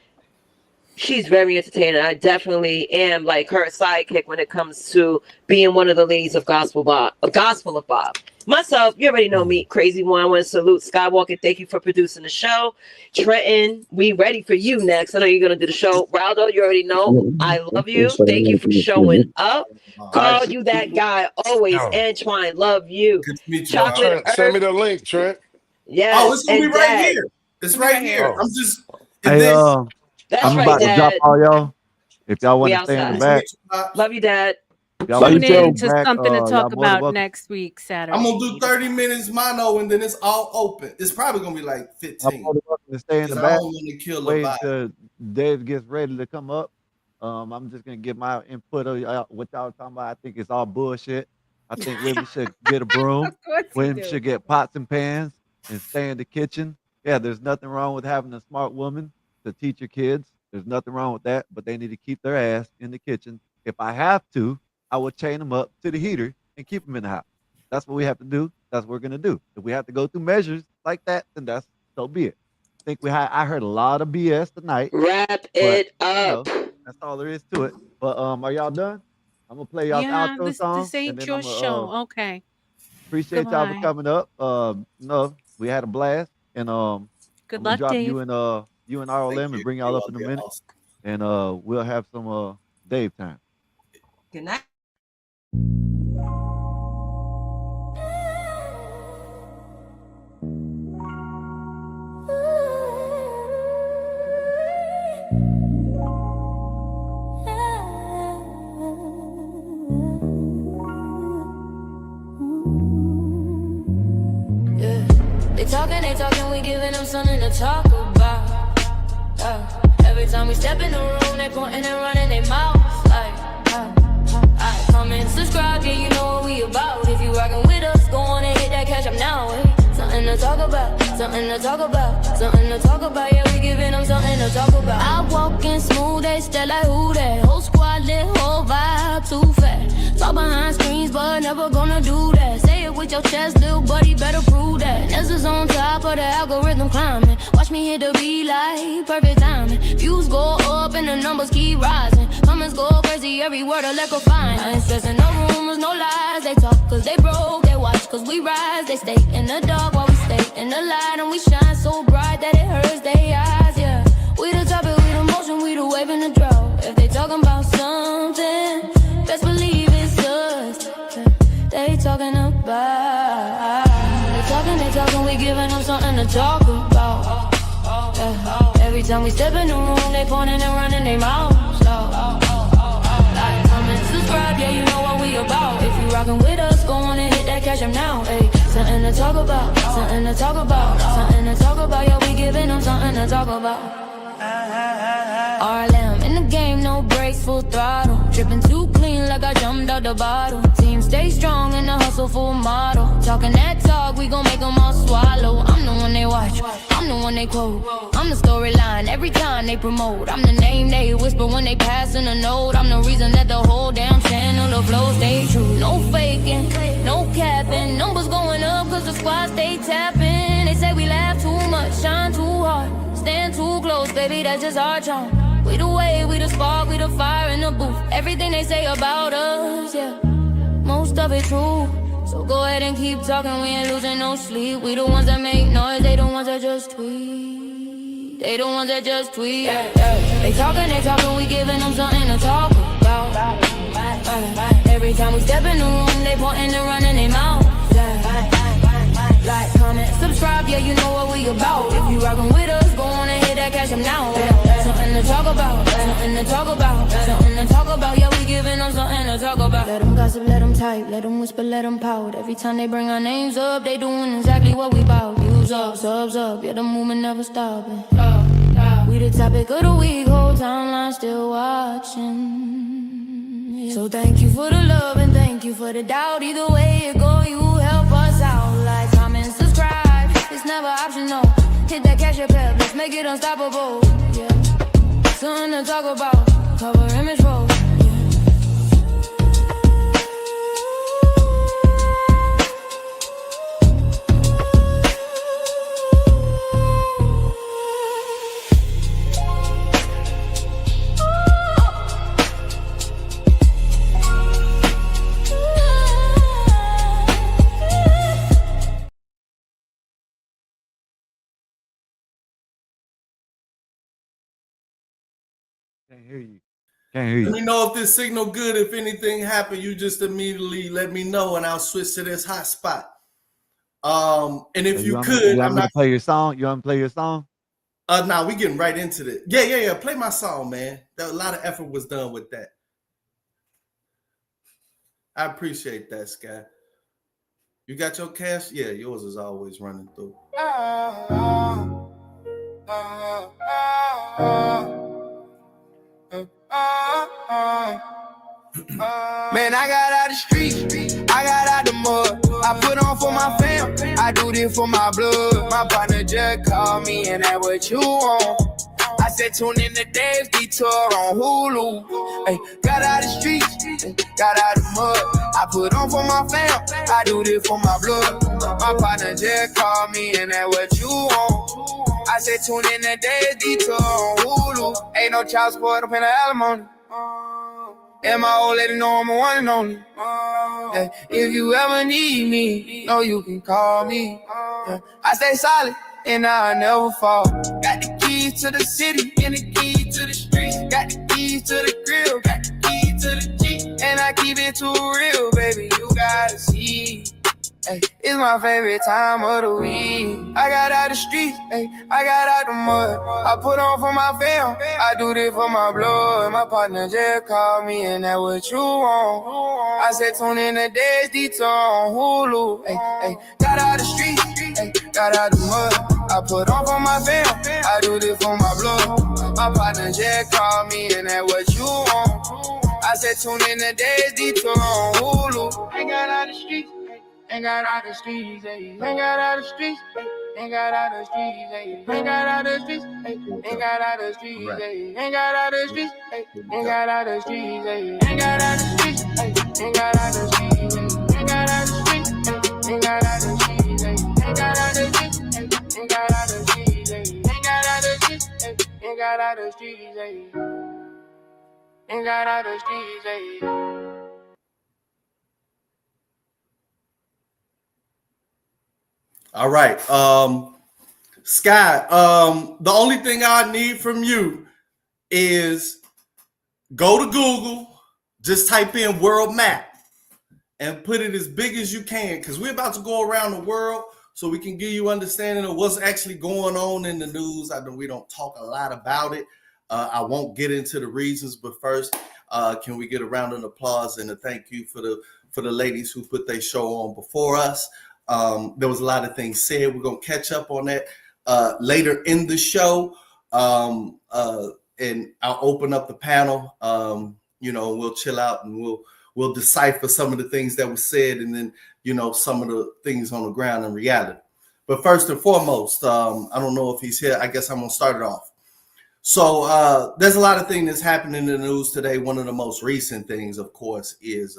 She's very entertaining. I definitely am like her sidekick when it comes to being one of the ladies of Gospel of Bob. Myself, you already know me, Crazy One. I want to salute Skywalker. Thank you for producing the show. Trenton, we ready for you next. I know you're gonna do the show. Raldo, you already know. I love you. Thank you for showing up. All right. Carl, you that guy always. Yo, Antoine, love you. Good to meet you, yo, Carl. Chocolate Trent, send me Earth, the link, Trent. Oh, yes. it's gonna be And right Dad, here. It's Be right right here. here. Oh, I'm just. And Hey, then. that's I'm Oh, right, about to drop Dad. all y'all. If y'all want We to stay in the outside. nice to back, meet you, Pops. Love you, Dad. if y'all Love want you to Tune stay in in the too. to back, something to y'all talk more than about welcome. next week, I'm gonna Saturday. do 30 minutes mono and then it's all open. It's probably gonna be like Y'all 15 more than welcome to stay in because the I back. don't want to kill the Wait vibe. until Dave gets ready to come up. I'm just gonna give my input of what y'all talking about. I think it's all bullshit. I think women should get a broom. Of course you Women do. should get pots and pans and stay in the kitchen. Yeah, there's nothing wrong with having a smart woman to teach your kids. There's nothing wrong with that, but they need to keep their ass in the kitchen. If I have to, I will chain them up to the heater and keep them in the house. That's what we have to do. That's what we're gonna do. If we have to go through measures like that, then that's so be it. I think I heard a lot of BS tonight, Wrap but it up. that's all there is to it. But are y'all done? I'm gonna play y'all's Yeah, outro this song, and ain't then your I'm gonna show. Okay. appreciate y'all for Goodbye. coming up. No, we had a blast, and Good I'm gonna luck, drop Dave. you and Thank RLM and you. bring y'all You up all in a did minute, awesome. and we'll have some Dave time. Good night. Yeah. They talking, we giving them something to talk about. Every time we step in the room, they pointing and running their mouths. Like, I comment, subscribe, yeah, you know what we about. If you rockin' with us, go on and hit that cash up now. Something to talk about, something to talk about, something to talk about. Yeah, we giving them something to talk about. I walk in smooth, they stay like who that? Whole squad lit, whole vibe too fat. Talk behind screens, but never gonna do that. Say it with your chest, little buddy, better prove that. Naezus on top of the algorithm climbing. Watch me hit the beat like perfect timing. Views go up and the numbers keep rising. Comments go crazy, every word electrifying. I ain't stressing no rumors, no lies. They talk cause they broke, they watch cause we rise. They stay in the dark while we stay in the light. And we shine so bright that it hurts their eyes, yeah. We the topic, we the motion, something to talk about. Yeah. Every time we step in the room, they pointing and running their mouths. Like, comment, subscribe, yeah, you know what we about. If you rockin' with us, go on and hit that cash app now. Ay, something to talk about, something to talk about, something to talk about. Yeah, we giving them something to talk about. RLM in the game, no brakes, full throttle. Dripping too clean like I jumped out the bottle. Team stay strong in the hustle, full model. Talking that talk, we gon' make them all swallow. I'm the one they watch, I'm the one they quote. I'm the storyline every time they promote. I'm the name they whisper when they passing a note. I'm the reason that the whole damn channel, the flow stay true. No faking, no capping. Numbers going up cause the squad stay tapping. They say we laugh too much, shine too hard. Stand too close, baby, that's just our charm. We the wave, we the spark, we the fire in the booth. Everything they say about us, yeah, most of it true. So go ahead and keep talking, we ain't losing no sleep. We the ones that make noise, they the ones that just tweet. They the ones that just tweet, yeah, yeah. They talking, we giving them something to talk about. Every time we step in the room, they pointing and running their mouth. Like, comment, subscribe, yeah, you know what we about. If you rockin' with us, go on and hit that cash up now. Something to talk about, something to talk about, something to talk about. Yeah, we giving them something to talk about. Let them gossip, let them type, let them whisper, let them pout. Every time they bring our names up, they doing exactly what we bout. Views up, subs up, yeah, the movement never stopping. We the topic of the week, whole timeline still watching. So thank you for the love and thank you for the doubt. Either way it go, you help us out. Like, comment, subscribe, it's never optional. Hit that cash app, let's make it unstoppable. Yeah, something to talk about. Cover image roll. Can't hear you. Can't hear you. Let me know if this signal good. If anything happened, you just immediately let me know, and I'll switch to this hotspot. And if So you could, I'm not play your song. You want to play your song? Nah, we getting right into it. Yeah. Play my song, man. A lot of effort was done with that. I appreciate that, Sky. You got your cash? Yeah, yours is always running through. Man, I got out the street, I got out the mud. I put on for my fam, I do this for my blood. My partner just called me and that's what you want. I said tune in to Dave's Detour on Hulu. Hey, got out the streets, got out the mud. I put on for my fam, I do this for my blood. My partner just called me and that's what you want. I said tune in to Dave's Detour on Hulu. Ain't no child support up in the alimony. And my old lady know I'm a one and only. Yeah, if you ever need me, know you can call me. Yeah, I stay solid and I never fall. Got the keys to the city and the keys to the streets. Got the keys to the grill, got the keys to the Jeep. And I keep it too real, baby, you gotta see. Ay, it's my favorite time of the week. I got out the streets, ay, I got out the mud. I put on for my fam, I do this for my blood. My partner just called me and that's what you want. I said tune in to Dave's Detour on Hulu. Ay, ay, got out the streets, ay, got out the mud. I put on for my fam, I do this for my blood. My partner just called me and that's what you want. I said tune in to Dave's Detour on Hulu. I got out the streets. Ain't got out the streets, ain't got out the streets, ain't got out the streets, ain't got out the streets, ain't got out the streets, ain't got out the streets, ain't got out the streets, ain't got out the streets, ain't got out the streets, ain't got out the streets, ain't got out the streets, ain't got out the streets, ain't got out the streets, ain't got out the streets, ain't got out the streets, ain't got out the streets, All right. Sky, the only thing I need from you is go to Google, just type in world map and put it as big as you can because we're about to go around the world. so we can give you understanding of what's actually going on in the news. I know we don't talk a lot about it. I won't get into the reasons, but first, can we get a round of applause and a thank you for the ladies who put their show on before us. There was a lot of things said. We're gonna catch up on that later in the show, and I'll open up the panel. We'll chill out and we'll decipher some of the things that were said, and then some of the things on the ground in reality. But first and foremost, I don't know if he's here. I guess I'm gonna start it off. So there's a lot of things that's happening in the news today. One of the most recent things, of course, is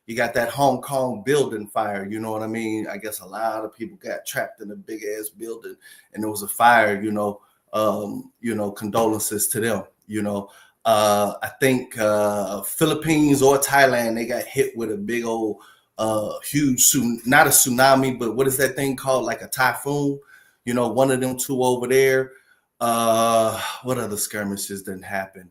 you got that Hong Kong building fire. You know what I mean? I guess a lot of people got trapped in a big ass building, and there was a fire. Condolences to them. I think Philippines or Thailand, they got hit with a big old huge not a tsunami, but what is that thing called? Like a typhoon. One of them two over there. What other skirmishes didn't happen?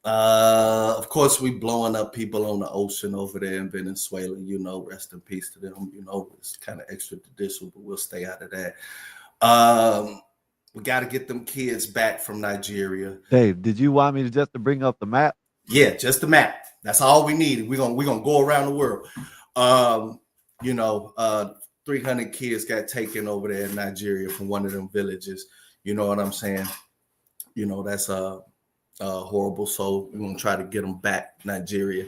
Of course, we blowing up people on the ocean over there in Venezuela. Rest in peace to them. It's kind of extrajudicial, but we'll stay out of that. We got to get them kids back from Nigeria. Dave, did you want me to bring up the map? Yeah, just the map. That's all we need. We're gonna go around the world. 300 kids got taken over there in Nigeria from one of them villages. You know what I'm saying? That's horrible. So we're gonna try to get them back, Nigeria.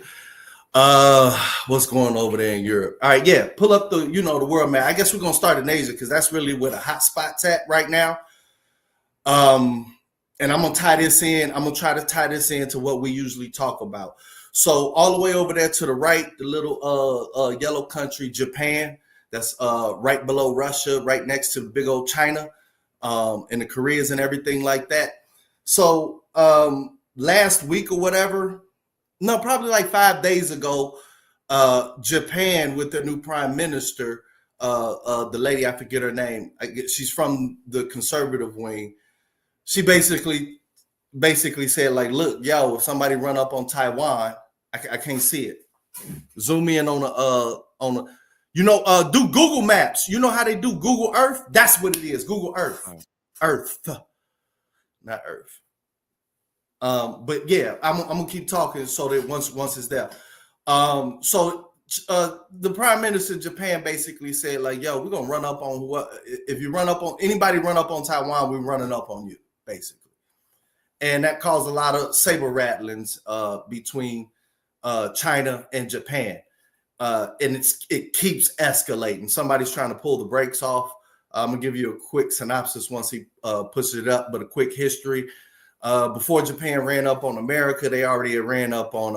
What's going over there in Europe? All right, yeah. Pull up the the world map. I guess we're gonna start in Asia because that's really where the hot spot's at right now. And I'm gonna tie this in. I'm gonna try to tie this into what we usually talk about. So all the way over there to the right, the little yellow country, Japan. That's right below Russia, right next to the big old China, and the Koreas and everything like that. So last week or whatever, no, probably like 5 days ago, Japan with their new prime minister, the lady, I forget her name. She's from the conservative wing. She basically said, like, look, yo, if somebody run up on Taiwan, I can't see it. Zoom in on do Google Maps. You know how they do Google Earth? That's what it is. Google Earth. Earth. Not Earth. But yeah, I'm gonna keep talking so that once it's there. So the prime minister of Japan basically said, like, yo, we're gonna run up on if you run up on anybody, run up on Taiwan, we're running up on you, basically. And that caused a lot of saber rattlings between China and Japan. And it keeps escalating. Somebody's trying to pull the brakes off. I'm gonna give you a quick synopsis once he pushes it up, but a quick history. Before Japan ran up on America, they already ran up on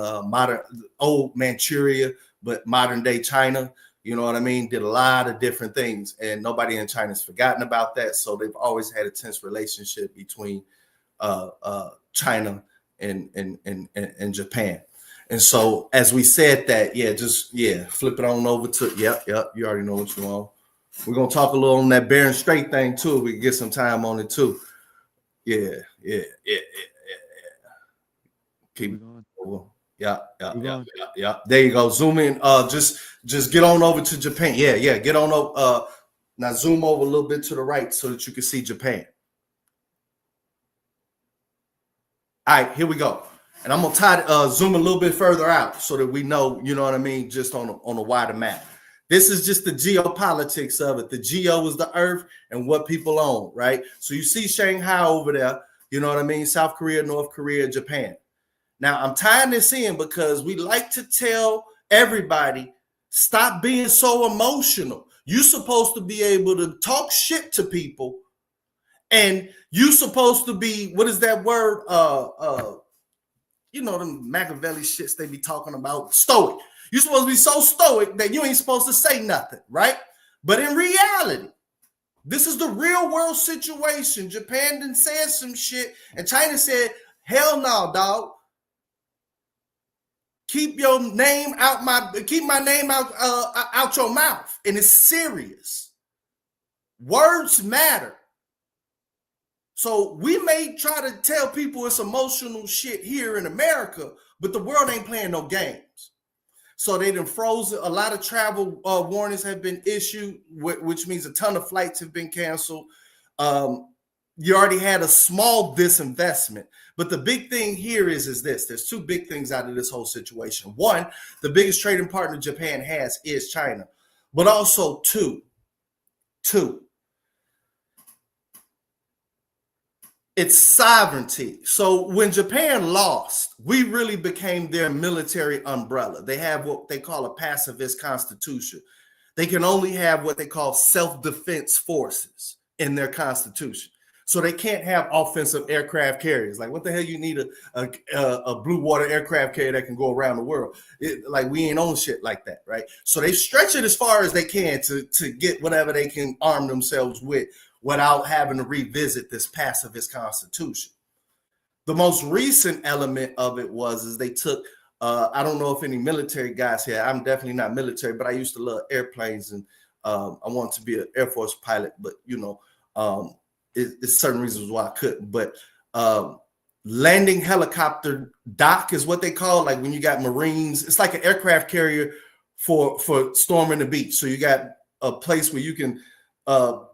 old Manchuria, but modern day China. You know what I mean? Did a lot of different things, and nobody in China's forgotten about that. So they've always had a tense relationship between China and Japan. And so, as we said that, flip it on over to, yep, you already know what you want. We're going to talk a little on that Bare and Straight thing, too. We can get some time on it, too. Yeah. Keep going. Yeah. There you go. Zoom in. Just get on over to Japan. Yeah. Get on over. Now, zoom over a little bit to the right so that you can see Japan. All right, here we go. And I'm going to zoom a little bit further out so that we know, you know what I mean, just on a wider map. This is just the geopolitics of it. The geo is the earth and what people own, right? So you see Shanghai over there, you know what I mean? South Korea, North Korea, Japan. Now, I'm tying this in because we like to tell everybody, stop being so emotional. You're supposed to be able to talk shit to people, and you're supposed to be, what is that word? Them Machiavelli shits they be talking about, stoic. You're supposed to be so stoic that you ain't supposed to say nothing, right? But in reality, this is the real world situation. Japan done said some shit, and China said, hell no, dog. Keep my name out your mouth. And it's serious. Words matter. So we may try to tell people it's emotional shit here in America, but the world ain't playing no games. So they done frozen. A lot of travel warnings have been issued, which means a ton of flights have been canceled. You already had a small disinvestment. But the big thing here is this. There's two big things out of this whole situation. One, the biggest trading partner Japan has is China. But also two, it's sovereignty. So when Japan lost, we really became their military umbrella. They have what they call a pacifist constitution. They can only have what they call self-defense forces in their constitution. So they can't have offensive aircraft carriers. Like, what the hell you need a blue water aircraft carrier that can go around the world? Like, we ain't on shit like that, right? So they stretch it as far as they can to get whatever they can arm themselves with without having to revisit this pacifist constitution. The most recent element of it is they took, I don't know if any military guys here, I'm definitely not military, but I used to love airplanes, and I wanted to be an Air Force pilot, but it's certain reasons why I couldn't. But landing helicopter dock is what they call, like when you got Marines, it's like an aircraft carrier for storming the beach. So you got a place where you can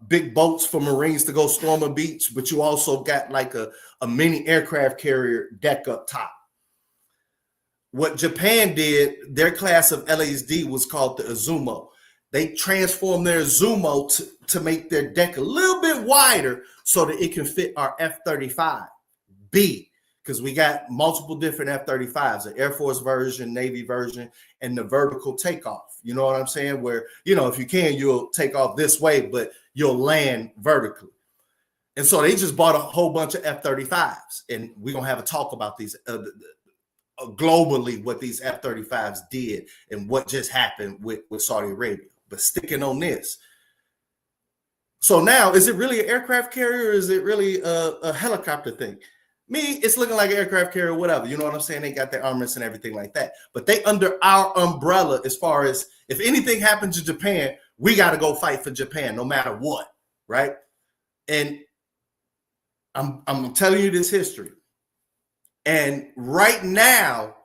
big boats for Marines to go storm a beach, but you also got like a mini aircraft carrier deck up top. What Japan did, their class of LASD was called the Izumo. They transformed their Izumo to make their deck a little bit wider so that it can fit our F-35B, because we got multiple different F-35s, the Air Force version, Navy version, and the vertical takeoff. You know what I'm saying? Where, if you can, you'll take off this way, but you'll land vertically. And so they just bought a whole bunch of F-35s, and we're going to have a talk about these globally, what these F-35s did and what just happened with Saudi Arabia. But sticking on this. So now, is it really an aircraft carrier, or is it really a helicopter thing? Me, it's looking like an aircraft carrier, whatever. You know what I'm saying? They got their armaments and everything like that. But they under our umbrella as far as if anything happens to Japan, we got to go fight for Japan no matter what, right? And I'm telling you this history. And right now,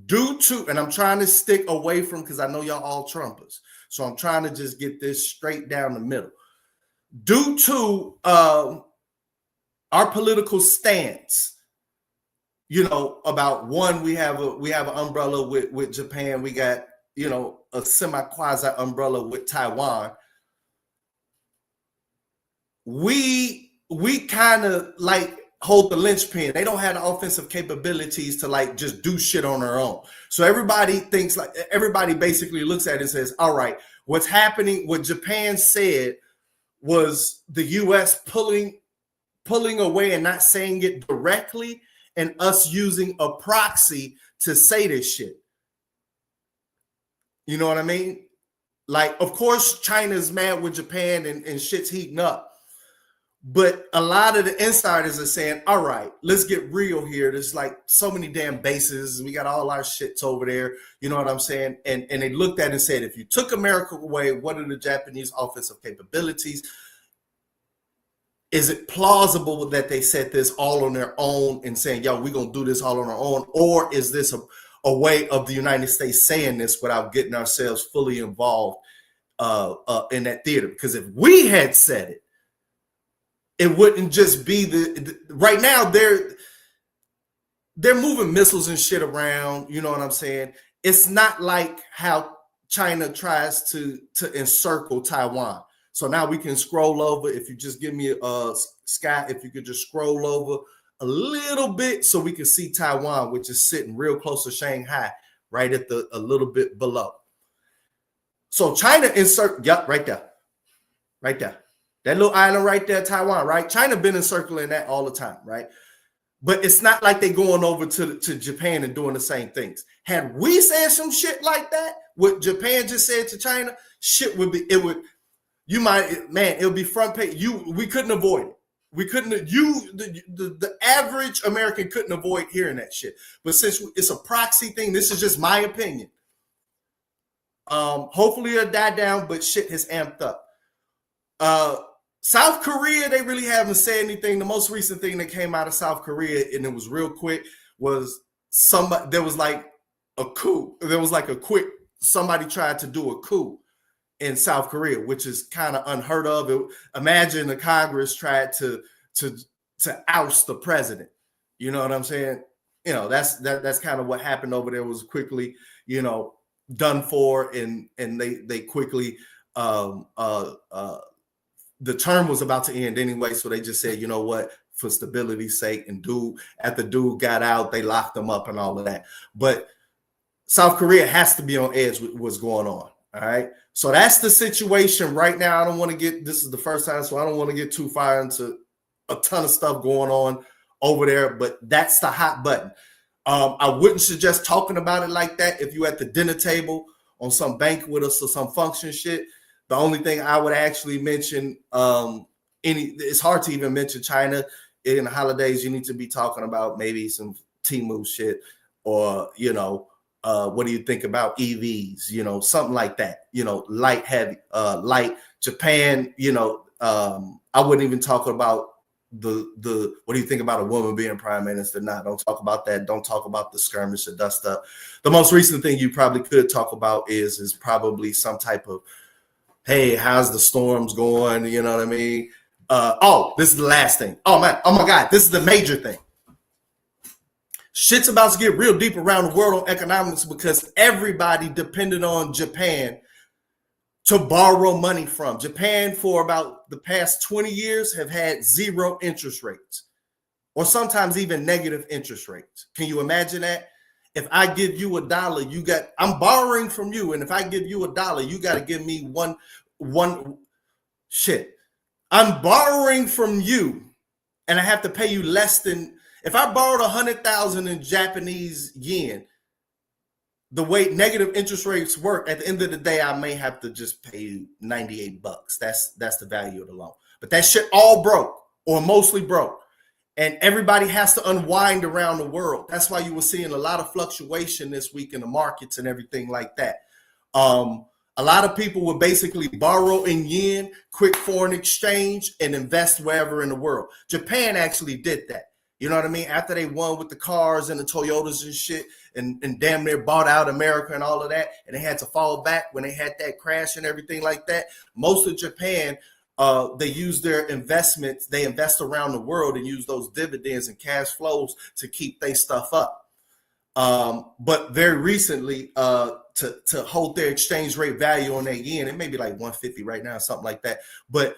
and I'm trying to stick away from, because I know y'all all Trumpers, so I'm trying to just get this straight down the middle. Due to our political stance, about one, we have an umbrella with Japan. We got, a semi-quasi umbrella with Taiwan. We kind of like hold the linchpin. They don't have the offensive capabilities to like just do shit on their own. So everybody basically looks at it and says, all right, what's happening, what Japan said was the US pulling away and not saying it directly, and us using a proxy to say this shit. You know what I mean? Like, of course, China's mad with Japan and shit's heating up. But a lot of the insiders are saying, all right, let's get real here. There's like so many damn bases. We got all our shits over there. You know what I'm saying? And they looked at it and said, if you took America away, what are the Japanese offensive capabilities? Is it plausible that they set this all on their own and saying, yo, we're going to do this all on our own? Or is this a way of the United States saying this without getting ourselves fully involved in that theater? Because if we had said it, it wouldn't just be right now they're moving missiles and shit around. You know what I'm saying? It's not like how China tries to encircle Taiwan. So now we can scroll over. If you just give me Scott, if you could just scroll over a little bit so we can see Taiwan, which is sitting real close to Shanghai, right at a little bit below. So China right there. That little island right there, Taiwan, right? China been encircling that all the time, right? But it's not like they going over to Japan and doing the same things. Had we said some shit like that, what Japan just said to China, it would be front page. We couldn't avoid it. We couldn't, the average American couldn't avoid hearing that shit. But since it's a proxy thing, this is just my opinion. Hopefully it'll die down, but shit has amped up. South Korea, they really haven't said anything. The most recent thing that came out of South Korea, and it was real quick, was there was like a coup. There was like somebody tried to do a coup in South Korea, which is kind of unheard of. Imagine the Congress tried to oust the president. You know what I'm saying? You know, that's kind of what happened over there. Was quickly, you know, done for, and they quickly the term was about to end anyway, so they just said, you know what, for stability's sake, and after dude got out, they locked him up and all of that. But South Korea has to be on edge with what's going on. All right. So that's the situation right now. I don't want to this is the first time, so I don't want to get too far into a ton of stuff going on over there, but that's the hot button. I wouldn't suggest talking about it like that if you're at the dinner table on some banquet or some function shit. The only thing I would actually mention, it's hard to even mention China in the holidays. You need to be talking about maybe some Temu shit, or, you know, what do you think about EVs? You know, something like that. You know, light Japan. You know, I wouldn't even talk about the what do you think about a woman being prime minister? Don't talk about that. Don't talk about the skirmish or dust up. The most recent thing you probably could talk about is probably some type of, hey, how's the storms going? You know what I mean? This is the last thing. Oh my God, this is the major thing. Shit's about to get real deep around the world on economics, because everybody depended on Japan to borrow money from. Japan, for about the past 20 years, have had zero interest rates, or sometimes even negative interest rates. Can you imagine that? If I give you $1, I'm borrowing from you, and if I give you $1, you got to give me one shit. I'm borrowing from you, and I have to pay you less than, if I borrowed 100,000 in Japanese yen, the way negative interest rates work, at the end of the day, I may have to just pay you $98. That's the value of the loan. But that shit all broke, or mostly broke. And everybody has to unwind around the world. That's why you were seeing a lot of fluctuation this week in the markets and everything like that. A lot of people would basically borrow in yen, quick foreign exchange, and invest wherever in the world. Japan actually did that. You know what I mean? After they won with the cars and the Toyotas and shit, and damn near bought out America and all of that, and they had to fall back when they had that crash and everything like that. Most of Japan, they use their investments. They invest around the world and use those dividends and cash flows to keep their stuff up. But very recently, to hold their exchange rate value on their yen, it may be like 150 right now, something like that. But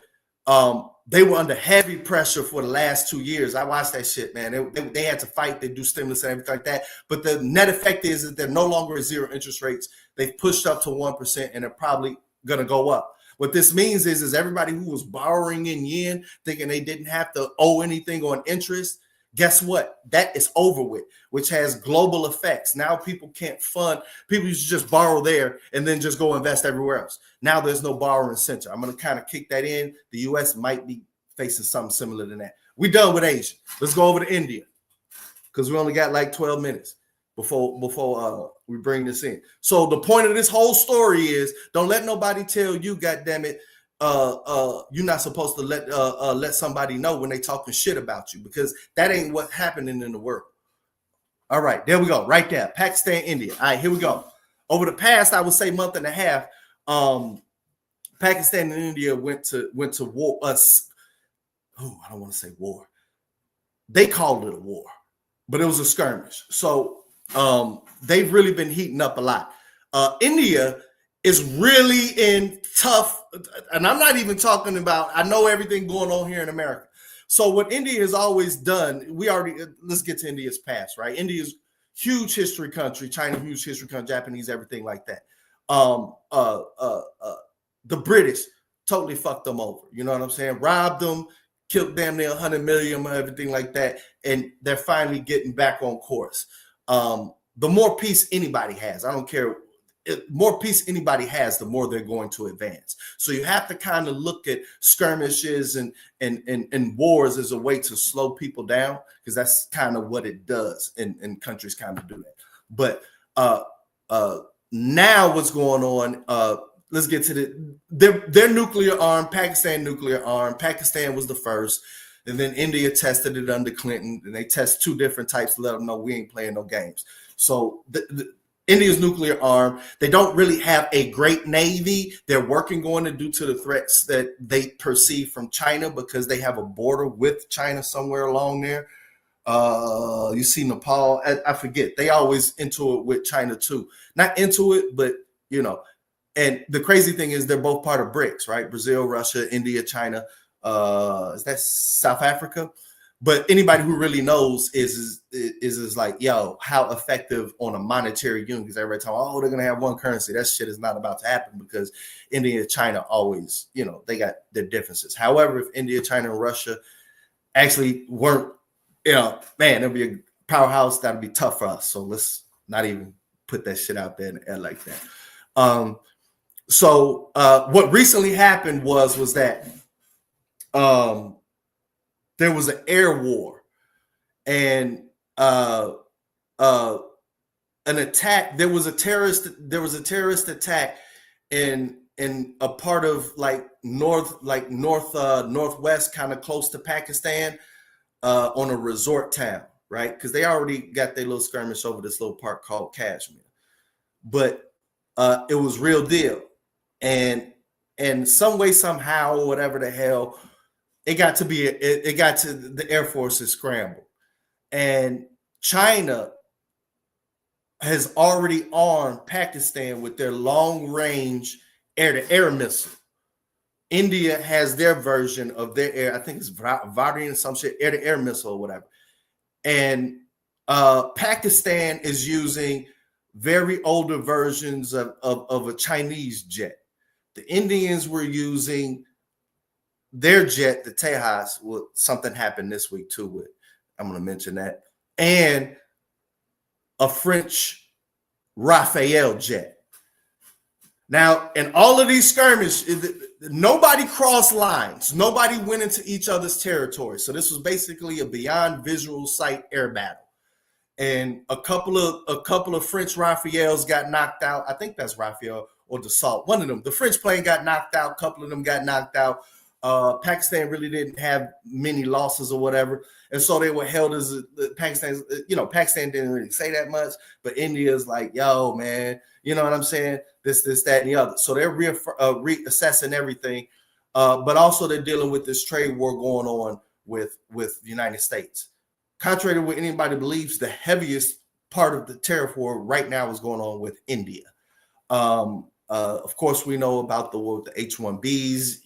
they were under heavy pressure for the last 2 years. I watched that shit, man. They had to fight. They do stimulus and everything like that. But the net effect is that they're no longer at zero interest rates. They've pushed up to 1%, and they're probably going to go up. What this means is everybody who was borrowing in yen, thinking they didn't have to owe anything on interest, guess what? That is over with, which has global effects. Now people can't fund. People used to just borrow there and then just go invest everywhere else. Now there's no borrowing center. I'm going to kind of kick that in. The U.S. might be facing something similar to that. We're done with Asia. Let's go over to India, because we only got like 12 minutes before we bring this in. So the point of this whole story is, don't let nobody tell you, goddammit, you're not supposed to let somebody know when they talking shit about you, because that ain't what's happening in the world. All right, there we go, right there. Pakistan, India. All right, here we go. Over the past, I would say, month and a half, Pakistan and India went to war. I don't want to say war. They called it a war, but it was a skirmish. So they've really been heating up a lot. India is really in tough, and I'm not even talking about, I know everything going on here in America. So what India has always done, let's get to India's past, right? India's huge history country, China, huge history country, Japanese, everything like that. The British totally fucked them over. You know what I'm saying? Robbed them, killed damn near 100 million, everything like that. And they're finally getting back on course. The more peace anybody has, I don't care, more peace anybody has, the more they're going to advance. So you have to kind of look at skirmishes and wars as a way to slow people down, because that's kind of what it does, and countries kind of do that. But now what's going on, let's get to their nuclear arm, Pakistan nuclear arm. Pakistan was the first. And then India tested it under Clinton, and they test 2 different types to let them know we ain't playing no games. So India's nuclear armed. They don't really have a great navy. They're working on it due to the threats that they perceive from China because they have a border with China somewhere along there. You see Nepal, I forget. They always into it with China too. Not into it, but you know. And the crazy thing is they're both part of BRICS, right? Brazil, Russia, India, China. Is that South Africa? But anybody who really knows is like, yo, how effective on a monetary union? Because every time, oh, they're gonna have one currency. That shit is not about to happen because India and China always, you know, they got their differences. However, if India, China, and Russia actually weren't, you know, man, it'll be a powerhouse. That'd be tough for us. So let's not even put that shit out there in the air like that. So what recently happened was that there was an air war and an attack. There was a terrorist attack in a part of northwest, kind of close to Pakistan, on a resort town, right? Because they already got their little skirmish over this little park called Kashmir, but it was real deal, and some way, somehow, whatever the hell. It got to the Air Force's scramble. And China has already armed Pakistan with their long-range air-to-air missile. India has their version of their air, I think it's Varian some shit, air-to-air missile or whatever. And Pakistan is using very older versions of a Chinese jet. The Indians were using their jet, the Tejas. Well, something happened this week too with, I'm going to mention that, and a French Rafale jet. Now, in all of these skirmishes, nobody crossed lines. Nobody went into each other's territory. So this was basically a beyond visual sight air battle. And a couple of French Rafales got knocked out. I think that's Rafale or Dassault. One of them. The French plane got knocked out. A couple of them got knocked out. Pakistan really didn't have many losses or whatever, and so they were held as Pakistan. You know, Pakistan didn't really say that much, but India's like, yo, man, you know what I'm saying? This, that, and the other. So they're reassessing everything, but also they're dealing with this trade war going on with the United States. Contrary to what anybody believes, the heaviest part of the tariff war right now is going on with India. Of course, we know about the war with the H-1Bs.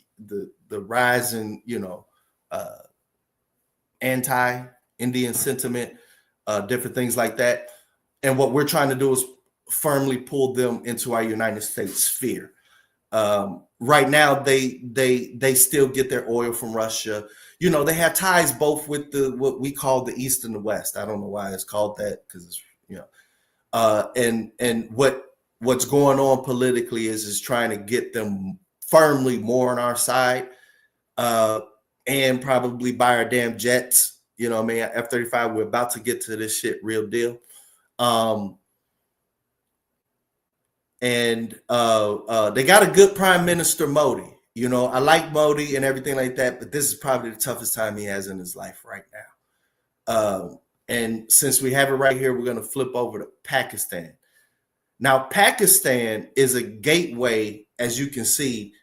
The rise in, you know, anti-Indian sentiment, different things like that. And what we're trying to do is firmly pull them into our United States sphere. Right now, they still get their oil from Russia. You know, they have ties both with what we call the East and the West. I don't know why it's called that, because it's, you know, and what's going on politically is trying to get them firmly more on our side, and probably buy our damn jets. You know what I mean? F-35, we're about to get to this shit real deal. And they got a good Prime Minister, Modi. You know, I like Modi and everything like that, but this is probably the toughest time he has in his life right now. And since we have it right here, we're going to flip over to Pakistan. Now, Pakistan is a gateway, as you can see,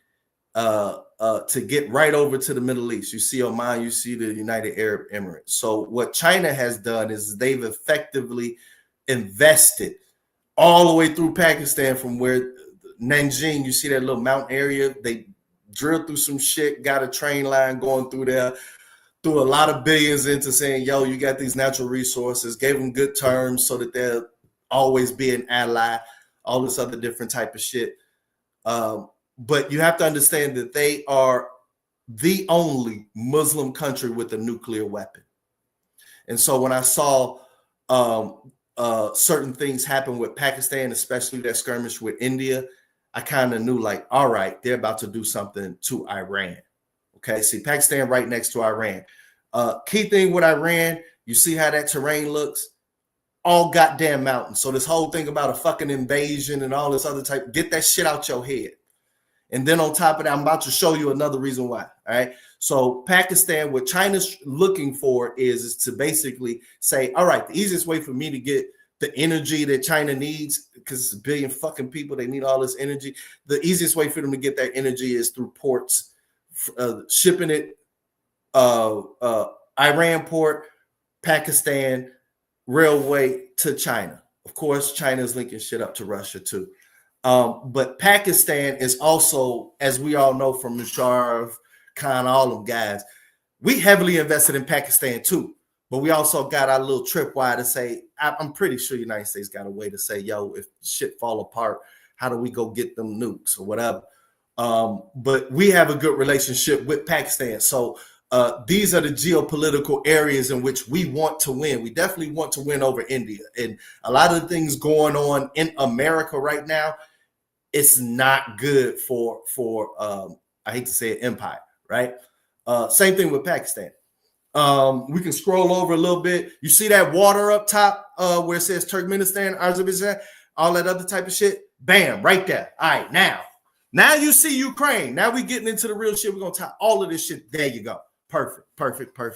to get right over to the Middle East. You see Oman, you see the United Arab Emirates. So what China has done is they've effectively invested all the way through Pakistan from where Nanjing, you see that little mountain area, they drilled through some shit, got a train line going through there, threw a lot of billions into saying, yo, you got these natural resources, gave them good terms so that they'll always be an ally, all this other different type of shit. But you have to understand that they are the only Muslim country with a nuclear weapon. And so when I saw certain things happen with Pakistan, especially that skirmish with India, I kind of knew, like, all right, they're about to do something to Iran. Okay, see, Pakistan right next to Iran. Key thing with Iran, you see how that terrain looks? All goddamn mountains. So this whole thing about a fucking invasion and all this other type, get that shit out your head. And then on top of that, I'm about to show you another reason why. All right. So Pakistan, what China's looking for is to basically say, all right, the easiest way for me to get the energy that China needs, because it's a billion fucking people, they need all this energy. The easiest way for them to get that energy is through ports, shipping it, Iran port, Pakistan, railway to China. Of course, China's linking shit up to Russia too. But Pakistan is also, as we all know from Musharraf, Khan, all them guys, we heavily invested in Pakistan too. But we also got our little tripwire to say, I'm pretty sure the United States got a way to say, yo, if shit fall apart, how do we go get them nukes or whatever? But we have a good relationship with Pakistan. So these are the geopolitical areas in which we want to win. We definitely want to win over India. And a lot of the things going on in America right now, it's not good for I hate to say it, empire, right? Same thing with Pakistan. We can scroll over a little bit. You see that water up top where it says Turkmenistan, Azerbaijan, all that other type of shit? Bam, right there. All right, now you see Ukraine. Now we getting into the real shit. We're going to tie all of this shit. There you go. Perfect. All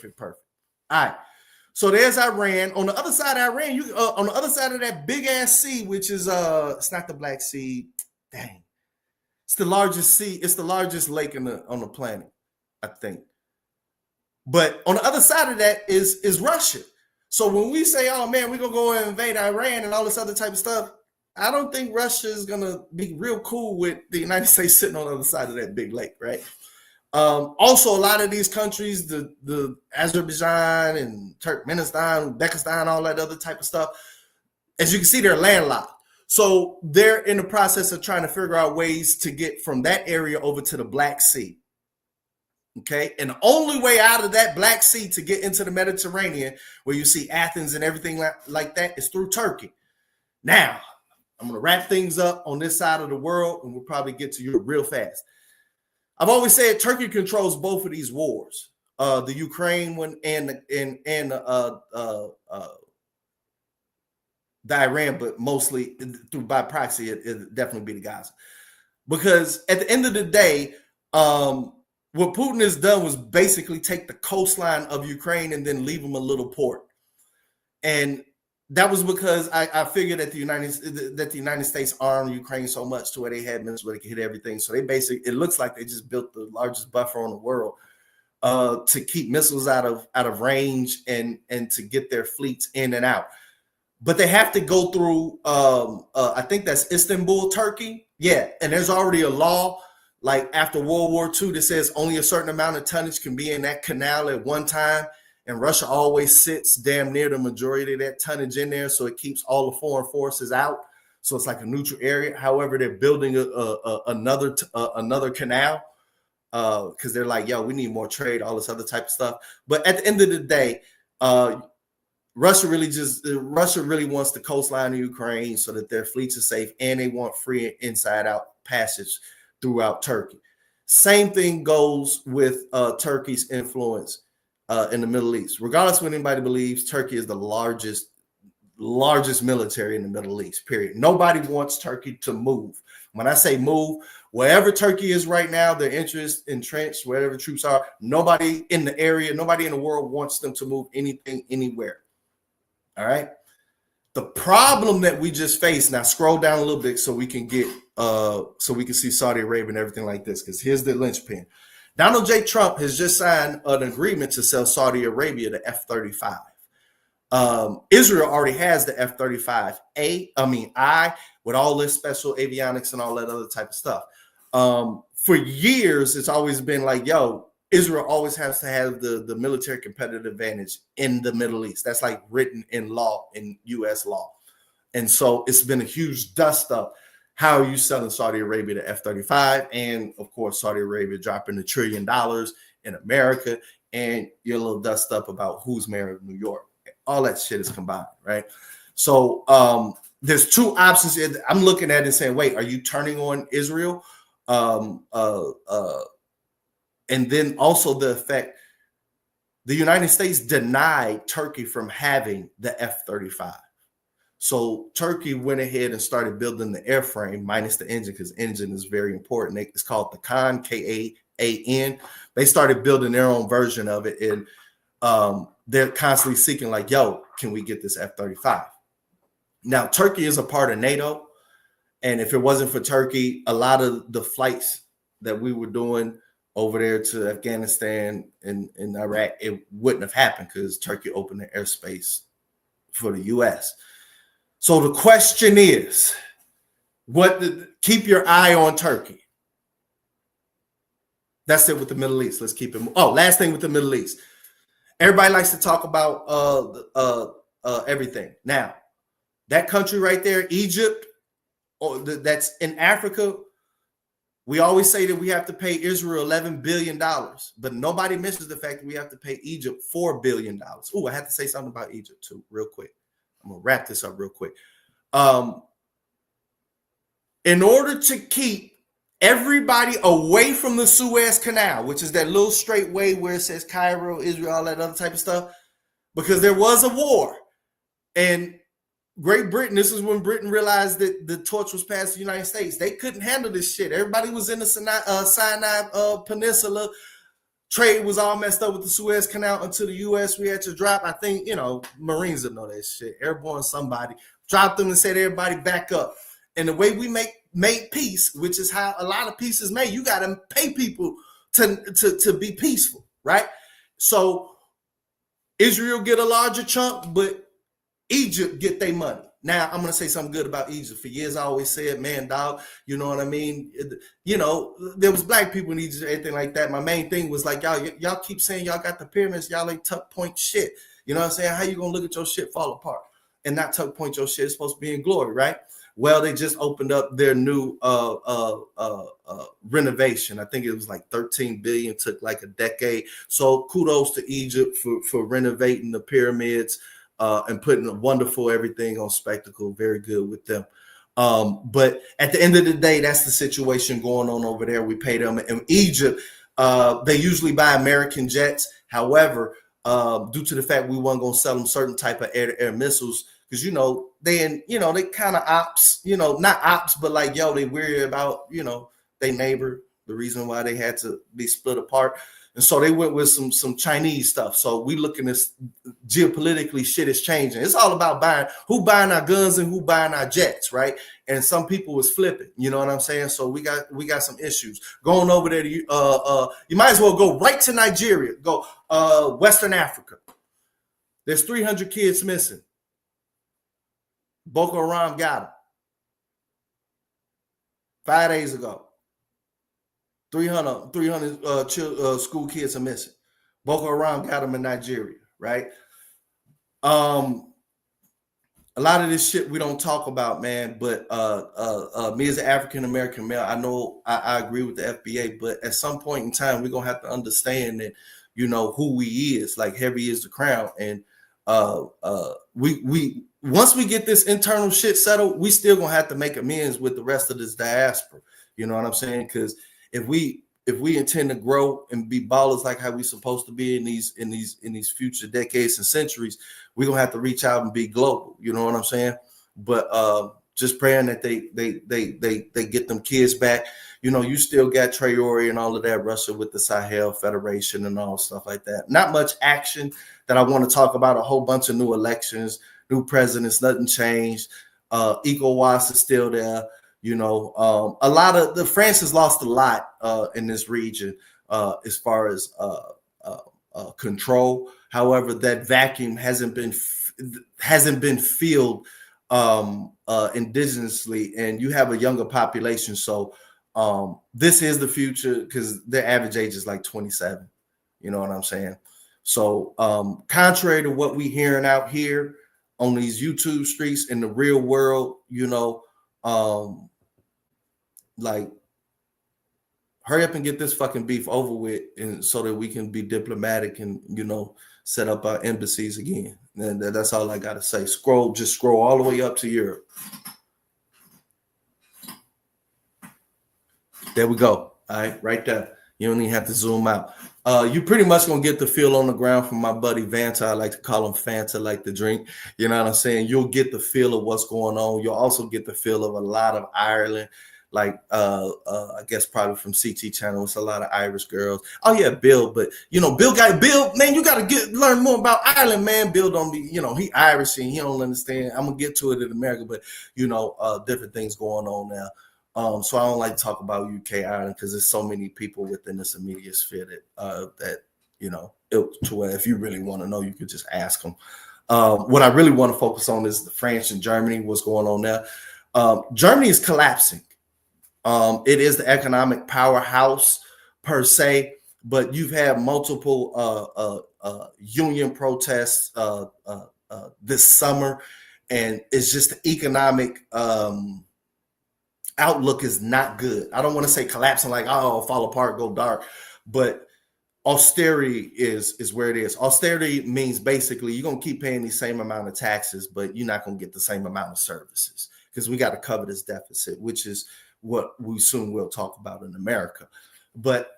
right. So there's Iran. On the other side of Iran, on the other side of that big ass sea, which is it's not the Black Sea. Dang. It's the largest sea. It's the largest lake on the planet, I think. But on the other side of that is Russia. So when we say, oh man, we're gonna go and invade Iran and all this other type of stuff, I don't think Russia is gonna be real cool with the United States sitting on the other side of that big lake, right? Also, a lot of these countries, the Azerbaijan and Turkmenistan, Uzbekistan, all that other type of stuff, as you can see, they're landlocked. So they're in the process of trying to figure out ways to get from that area over to the Black Sea. Okay, and the only way out of that Black Sea to get into the Mediterranean, where you see Athens and everything like that, is through Turkey. Now, I'm going to wrap things up on this side of the world, and we'll probably get to Europe real fast. I've always said Turkey controls both of these wars, the Ukraine one and the Iran, but mostly through by proxy, it definitely be the Gaza. Because at the end of the day, what Putin has done was basically take the coastline of Ukraine and then leave them a little port. And that was because I figured that the United States armed Ukraine so much to where they had missiles where they could hit everything. So they basically, it looks like they just built the largest buffer in the world to keep missiles out of range and to get their fleets in and out. But they have to go through, I think that's Istanbul, Turkey. Yeah, and there's already a law like after World War II that says only a certain amount of tonnage can be in that canal at one time. And Russia always sits damn near the majority of that tonnage in there. So it keeps all the foreign forces out. So it's like a neutral area. However, they're building another canal because they're like, yo, we need more trade, all this other type of stuff. But at the end of the day, Russia really wants the coastline of Ukraine so that their fleets are safe, and they want free inside out passage throughout Turkey. Same thing goes with Turkey's influence in the Middle East. Regardless of what anybody believes, Turkey is the largest military in the Middle East, period. Nobody wants Turkey to move. When I say move, wherever Turkey is right now, their interest entrenched, wherever troops are, nobody in the area, nobody in the world wants them to move anything anywhere. All right. The problem that we just faced, now scroll down a little bit so we can get so we can see Saudi Arabia and everything like this, because here's the linchpin. Donald J. Trump has just signed an agreement to sell Saudi Arabia the F-35. Israel already has the F-35I, with all this special avionics and all that other type of stuff. For years, it's always been like, yo, Israel always has to have the military competitive advantage in the Middle East. That's like written in law, in U.S. law. And so it's been a huge dust up. How are you selling Saudi Arabia to F-35? And of course, Saudi Arabia dropping $1 trillion in America, and you're a little dust up about who's mayor of New York. All that shit is combined, right? So there's two options here. I'm looking at it and saying, wait, are you turning on Israel? And then also the effect, the United States denied Turkey from having the F-35. So Turkey went ahead and started building the airframe minus the engine, because engine is very important. It's called the Khan, Ka, FAN. They started building their own version of it, and they're constantly seeking like, yo, can we get this F-35? Now, Turkey is a part of NATO, and if it wasn't for Turkey, a lot of the flights that we were doing over there to Afghanistan and Iraq, it wouldn't have happened because Turkey opened the airspace for the U.S. So the question is, keep your eye on Turkey. That's it with the Middle East. Let's keep it. Oh, last thing with the Middle East. Everybody likes to talk about everything. Now, that country right there, Egypt, that's in Africa. We always say that we have to pay Israel $11 billion, but nobody misses the fact that we have to pay Egypt $4 billion. Oh, I have to say something about Egypt too, real quick. I'm gonna wrap this up real quick. In order to keep everybody away from the Suez Canal, which is that little straight way where it says Cairo, Israel, all that other type of stuff, because there was a war, and Great Britain, this is when Britain realized that the torch was passed to the United States. They couldn't handle this shit. Everybody was in the Sinai Peninsula. Trade was all messed up with the Suez Canal until the U.S. We had to drop, I think, Marines that know that shit. Airborne somebody. Dropped them and said, everybody back up. And the way we made peace, which is how a lot of peace is made, you got to pay people to be peaceful, right? So Israel get a larger chunk, but Egypt get their money. Now, I'm going to say something good about Egypt. For years, I always said, man, dog, you know what I mean? There was black people in Egypt, anything like that. My main thing was like, y'all keep saying y'all got the pyramids. Y'all ain't tuck point shit. You know what I'm saying? How you going to look at your shit fall apart and not tuck point your shit? It's supposed to be in glory, right? Well, they just opened up their new renovation. I think it was like $13 billion, took like a decade. So kudos to Egypt for renovating the pyramids. And putting a wonderful everything on spectacle. Very good with them. But at the end of the day, that's the situation going on over there. We pay them. In Egypt, they usually buy American jets. However, due to the fact we weren't going to sell them certain type of air missiles, because, they kind of ops, not ops, but like, they worry about, their neighbor, the reason why they had to be split apart. And so they went with some Chinese stuff. So we looking at geopolitically, shit is changing. It's all about who buying our guns and who buying our jets, right? And some people was flipping, you know what I'm saying? So we got some issues going over there. You might as well go right to Nigeria, go Western Africa. There's 300 kids missing. Boko Haram got them 5 days ago. 300 school kids are missing. Boko Haram got them in Nigeria, right? A lot of this shit we don't talk about, man. But me as an African American male, I know I agree with the FBA, but at some point in time, we're gonna have to understand that, who we is. Like heavy is the crown, and we once we get this internal shit settled, we still gonna have to make amends with the rest of this diaspora. You know what I'm saying? Because if we intend to grow and be ballers like how we supposed to be in these future decades and centuries, we're gonna have to reach out and be global. You know what I'm saying? But just praying that they get them kids back. You still got Traore and all of that, Russia with the Sahel Federation and all stuff like that. Not much action that I want to talk about. A whole bunch of new elections, new presidents, nothing changed. ECOWAS is still there. A lot of France has lost a lot in this region as far as control. However, that vacuum hasn't been filled indigenously, and you have a younger population. So this is the future because their average age is like 27. You know what I'm saying? So contrary to what we hearing out here on these YouTube streets in the real world, like, hurry up and get this fucking beef over with, and so that we can be diplomatic and set up our embassies again. And that's all I gotta say. Just scroll all the way up to Europe. There we go. All right there. You don't even have to zoom out. You pretty much gonna get the feel on the ground from my buddy Vanta. I like to call him Fanta, like the drink. You know what I'm saying? You'll get the feel of what's going on. You'll also get the feel of a lot of Ireland. like I guess probably from CT channel. It's a lot of Irish girls. Oh yeah, Bill, but Bill, man, you gotta learn more about Ireland, man. Bill don't be, he Irish and he don't understand. I'm gonna get to it in America, but different things going on now. So I don't like to talk about UK Ireland because there's so many people within this immediate sphere that to where if you really want to know, you could just ask them. What I really want to focus on is the France and Germany, what's going on there. Germany is collapsing. It is the economic powerhouse per se, but you've had multiple union protests this summer, and it's just the economic outlook is not good. I don't want to say collapsing like, fall apart, go dark, but austerity is where it is. Austerity means basically you're going to keep paying the same amount of taxes, but you're not going to get the same amount of services because we got to cover this deficit, which is what we soon will talk about in America. But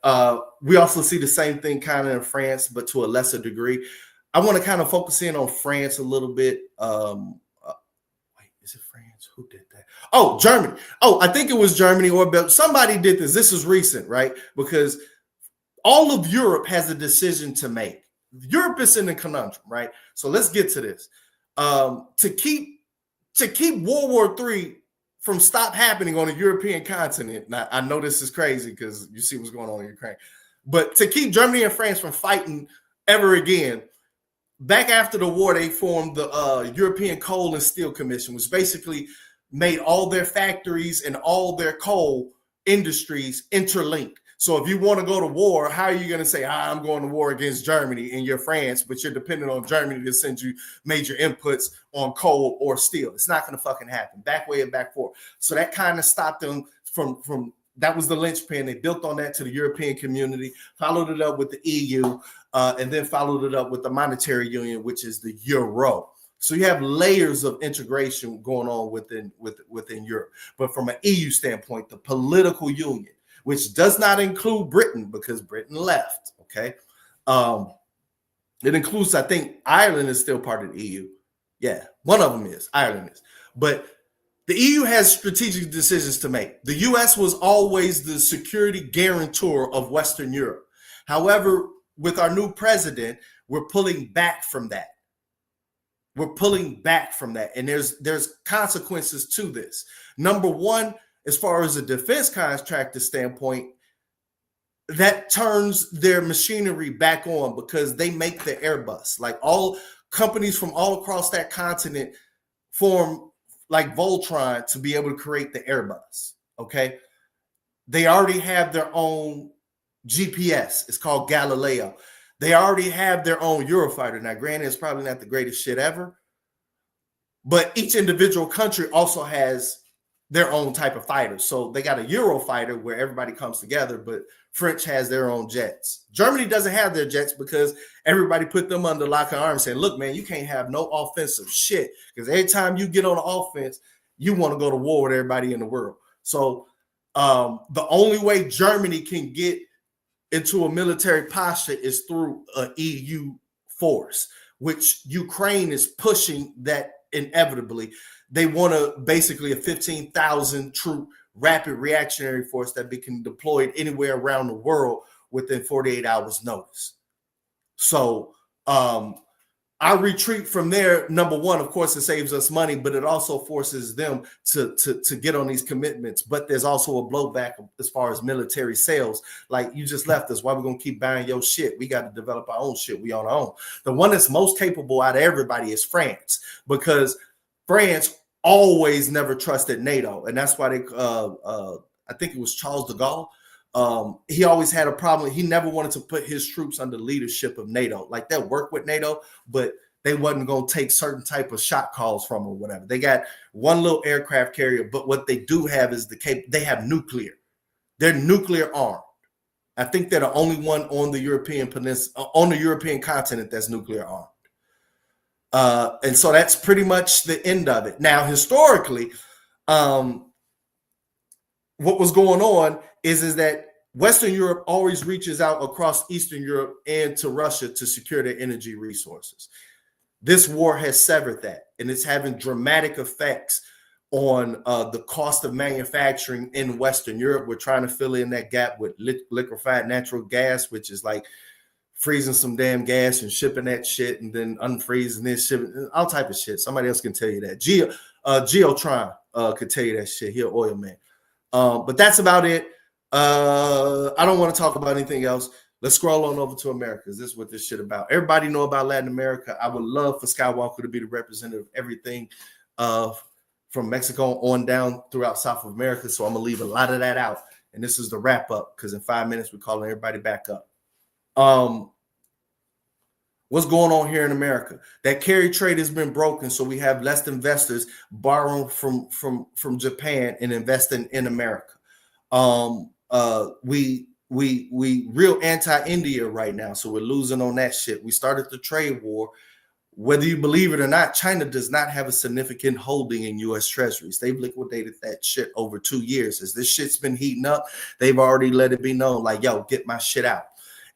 we also see the same thing kind of in France, but to a lesser degree. I want to kind of focus in on France a little bit. Wait, is it France? Who did that? Oh, Germany. Oh, I think it was Germany or somebody did this. This is recent, right? Because all of Europe has a decision to make. Europe is in a conundrum, right? So let's get to this. To keep World War III from stop happening on the European continent. Now, I know this is crazy because you see what's going on in Ukraine. But to keep Germany and France from fighting ever again, back after the war, they formed the European Coal and Steel Commission, which basically made all their factories and all their coal industries interlinked. So if you want to go to war, how are you going to say, I'm going to war against Germany and you're France, but you're dependent on Germany to send you major inputs on coal or steel? It's not going to fucking happen. Back way and back forth. So that kind of stopped them from that was the linchpin. They built on that to the European community, followed it up with the EU, and then followed it up with the monetary union, which is the euro. So you have layers of integration going on within Europe. But from an EU standpoint, the political union, which does not include Britain because Britain left, okay? It includes, I think, Ireland is still part of the EU. Yeah, one of them is, Ireland is. But the EU has strategic decisions to make. The US was always the security guarantor of Western Europe. However, with our new president, we're pulling back from that. We're pulling back from that. And there's consequences to this. Number one, as far as a defense contractor standpoint, that turns their machinery back on because they make the Airbus. Like all companies from all across that continent form like Voltron to be able to create the Airbus, okay? They already have their own GPS. It's called Galileo. They already have their own Eurofighter. Now, granted, it's probably not the greatest shit ever, but each individual country also has their own type of fighter. So they got a Eurofighter where everybody comes together, but French has their own jets. Germany doesn't have their jets because everybody put them under lock and arm saying, look, man, you can't have no offensive shit because every time you get on the offense, you want to go to war with everybody in the world. So the only way Germany can get into a military posture is through an EU force, which Ukraine is pushing that inevitably. They want basically a 15,000 troop rapid reactionary force that can be deployed anywhere around the world within 48 hours notice. So our retreat from there, number one, of course, it saves us money, but it also forces them to get on these commitments. But there's also a blowback as far as military sales. Like, you just left us. Why are we going to keep buying your shit? We got to develop our own shit. We on our own. The one that's most capable out of everybody is France, because France always never trusted NATO. And that's why they, I think it was Charles de Gaulle. He always had a problem. He never wanted to put his troops under leadership of NATO. Like, they'll work with NATO, but they wasn't going to take certain type of shot calls from or whatever. They got one little aircraft carrier, but what they do have is they have nuclear. They're nuclear armed. I think they're the only one on the European peninsula, on the European continent that's nuclear armed. And so that's pretty much the end of it. Now, historically, what was going on is that Western Europe always reaches out across Eastern Europe and to Russia to secure their energy resources. This war has severed that, and it's having dramatic effects on the cost of manufacturing in Western Europe. We're trying to fill in that gap with liquefied natural gas, which is like freezing some damn gas and shipping that shit and then unfreezing this, shipping all type of shit. Somebody else can tell you that. Geotron could tell you that shit. He an oil man. But that's about it. I don't want to talk about anything else. Let's scroll on over to America. This is what this shit about. Everybody know about Latin America. I would love for Skywalker to be the representative of everything from Mexico on down throughout South America. So I'm going to leave a lot of that out. And this is the wrap up because in 5 minutes, we're calling everybody back up. What's going on here in America? That carry trade has been broken. So we have less investors borrowing from Japan and investing in America. We real anti-India right now. So we're losing on that shit. We started the trade war. Whether you believe it or not, China does not have a significant holding in U.S. treasuries. They've liquidated that shit over 2 years. As this shit's been heating up, they've already let it be known, like, yo, get my shit out.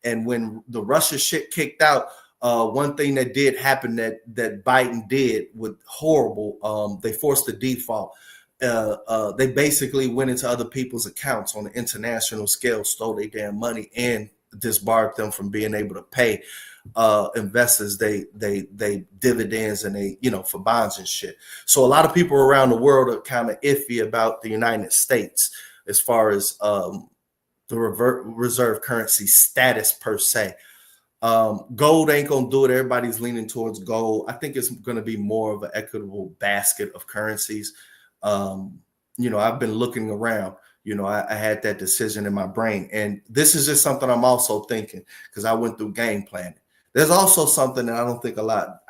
And when the Russia shit kicked out, one thing that did happen that Biden did with horrible, they forced the default. They basically went into other people's accounts on the international scale, stole their damn money, and disbarred them from being able to pay investors they dividends and they, you know, for bonds and shit. So a lot of people around the world are kind of iffy about the United States as far as the reserve currency status per se. Gold ain't gonna do it. Everybody's leaning towards gold. I think it's going to be more of an equitable basket of currencies. You know, I've been looking around. You know, I had that decision in my brain, and this is just something I'm also thinking because I went through game planning. There's also something that I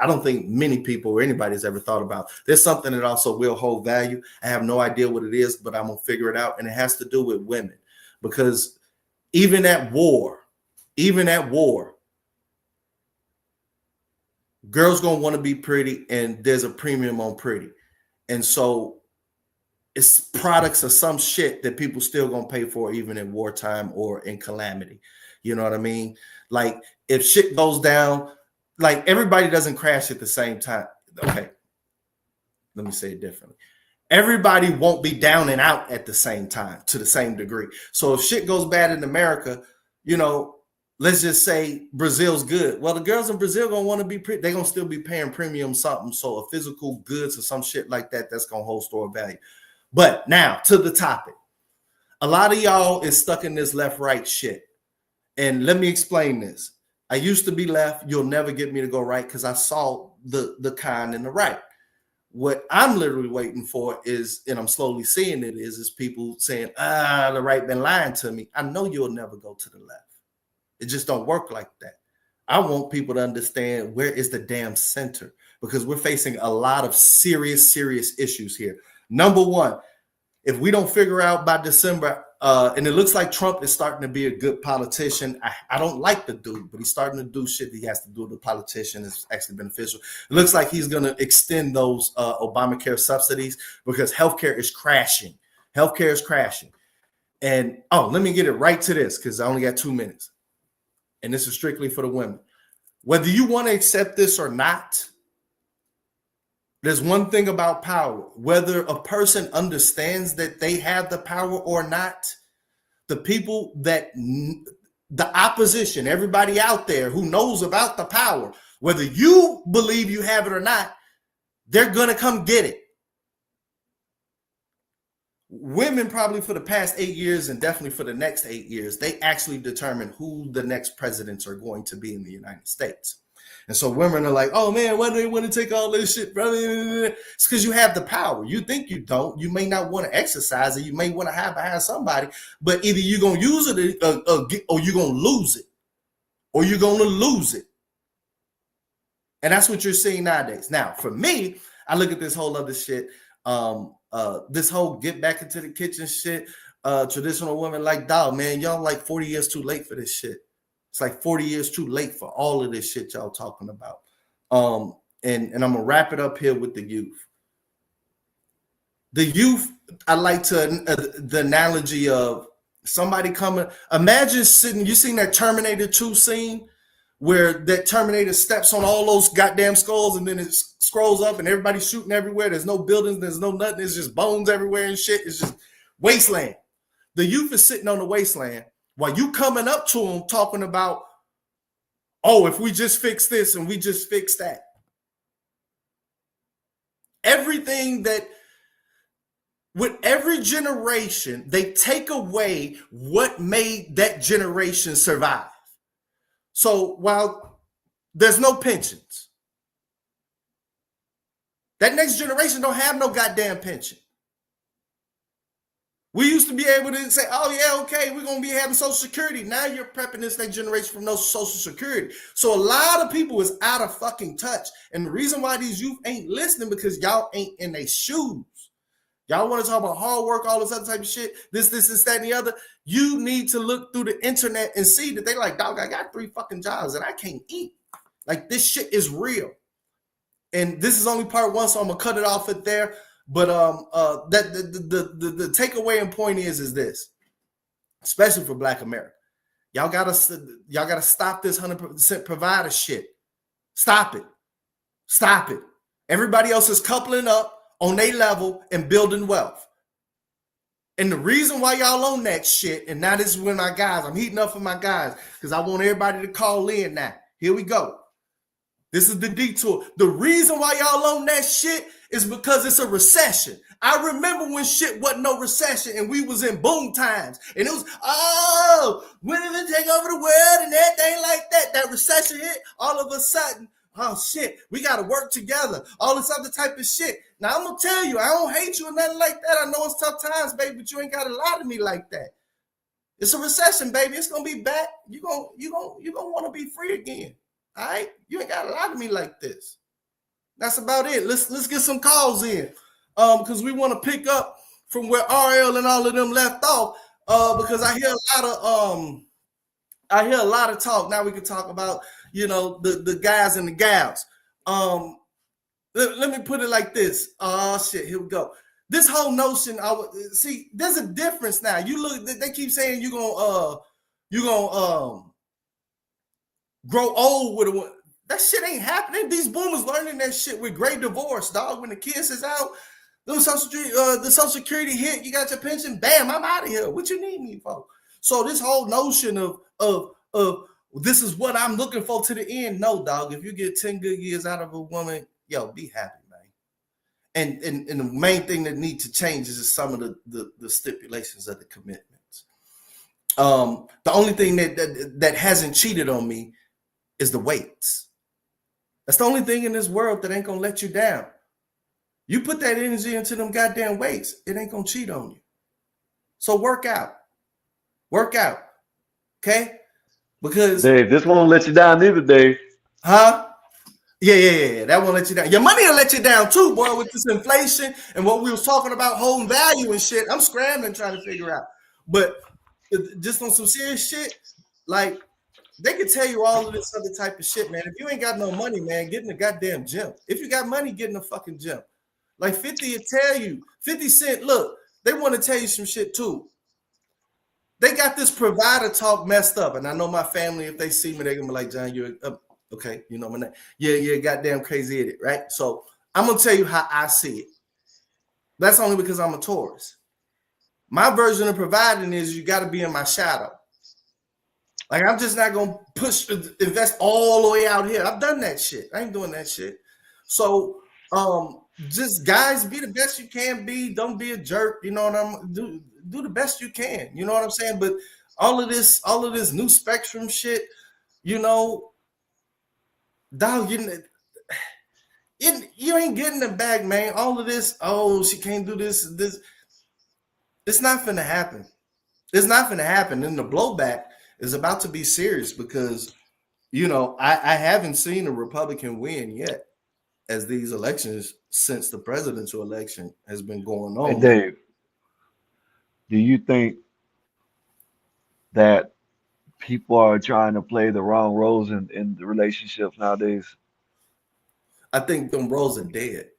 don't think many people or anybody's ever thought about. There's something that also will hold value. I have no idea what it is, but I'm gonna figure it out, and it has to do with women, because even at war, girls gonna want to be pretty, and there's a premium on pretty, and so it's products of some shit that people still gonna pay for, even in wartime or in calamity. You know what I mean? Like if shit goes down, like everybody doesn't crash at the same time. Okay, let me say it differently. Everybody won't be down and out at the same time to the same degree. So if shit goes bad in America, you know, let's just say Brazil's good. Well, the girls in Brazil gonna want to be pretty. They're gonna still be paying premium something. So a physical goods or some shit like that, that's gonna hold store value. But now to the topic. A lot of y'all is stuck in this left-right shit. And let me explain this. I used to be left. You'll never get me to go right because I saw the kind and the right. What I'm literally waiting for is, and I'm slowly seeing it, is people saying, the right been lying to me. I know you'll never go to the left. It just don't work like that. I want people to understand where is the damn center, because we're facing a lot of serious issues here. Number one, if we don't figure out by December, and it looks like Trump is starting to be a good politician. I don't like the dude, but he's starting to do shit he has to do. The politician is actually beneficial. It looks like he's going to extend those Obamacare subsidies because healthcare is crashing. Healthcare is crashing. And, let me get it right to this because I only got 2 minutes. And this is strictly for the women. Whether you want to accept this or not, there's one thing about power. Whether a person understands that they have the power or not, the people that, the opposition, everybody out there who knows about the power, whether you believe you have it or not, they're going to come get it. Women probably for the past 8 years and definitely for the next 8 years, they actually determine who the next presidents are going to be in the United States. And so women are like, oh man, why do they want to take all this shit, brother? It's because you have the power. You think you don't. You may not want to exercise it. You may want to hide behind somebody, but either you're going to use it or you're going to lose it. Or you're going to lose it. And that's what you're seeing nowadays. Now, for me, I look at this whole other shit. This whole get back into the kitchen shit. Traditional women like, dog, man, y'all like 40 years too late for this shit. It's like 40 years too late for all of this shit y'all talking about. And I'm gonna wrap it up here with the youth. The youth, I like to the analogy of somebody coming. Imagine sitting. You seen that Terminator 2 scene where that Terminator steps on all those goddamn skulls and then it scrolls up and everybody's shooting everywhere. There's no buildings, there's no nothing. It's just bones everywhere and shit. It's just wasteland. The youth is sitting on the wasteland while you coming up to them talking about, oh, if we just fix this and we just fix that. Everything that, with every generation, they take away what made that generation survive. So while there's no pensions, that next generation don't have no goddamn pension. We used to be able to say, oh yeah, okay, we're going to be having Social Security. Now you're prepping this next generation from no Social Security. So a lot of people is out of fucking touch. And the reason why these youth ain't listening because y'all ain't in their shoes. Y'all want to talk about hard work, all this other type of shit, this, that, and the other. You need to look through the internet and see that they like, dog, I got 3 fucking jobs and I can't eat. Like, this shit is real. And this is only part 1, so I'm going to cut it off at there. But that the takeaway and point is this, especially for Black America. Y'all gotta stop this 100% provider shit. Stop it. Stop it. Everybody else is coupling up on their level and building wealth. And the reason why y'all on that shit, and now this is when my guys, I'm heating up for my guys, because I want everybody to call in now. Here we go. This is the detour. The reason why y'all on that shit is because it's a recession. I remember when shit wasn't no recession and we was in boom times. And it was, oh, when did it take over the world and everything like that? That recession hit, all of a sudden, oh shit, we got to work together. All this other type of shit. Now I'm going to tell you, I don't hate you or nothing like that. I know it's tough times, baby, but you ain't got to lie to me like that. It's a recession, baby. It's going to be back. You gonna want to be free again. All right? You ain't got to lie to me like this. That's about it. Let's get some calls in, because we want to pick up from where RL and all of them left off. Because I hear a lot of talk. Now we can talk about, the guys and the gals. Let me put it like this. Oh shit, here we go. This whole notion, see, there's a difference now. You look, they keep saying you're gonna grow old with a. That shit ain't happening. These boomers learning that shit with great divorce, dog. When the kids is out, the Social Security hit, you got your pension, bam, I'm out of here. What you need me for? So this whole notion of this is what I'm looking for to the end. No, dog. If you get 10 good years out of a woman, yo, be happy, man. And the main thing that needs to change is some of the stipulations of the commitments. The only thing that hasn't cheated on me is the weights. That's the only thing in this world that ain't gonna let you down. You put that energy into them goddamn weights, it ain't gonna cheat on you. So work out, okay? Because Dave, this won't let you down either, Dave. Huh? Yeah. That won't let you down. Your money will let you down too, boy, with this inflation and what we was talking about, holding value and shit. I'm scrambling trying to figure out. But just on some serious shit, like, they can tell you all of this other type of shit, man. If you ain't got no money, man, get in the goddamn gym. If you got money, get in the fucking gym. Like 50 will tell you. 50 Cent, look, they want to tell you some shit too. They got this provider talk messed up. And I know my family, if they see me, they're going to be like, John, you're okay. You know my name. Yeah, you're a goddamn crazy idiot, right? So I'm going to tell you how I see it. That's only because I'm a Taurus. My version of providing is you got to be in my shadow. Like, I'm just not going to invest all the way out here. I've done that shit. I ain't doing that shit. So just guys, be the best you can be. Don't be a jerk. You know what I'm do the best you can. You know what I'm saying? But all of this new spectrum shit, dog, you ain't getting the bag, man. All of this, oh, she can't do this. It's not finna happen. It's not finna happen. And the blowback is about to be serious because, I haven't seen a Republican win yet as these elections since the presidential election has been going on. Hey, Dave, do you think that people are trying to play the wrong roles in the relationships nowadays? I think them roles are dead.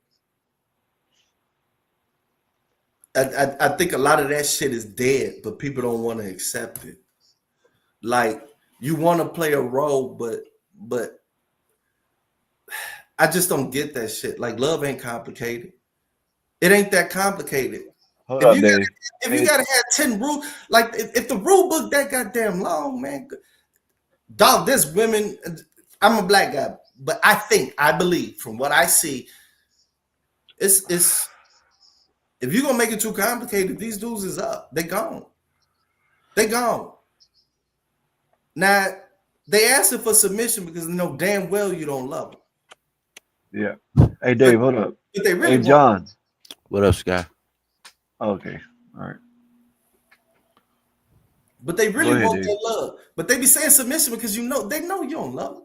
I think a lot of that shit is dead, but people don't want to accept it. Like, you want to play a role, but but I just don't get that shit. Like, love ain't complicated. It ain't that complicated. Hold up, Dave. If you gotta have 10 rules, like if the rule book that goddamn long, man, dog, there's women. I'm a black guy, but I believe from what I see, it's if you're gonna make it too complicated, these dudes is up. They gone. They gone. Now they asking for submission because they know damn well you don't love them. Yeah. Hey, Dave, hold up. But they really hey, John. What up, Sky? Okay. All right. But they really ahead, want Dave. their love. But they be saying submission because they know you don't love them.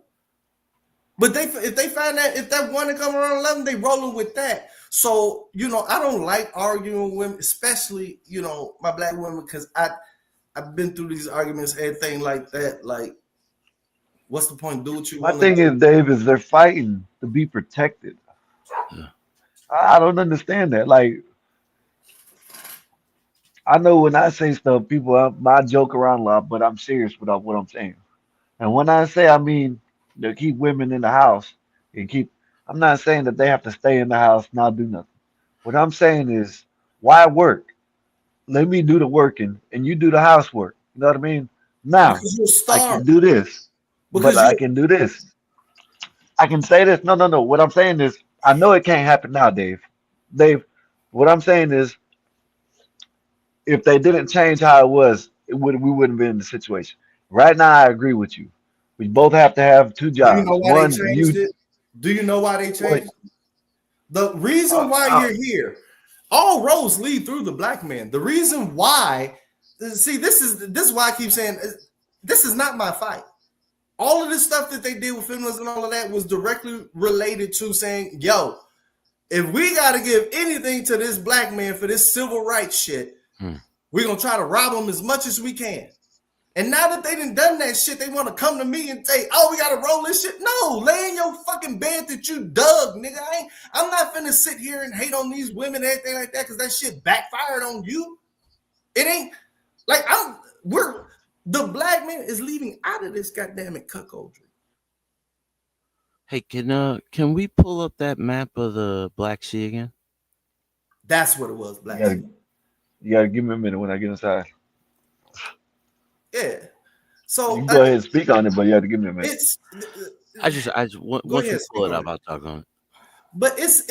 But if they find that if that one to come around and love them, they rolling with that. So I don't like arguing with women, especially my black women, because I've been through these arguments, everything like that. Like, what's the point? Do what you want. My thing is, Dave, is they're fighting to be protected. Yeah. I don't understand that. Like, I know when I say stuff, people, I joke around a lot, but I'm serious with what I'm saying. And when I say, I mean to keep women in the house and I'm not saying that they have to stay in the house, not do nothing. What I'm saying is, why work? Let me do the working and you do the housework. You know what I mean? Now, Because you're I starved. can do this, Because but I can do this. I can say this. No. What I'm saying is, I know it can't happen now, Dave. Dave, what I'm saying is, if they didn't change how it was, we wouldn't be in the situation. Right now, I agree with you. We both have to have two Do you jobs. know why they changed it? Do you know why they changed it? The reason why you're here, all roads lead through the black man. The reason why, see, this is why I keep saying this is not my fight. All of this stuff that they did with feminism and all of that was directly related to saying, yo, if we got to give anything to this black man for this civil rights shit, we're going to try to rob him as much as we can. And now that they done that shit, they want to come to me and say, oh, we got to roll this shit. No, lay in your fucking bed that you dug, nigga. I'm not finna sit here and hate on these women and everything like that because that shit backfired on you. It ain't like the black man is leaving out of this goddamn cuckoldry. Hey, can we pull up that map of the Black Sea again? That's what it was, Black Sea. You gotta give me a minute when I get inside. Yeah. So you can go ahead and speak on it, but you have to give me a minute. I just once you pull it up, I'll talk on it. But it's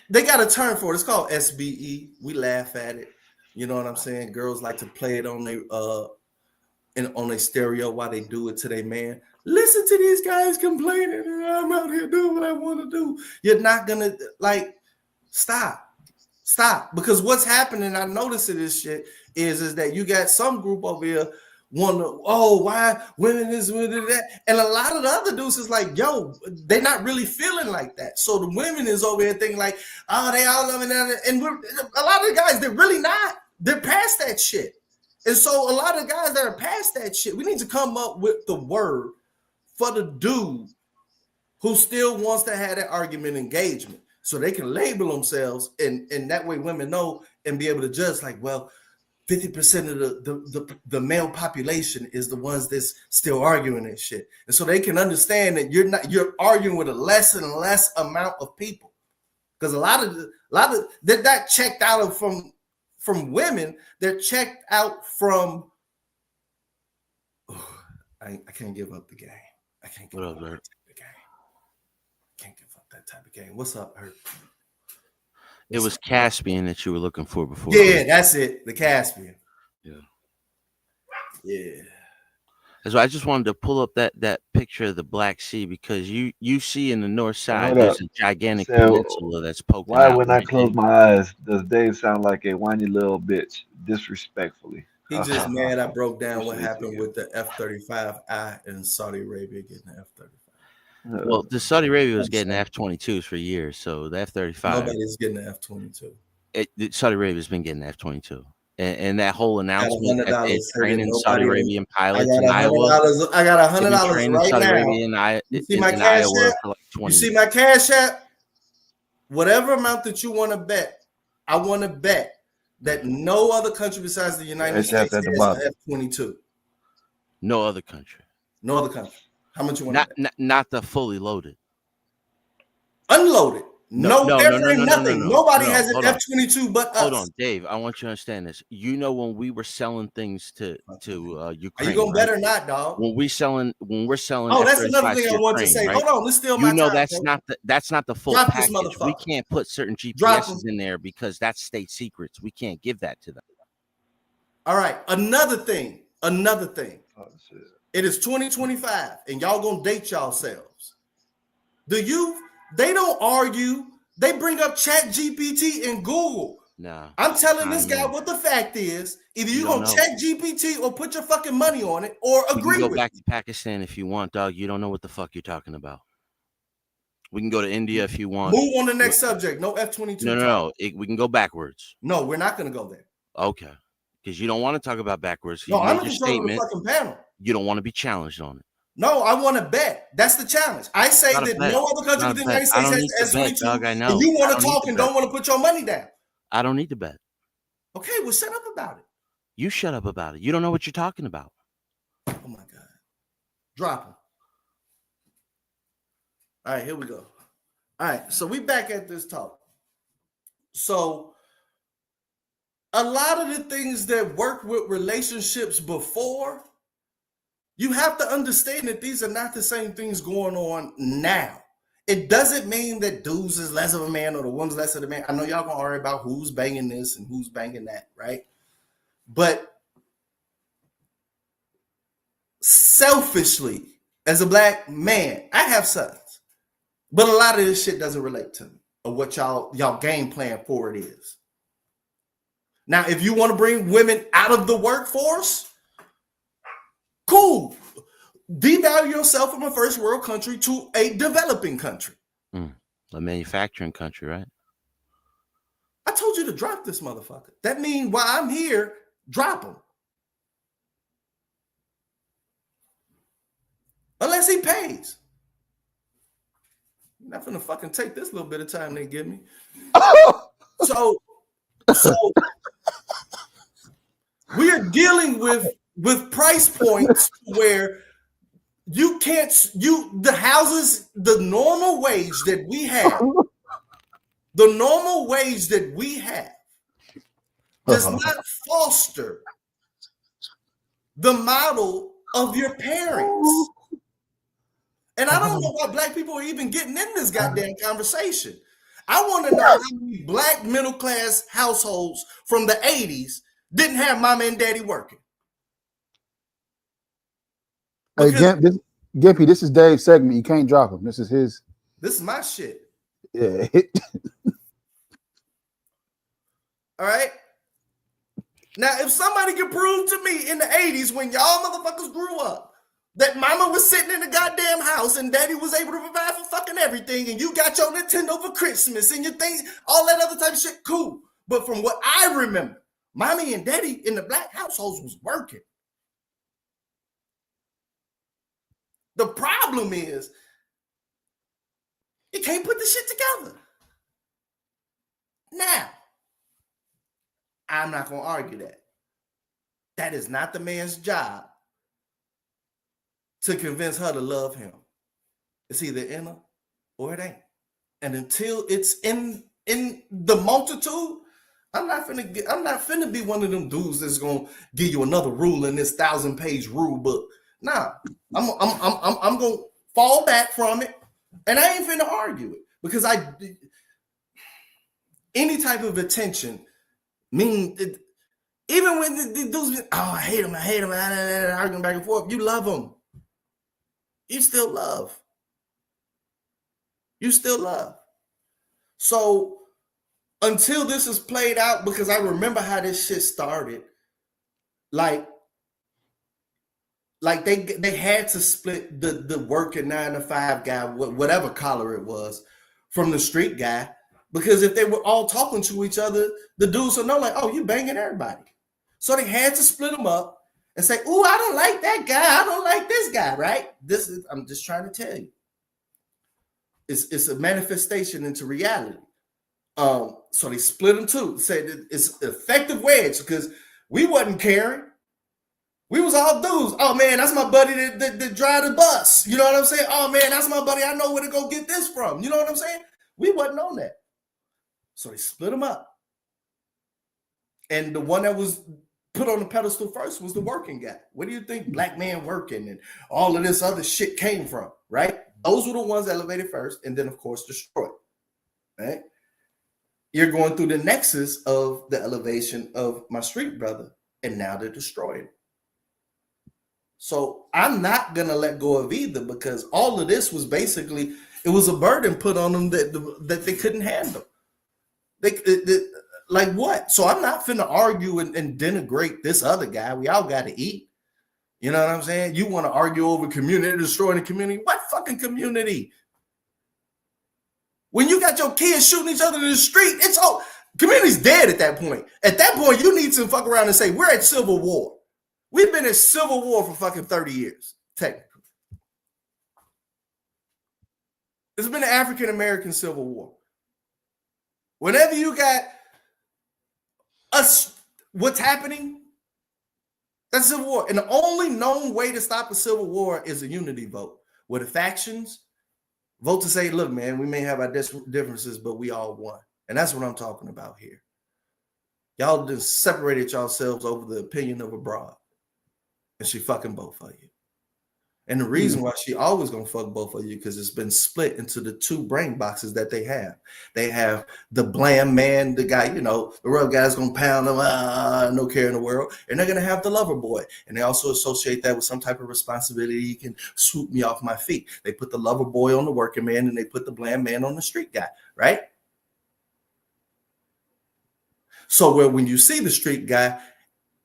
they got a term for it. It's called SBE. We laugh at it. You know what I'm saying? Girls like to play it on their stereo while they do it to their man. Listen to these guys complaining, and I'm out here doing what I want to do. You're not gonna stop. Because what's happening, I notice in this shit is that you got some group over here wonder, why women is with that, and a lot of the other dudes is like, yo, they're not really feeling like that. So the women is over here thinking like, oh, they all loving that, and a lot of the guys, they're really not. They're past that shit. And so a lot of guys that are past that shit, we need to come up with the word for the dude who still wants to have that argument engagement so they can label themselves, and that way women know and be able to judge like, well, 50% of the male population is the ones that's still arguing this shit. And so they can understand that you're arguing with a less and less amount of people. Because a lot of they're not checked out from women, they're checked out from I can't give up the game. I can't give up the game. Can't give up that type of game. What's up, Hurt? It was Caspian that you were looking for before. Yeah, that's it. The Caspian. Yeah. So I just wanted to pull up that picture of the Black Sea because you see in the north side there's a gigantic peninsula that's poking out. Why, when I close my eyes, does Dave sound like a whiny little bitch, disrespectfully? He just mad I broke down what happened with the F-35I in Saudi Arabia getting the F-35. Well, the Saudi Arabia was getting F-22s for years, so the F-35. Nobody's getting the F-22. Saudi Arabia's been getting the F-22. And that whole announcement that they're training Saudi Arabian pilots in Iowa. I got $100 right Saudi now. Arabia in Iowa for like 20 You see my Cash App? Whatever amount that you want to bet, I want to bet that no other country besides the United States has an F-22. No other country. No other country. How much you want? Not the fully loaded. Unloaded. No, nothing. Nobody has an F-22 but us. Hold on, Dave. I want you to understand this. You know, when we were selling things to Ukraine, are you gonna bet or not, dog? When we're selling. Oh, that's another thing I want to say. Right? Hold on, let's steal my time. That's not the full Drop package. We can't put certain GPSs in there because that's state secrets. We can't give that to them. All right. Another thing. It is 2025, and y'all gonna date yourselves. They don't argue. They bring up Chat GPT and Google. No. I'm telling this guy what the fact is. Either you gonna Chat GPT or put your fucking money on it or agree with it. You can go back to Pakistan if you want, dog. You don't know what the fuck you're talking about. We can go to India if you want. Move on to the next subject. No F-22. No. We can go backwards. No, we're not gonna go there. Okay. Because you don't want to talk about backwards. No, I'm in control of the fucking panel. You don't want to be challenged on it. No, I want to bet. That's the challenge. I say that no other country within the United States has S-22, and you want to talk and don't want to put your money down. I don't need to bet. Okay, well, shut up about it. You shut up about it. You don't know what you're talking about. Oh, my God. Drop them. All right, here we go. All right, so we back at this talk. So a lot of the things that work with relationships before, you have to understand that these are not the same things going on now. It doesn't mean that dudes is less of a man or the woman's less of a man. I know y'all gonna argue about who's banging this and who's banging that, right? But selfishly, as a black man, I have sons, but a lot of this shit doesn't relate to me or what y'all game plan for it is. Now, if you want to bring women out of the workforce, cool. Devalue yourself from a first world country to a developing country. A manufacturing country, right? I told you to drop this motherfucker. That means while I'm here, drop him. Unless he pays. I'm not gonna fucking take this little bit of time they give me. So we are dealing with price points where you can't, the houses, the normal wage that we have does not foster the model of your parents. And I don't know why black people are even getting in this goddamn conversation. I want to know how many black middle class households from the 80s didn't have mama and daddy working. Hey, Gimpy, this is Dave's segment. You can't drop him. This is his. This is my shit. Yeah. All right. Now, if somebody can prove to me in the 80s when y'all motherfuckers grew up that mama was sitting in the goddamn house and daddy was able to provide for fucking everything and you got your Nintendo for Christmas and your things, all that other type of shit, cool. But from what I remember, mommy and daddy in the black households was working. The problem is you can't put the shit together. Now, I'm not going to argue that. That is not the man's job to convince her to love him. It's either in her or it ain't. And until it's in the multitude, I'm not finna be one of them dudes that's gonna give you another rule in this 1,000-page rule book. Nah, I'm gonna fall back from it, and I ain't finna argue it because any type of attention even when the dudes, I hate him, arguing back and forth. You love him. You still love. So until this is played out, because I remember how this shit started, like they had to split the working 9-to-5 guy, whatever color it was, from the street guy, because if they were all talking to each other, the dudes would know, like, oh, you banging everybody. So they had to split them up and say, "Ooh, I don't like that guy. I don't like this guy." Right? I'm just trying to tell you, it's a manifestation into reality. So they split them too. Said it's effective wedge because we wasn't caring. We was all dudes. Oh man, that's my buddy that drive the bus. You know what I'm saying? Oh man, that's my buddy. I know where to go get this from. You know what I'm saying? We wasn't on that. So they split them up. And the one that was put on the pedestal first was the working guy. Where do you think black man working and all of this other shit came from, right? Those were the ones elevated first and then, of course, destroyed, right? You're going through the nexus of the elevation of my street brother, and now they're destroyed. So I'm not going to let go of either, because all of this was basically, it was a burden put on them that they couldn't handle. They like what? So I'm not finna argue and denigrate this other guy. We all got to eat. You know what I'm saying? You want to argue over community, destroying the community? What fucking community? When you got your kids shooting each other in the street, it's all community's dead at that point. At that point, you need to fuck around and say, we're at civil war. We've been in civil war for fucking 30 years, technically. It's been an African-American civil war. Whenever you got us, what's happening, that's civil war. And the only known way to stop a civil war is a unity vote, where the factions vote to say, look, man, we may have our differences, but we all won. And that's what I'm talking about here. Y'all just separated yourselves over the opinion of a broad. And she fucking both of you. And the reason why she always gonna fuck both of you, because it's been split into the two brain boxes that they have. They have the bland man, the guy, you know, the real guy's gonna pound them, no care in the world. And they're gonna have the lover boy. And they also associate that with some type of responsibility. He can swoop me off my feet. They put the lover boy on the working man and they put the bland man on the street guy, right? So when you see the street guy,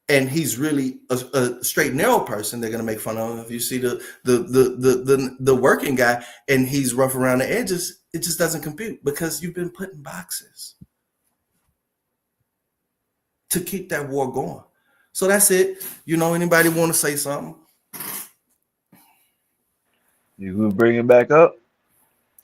and he's really a straight narrow person, they're gonna make fun of him. If you see the working guy and he's rough around the edges, it just doesn't compute, because you've been put in boxes to keep that war going. So that's it. You know, anybody want to say something? You gonna bring it back up?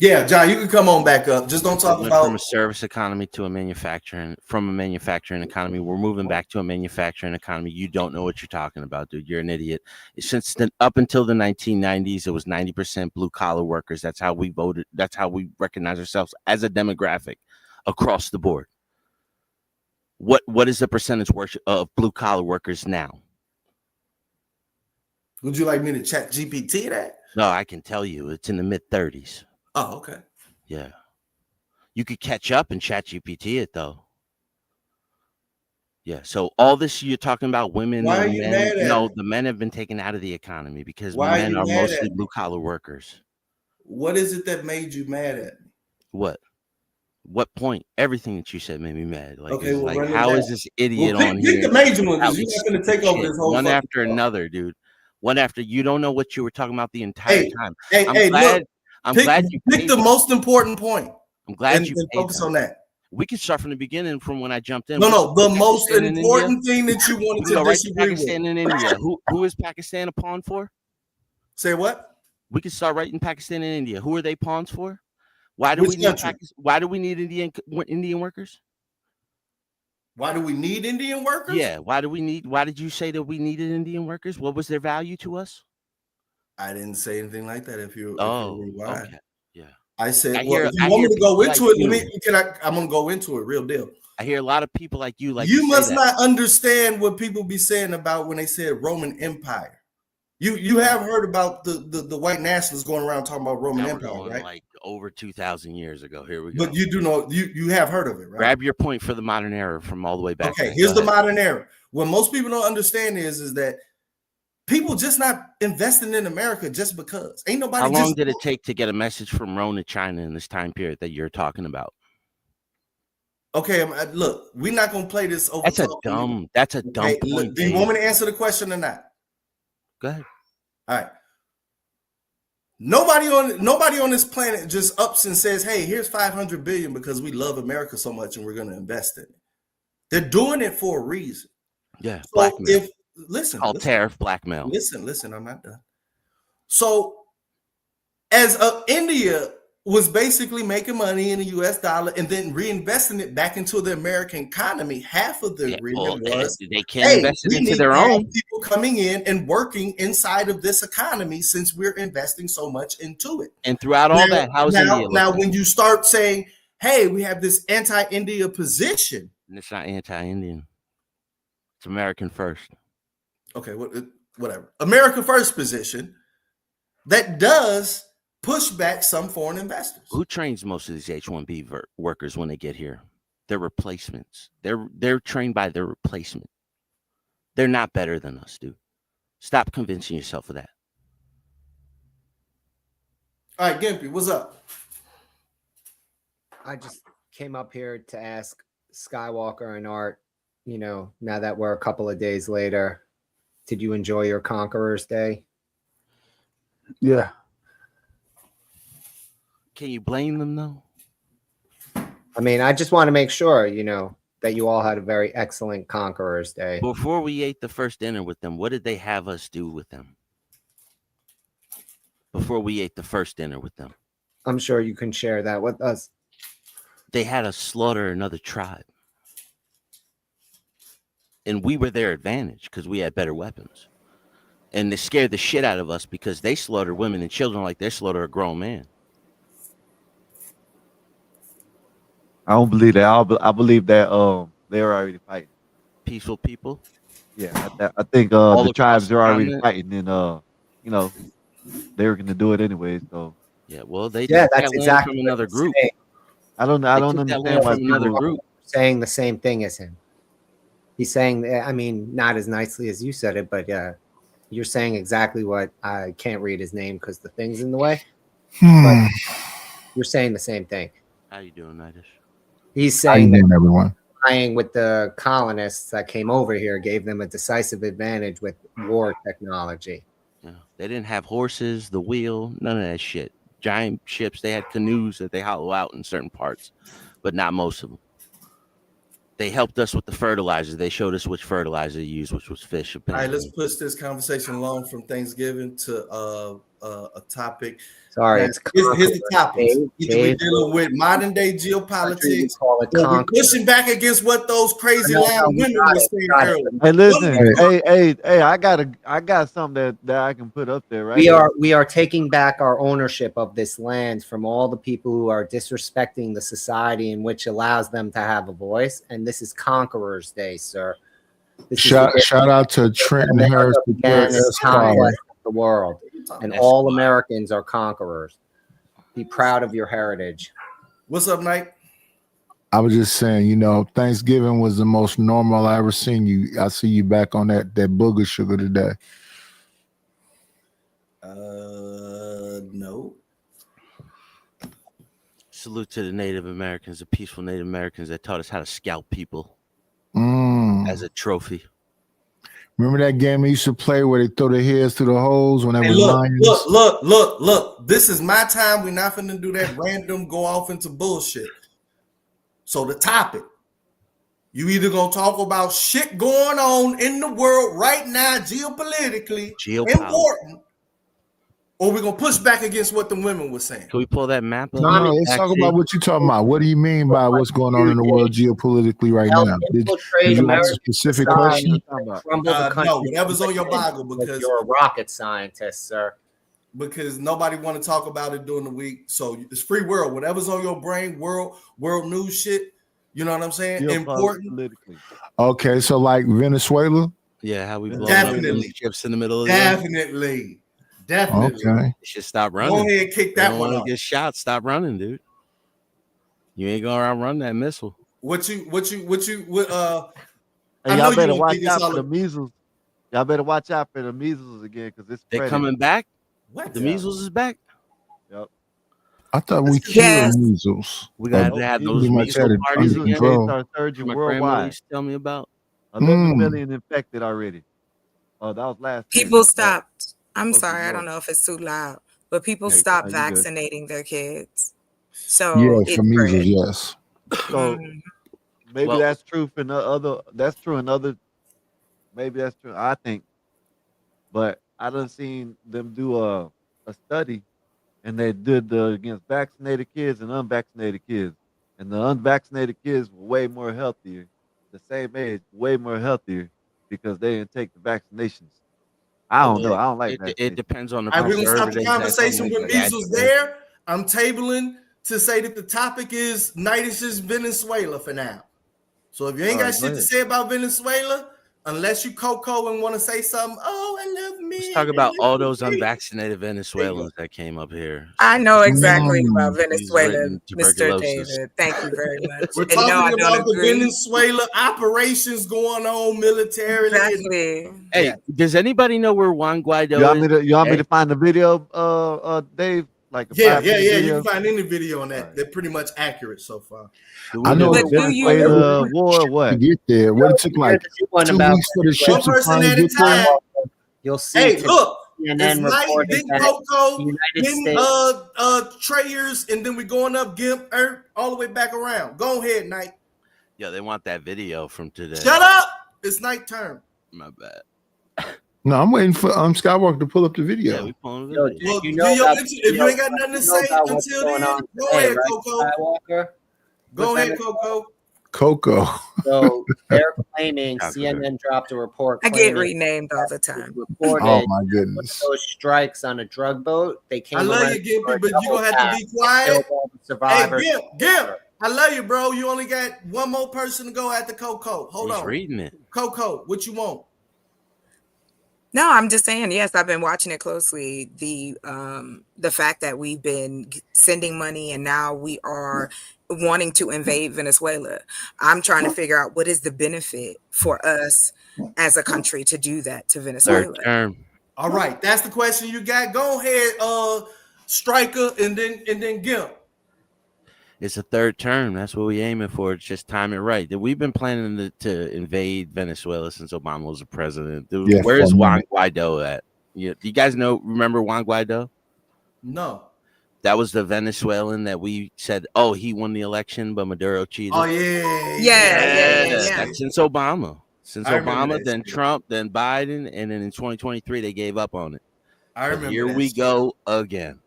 Yeah, John, you can come on back up. Just don't talk about from a service economy to a manufacturing, from a manufacturing economy. We're moving back to a manufacturing economy. You don't know what you're talking about, dude. You're an idiot. Since then, up until the 1990s, it was 90% blue collar workers. That's how we voted. That's how we recognize ourselves as a demographic across the board. What is the percentage of blue collar workers now? Would you like me to chat GPT that? No, I can tell you it's in the mid 30s. Oh, okay. Yeah. You could catch up and chat GPT it though. Yeah. So all this you're talking about women Why and are you men, mad at me? the men have been taken out of the economy because Why men are are you mad mostly at me? blue collar workers. What is it that made you mad at me? What point? Everything that you said made me mad. Like, Okay, it's well, like, run it how down. is this idiot Well, on pick here? the major one, Out because you're with not going to take stupid over shit, this whole one fucking after talk. another, dude. One after you don't know what you were talking about the entire time. Hey, glad. look. I'm Pick glad you the paid most important point. I'm glad and you paid focus on that. We can start from the beginning, from when I jumped in. No, the most Pakistan and important India? thing that you wanted We to go right to disagree with. Pakistan and India. Who is Pakistan a pawn for? Say what? We can start right in Pakistan and India. Who are they pawns for? Why do Which we need country? Why do we need Indian workers? Why do we need Indian workers? Yeah. Why did you say that we needed Indian workers? What was their value to us? I didn't say anything like that. If you rewind. Okay. Yeah. I said, I if hear you want me to go into people it, like I'm gonna go into it, real deal. I hear a lot of people like you You to must say not understand what people be saying about when they said Roman Empire. You have heard about the white nationalists going around talking about Roman that. Empire, right? Like over 2,000 years ago. Here we go. But you do know you have heard of it, right? Grab your point for the modern era from all the way back. Okay, here's the modern era. What most people don't understand is that people just not investing in America just because. Ain't nobody. How long did it take to get a message from Rome to China in this time period that you're talking about? Okay, look, we're not gonna play this over. That's a dumb point. Look, do you want me to answer the question or not? Go ahead. All right. Nobody on this planet just ups and says, "Hey, here's 500 billion because we love America so much and we're going to invest in it." They're doing it for a reason. Yeah, so blackmail. Listen, tariff blackmail. Listen, I'm not done. So, as India was basically making money in the US dollar and then reinvesting it back into the American economy. Half of the agreement was, they can't hey, invest it we into need their to have own. people coming in and working inside of this economy since we're investing so much into it. And throughout all that, how's India Now, looking? when you start saying, hey, we have this anti-India position. And it's not anti-Indian. It's American first. Okay, whatever. America first position that does push back some foreign investors. Who trains most of these H-1B workers when they get here? They're replacements. They're trained by their replacement. They're not better than us, dude. Stop convincing yourself of that. All right, Gimpy, what's up? I just came up here to ask Skywalker and Art, now that we're a couple of days later, did you enjoy your Conqueror's Day? Yeah. Can you blame them, though? I mean, I just want to make sure, that you all had a very excellent Conqueror's Day. Before we ate the first dinner with them, what did they have us do with them? Before we ate the first dinner with them. I'm sure you can share that with us. They had us slaughter another tribe. And we were their advantage because we had better weapons. And they scared the shit out of us because they slaughter women and children like they slaughter a grown man. I don't believe that. I believe that they're already fighting. Peaceful people? Yeah, I think the tribes are already fighting, and they were gonna do it anyway. So yeah, well, they that's exactly from another group. I don't understand why another people group saying the same thing as him. He's saying, I mean, not as nicely as you said it, but you're saying exactly what I can't read his name because the thing's in the way. But you're saying the same thing. How you doing, Naezus? He's saying that everyone lying with the colonists that came over here gave them a decisive advantage with war technology. Yeah, they didn't have horses, the wheel, none of that shit. Giant ships. They had canoes that they hollow out in certain parts, but not most of them. They helped us with the fertilizer. They showed us which fertilizer to use, which was fish. All right, let's push this conversation along from Thanksgiving to a topic. Sorry, now, here's the topic. We're dealing with modern day geopolitics. We're pushing back against what those crazy loud women were saying earlier. Hey, listen, hey, I got something that I can put up there, right? We are taking back our ownership of this land from all the people who are disrespecting the society in which allows them to have a voice. And this is Conqueror's Day, sir. Shout out to Trenton Harris, the world, and all Americans are conquerors. Be proud of your heritage. What's up, Mike? I was just saying, Thanksgiving was the most normal I ever seen you. I see you back on that booger sugar today. No. Salute to the Native Americans, the peaceful Native Americans that taught us how to scalp people as a trophy. Remember that game we used to play where they throw their heads through the holes when they were lions? Look. This is my time. We're not finna do that random go off into bullshit. So the topic, you either gonna talk about shit going on in the world right now, geopolitically important, or we're gonna push back against what the women were saying. Can we pull that map up? No, let's talk about what you're talking about. What do you mean by what's going on in the world geopolitically right now? Did you ask a specific question? No, whatever's on your Bible, because you're a rocket scientist, sir. Because nobody want to talk about it during the week. So it's free world. Whatever's on your brain, world news shit. You know what I'm saying? Important. Okay, so like Venezuela? Yeah, how we blow up ships in the middle of the Definitely. Okay. You should stop running. Go ahead and kick that one off. Get shot. Stop running, dude. You ain't gonna outrun that missile. Hey, y'all better watch out for the measles. Y'all better watch out for the measles again, because it's they coming back. What? The measles is back. Yep. I thought we killed measles. We got to have those measles parties again. Our surgeon My worldwide. grandmother used to tell me about. 11 million infected already. Oh, that was last. People stopped. I'm sorry, I don't know if it's too loud, but people stopped vaccinating their kids. So yeah, for measles, yes. So maybe that's true for other. That's true in other. Maybe that's true. I think, but I done seen them do a study and they did against vaccinated kids and unvaccinated kids, and the unvaccinated kids were way more healthier, the same age, way more healthier because they didn't take the vaccinations. I don't know. I don't like It vaccinations. depends on the All right, we're gonna stop the preservatives that conversation come when with the Measles adjuvant. there. I'm tabling to say that the topic is Naezus Venezuela for now. So if you ain't All got right, go shit to ahead. say about Venezuela, unless you Coco and want to say something, oh, I love me. Let's talk about all those unvaccinated Venezuelans that came up here. I know exactly about He's Venezuela, written Mr. tuberculosis. David. Thank you very much. We're And no, I talking don't about the agree. Venezuela operations going on militarily. Exactly. Hey, does anybody know where Juan Guaido You want me is? to? You want me to find the video, Dave? Like a Yeah, 5-minute you video? can find any video on that. They're pretty much accurate so far. I know But do you Venezuela war. What? to get there. What it took like 2 weeks for the ship One to person finally at a get there. time. You'll see. Hey, today, look, CNN it's night, reported then that Coco, the United then States. Trayers, and then we going up Gimp, all the way back around. Go ahead, Night. Yeah, they want that video from today. Shut up. It's night term. My bad. No, I'm waiting for Skywalker to pull up the video. Yeah, we pulling the video. Well, you know do your about- if you you know ain't got nothing to you know say about what's until going then, on go today, ahead, right, Coco. Skywalker? Go With ahead, Coco. Coco. So they're claiming CNN dropped a report. I get claiming renamed all the time. Reported Oh my goodness. those strikes on a drug boat. They came. I love around you, Gimpy, for a but you're gonna have to be double quiet. tap, killed all the Hey, survivors. Gimp, I love you, bro. You only got one more person to go after Coco. Hold He's on. reading it. Coco, what you want? No, I'm just saying, yes, I've been watching it closely. The fact that we've been sending money and now we are wanting to invade Venezuela. I'm trying to figure out what is the benefit for us as a country to do that to Venezuela. Third term. All right, that's the question you got. Go ahead, Striker, and then Gimp. It's a third term. That's what we're aiming for. It's just time it right. We've been planning to invade Venezuela since Obama was the president. Dude, Yeah, where's for a Juan minute. Guaido at? Do you guys remember Juan Guaido? No. That was the Venezuelan that we said, oh, he won the election, but Maduro cheated. Oh yeah. That's since Obama. Since I remember Obama, that then shit. Trump, then Biden, and then in 2023 they gave up on it. I But remember here that we shit. go again.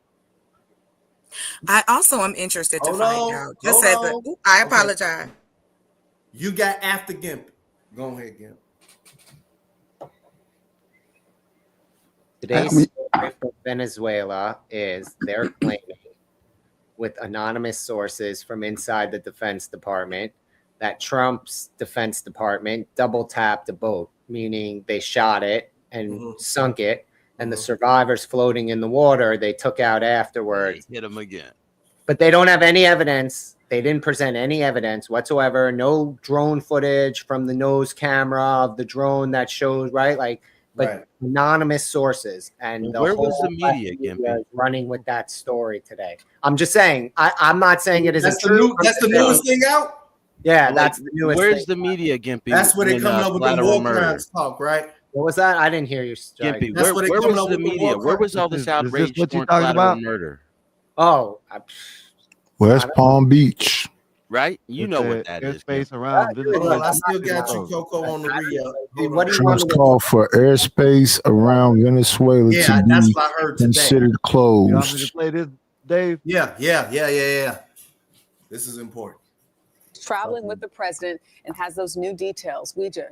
I also am interested to Hold find on, out. Just hold said on. that. Ooh, I Okay. apologize. You got after Gimp. Go ahead, Gimp. Today's story from Venezuela is they're claiming, with anonymous sources from inside the Defense Department, that Trump's Defense Department double tapped a boat, meaning they shot it and sunk it, and the survivors floating in the water they took out afterwards. Hit him again. But they don't have any evidence. They didn't present any evidence whatsoever. No drone footage from the nose camera of the drone that shows, right? Like, but Right. anonymous sources. And Where was whole the media, media Gimpy? is running with that story today. I'm just saying, I'm not saying it isn't That's the true. that's the newest thing out. Yeah, Like, that's the newest Where's thing. the media, Gimpy? That's where they when, coming up with the collateral war murder? crimes talk, right? What was that? I didn't hear you. Strike. Gimpy, That's where where they was coming up the with the media? war Where was crimes. all this Is this outrage what you for talking collateral about? murder? Oh, West Palm Beach. Right? You know what that is. Airspace around Hold on, Venezuela. I still got you, Coco, on the re-up. Hold what on. do you want Trump's me to call for airspace around Venezuela Yeah, to that's be what I heard today. considered You want me to closed. play this, Dave? Yeah. This is important. Traveling with the president and has those new details. Ouija.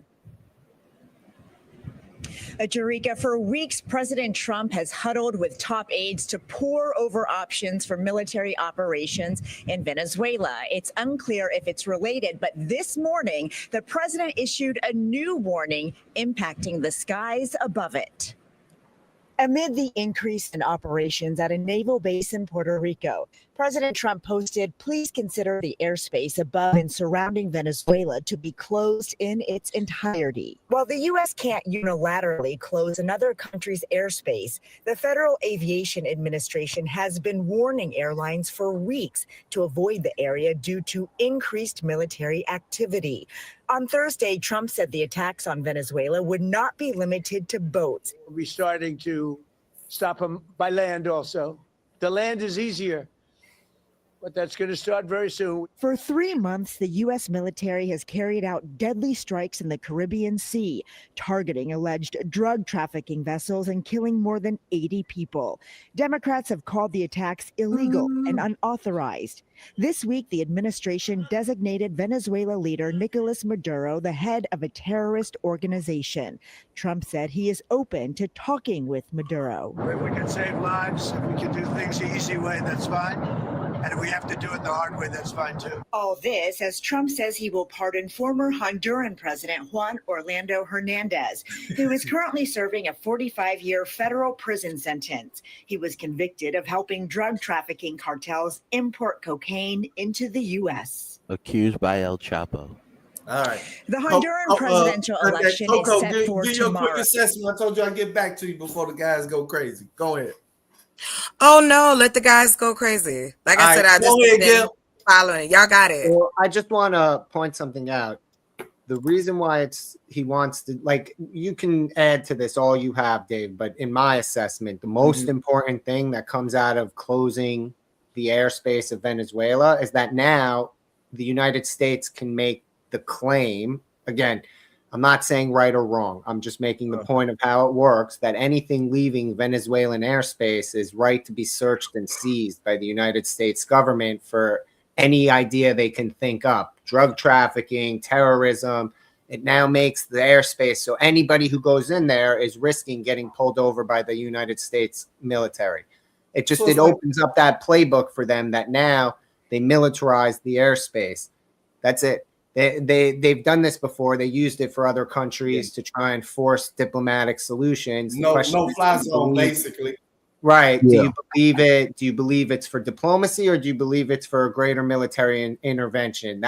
Jerika, for weeks, President Trump has huddled with top aides to pore over options for military operations in Venezuela. It's unclear if it's related, but this morning, the president issued a new warning impacting the skies above it. Amid the increase in operations at a naval base in Puerto Rico, President Trump posted, "Please consider the airspace above and surrounding Venezuela to be closed in its entirety." While the U.S. can't unilaterally close another country's airspace, the Federal Aviation Administration has been warning airlines for weeks to avoid the area due to increased military activity. On Thursday, Trump said the attacks on Venezuela would not be limited to boats. We'll be starting to stop them by land also. The land is easier. but that's going to start very soon. For 3 months, the U.S. military has carried out deadly strikes in the Caribbean Sea, targeting alleged drug trafficking vessels and killing more than 80 people. Democrats have called the attacks illegal and unauthorized. This week, the administration designated Venezuela leader Nicolas Maduro the head of a terrorist organization. Trump said he is open to talking with Maduro. If we can save lives, if we can do things the easy way, that's fine. And if we have to do it the hard way, that's fine too. All this as Trump says he will pardon former Honduran President Juan Orlando Hernandez, who is currently serving a 45-year federal prison sentence. He was convicted of helping drug trafficking cartels import cocaine into the U.S. Accused by El Chapo. All right. The Honduran presidential election Coco, is set for give your tomorrow. quick assessment. I told you I'd get back to you before the guys go crazy. Go ahead. Oh no, let the guys go crazy. Like I said, I just been following. Y'all got it. Well, I just want to point something out. The reason why he wants to, like, you can add to this all you have, Dave, but in my assessment, the most important thing that comes out of closing the airspace of Venezuela is that now the United States can make the claim, again, I'm not saying right or wrong. I'm just making the point of how it works, that anything leaving Venezuelan airspace is right to be searched and seized by the United States government for any idea they can think up. Drug trafficking, terrorism. It now makes the airspace so anybody who goes in there is risking getting pulled over by the United States military. It opens up that playbook for them that now they militarize the airspace. That's it. They've done this before. They used it for other countries to try and force diplomatic solutions. No fly zone, basically. Right. Yeah. Do you believe it? Do you believe it's for diplomacy, or do you believe it's for a greater military intervention?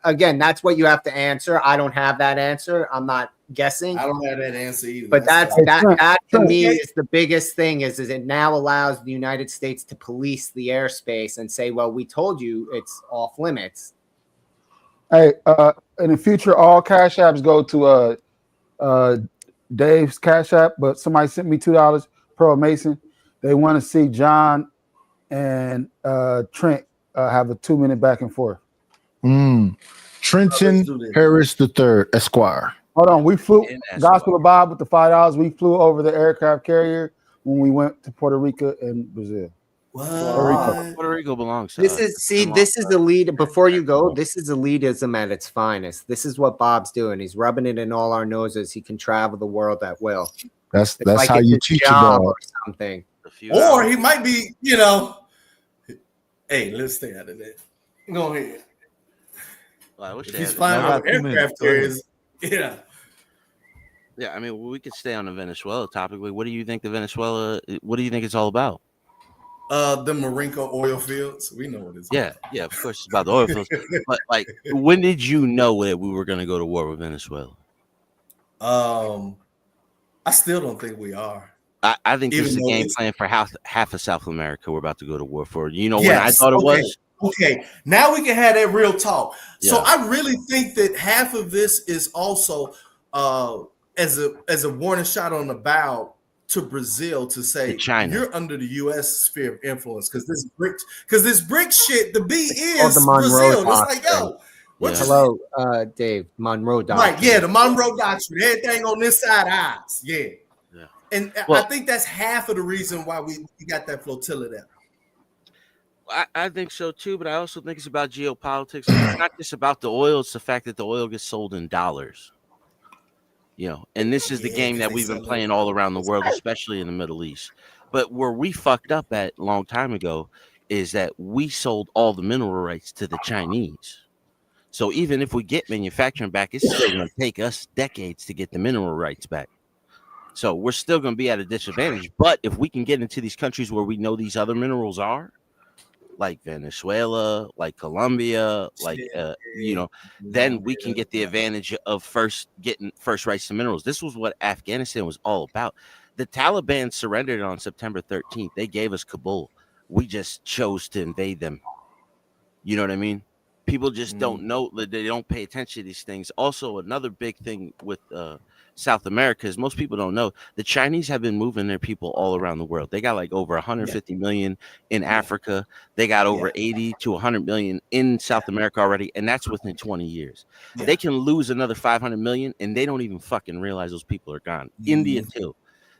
Again, that's what you have to answer. I don't have that answer. I'm not guessing. I don't have that answer either. But that to me is the biggest thing is it now allows the United States to police the airspace and say, well, we told you it's off limits. Hey, in the future, all cash apps go to Dave's Cash App, but somebody sent me $2, Pearl Mason. They want to see John and Trent have a 2-minute back and forth. Trenton Harris III, Esquire. Hold on, we flew Gospel of Bob with the $5. We flew over the aircraft carrier when we went to Puerto Rico and Brazil. Puerto Rico belongs to This us. is elite. Before you go, this is elitism at its finest. This is what Bob's doing. He's rubbing it in all our noses. He can travel the world at will. That's like how you teach a dog. or something. Or he might be, hey, let's stay out of that. Go ahead. Well, I wish If they he's had flying it. over aircraft carriers, yeah. Yeah, I mean, we could stay on the Venezuela topic. What do you think what do you think it's all about? The Marinko oil fields. We know what it's about. Yeah, of course it's about the oil fields. But like, when did you know that we were going to go to war with Venezuela? I still don't think we are. I think this is a game plan for half of South America. We're about to go to war for. When I thought it was. Okay, now we can have that real talk. Yeah. So I really think that half of this is also as a warning shot on the bow to Brazil to say you're under the U.S. sphere of influence because this brick shit, the B is the Monroe Brazil. It's like, yo, Hello, Dave. Monroe Doctrine. Right, yeah, the Monroe Doctrine. Everything on this side eyes. Yeah. And I think that's half of the reason why we got that flotilla there. I think so too, but I also think it's about geopolitics. It's not just about the oil; it's the fact that the oil gets sold in dollars. And this is the game that we've been playing all around the world, especially in the Middle East. But where we fucked up at a long time ago is that we sold all the mineral rights to the Chinese. So even if we get manufacturing back, it's still going to take us decades to get the mineral rights back. So we're still going to be at a disadvantage. But if we can get into these countries where we know these other minerals are, like Venezuela, like Colombia, then we can get the advantage of getting first rights to minerals. This was what Afghanistan was all about. The Taliban surrendered on September 13th. They gave us Kabul. We just chose to invade them. You know what I mean? People just don't know that they don't pay attention to these things. Also, another big thing with South America is most people don't know the Chinese have been moving their people all around the world. They got like over 150 million in Africa. They got over 80 to 100 million in South America already, and that's within 20 years. They can lose another 500 million, and they don't even fucking realize those people are gone. India too.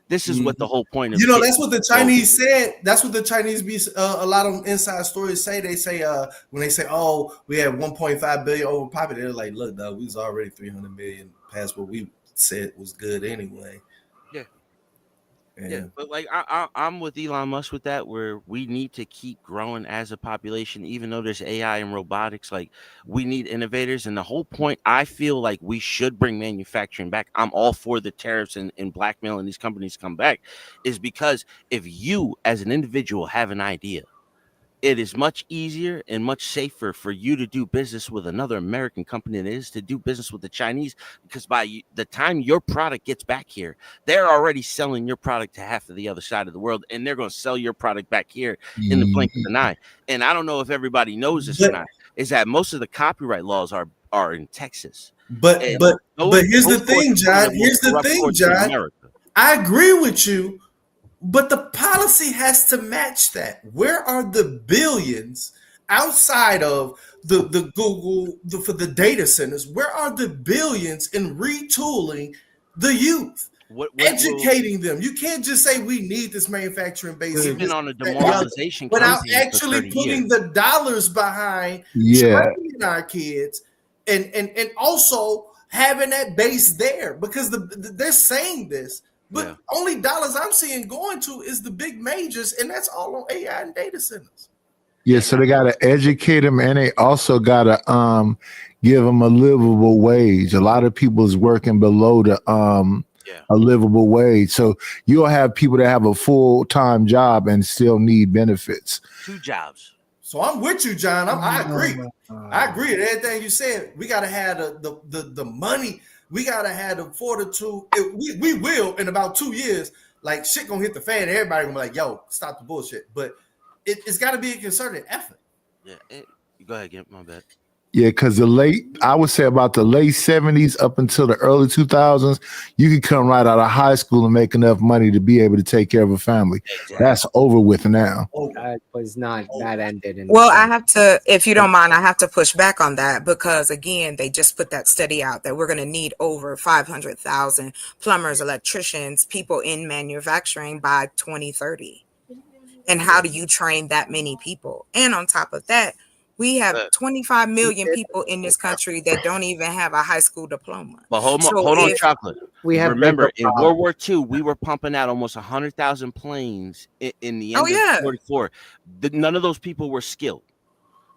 This is what the whole point of that's what the Chinese said. That's what the Chinese be. A lot of inside stories say. They say when they say, "Oh, we have 1.5 billion overpopulated," they're like, "Look, dog, we was already 300 million past what we said was good anyway." Yeah, but like I'm with Elon Musk with that, where we need to keep growing as a population, even though there's AI and robotics. Like we need innovators, and the whole point, I feel like we should bring manufacturing back. I'm all for the tariffs and blackmailing these companies to come back, is because if you as an individual have an idea, it is much easier and much safer for you to do business with another American company than it is to do business with the Chinese, because by the time your product gets back here, they're already selling your product to half of the other side of the world, and they're going to sell your product back here in the blink of an eye. And I don't know if everybody knows this or not, is that most of the copyright laws are in Texas. But here's the thing, John. Here's the thing, John. I agree with you. But the policy has to match that. Where are the billions outside of the Google for the data centers? Where are the billions in retooling the youth, educating them? You can't just say we need this manufacturing base. We've been on a demoralization without actually putting the dollars behind training our kids and also having that base there, because they're saying this. But only dollars I'm seeing going to is the big majors, and that's all on AI and data centers. Yeah, so they got to educate them, and they also got to give them a livable wage. A lot of people is working below the a livable wage. So you'll have people that have a full-time job and still need benefits. 2 jobs. So I'm with you, John. I agree. I agree with everything you said. We got to have the money. We gotta have the fortitude. We will in about 2 years. Like shit gonna hit the fan. Everybody gonna be like, "Yo, stop the bullshit." But it's got to be a concerted effort. Yeah, go ahead, get my bet. Yeah, because I would say about the late 70s up until the early 2000s, you could come right out of high school and make enough money to be able to take care of a family. Exactly. That's over with now. That was not, that ended. Well, I have to, if you don't mind, I have to push back on that, because again, they just put that study out that we're going to need over 500,000 plumbers, electricians, people in manufacturing by 2030. And how do you train that many people? And on top of that, we have 25 million people in this country that don't even have a high school diploma. But hold on, Chocolate. Remember, in World War II, we were pumping out almost 100,000 planes in the end of 44. None of those people were skilled.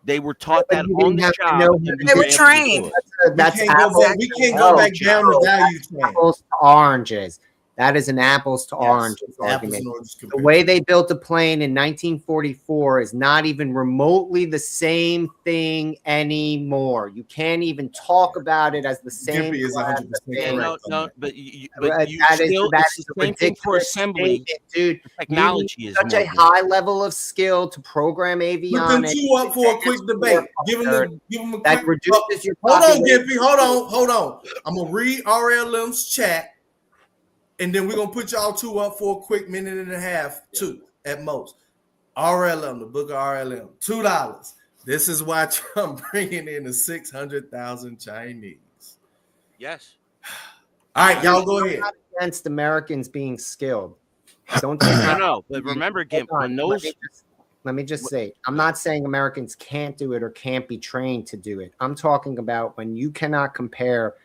They were taught that on the job. They were trained. We can't go back down the value chain. Apples to oranges. That is an apples to oranges argument. The way they built the plane in 1944 is not even remotely the same thing anymore. You can't even talk about it as the same. Is 100% no, but you still, it's the same thing for assembly. Dude, technology is such a high level of skill to program avionics. Put them two up for a quick debate. Give them a that quick reduces your Hold on, Gippy. Hold on. I'm going to read RLM's chat. And then we're going to put y'all two up for a quick minute and a half, two at most. RLM, the book of RLM, $2. This is why Trump bringing in the 600,000 Chinese. Yes. All right, y'all go ahead. Against Americans being skilled. Don't no, but remember, Gimp, when those... Let me just say, I'm not saying Americans can't do it or can't be trained to do it. I'm talking about when you cannot compare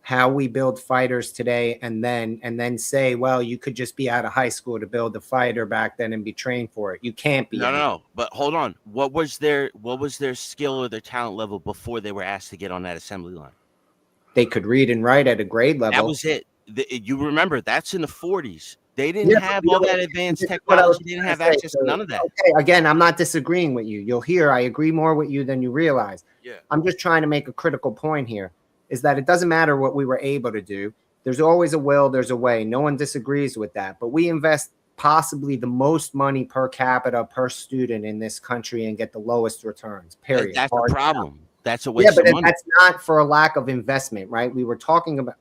how we build fighters today and then say, well, you could just be out of high school to build a fighter back then and be trained for it. You can't be. No. But hold on. What was their skill or their talent level before they were asked to get on that assembly line? They could read and write at a grade level. That was it. You remember, that's in the 40s. They didn't have all that advanced technology. They didn't have access to none of that. Okay, again, I'm not disagreeing with you. You'll hear I agree more with you than you realize. Yeah. I'm just trying to make a critical point here. Is that it doesn't matter what we were able to do. There's always a will, there's a way. No one disagrees with that. But we invest possibly the most money per capita per student in this country and get the lowest returns, period. That's the problem. That's a waste of money. That's not for a lack of investment, right? We were talking about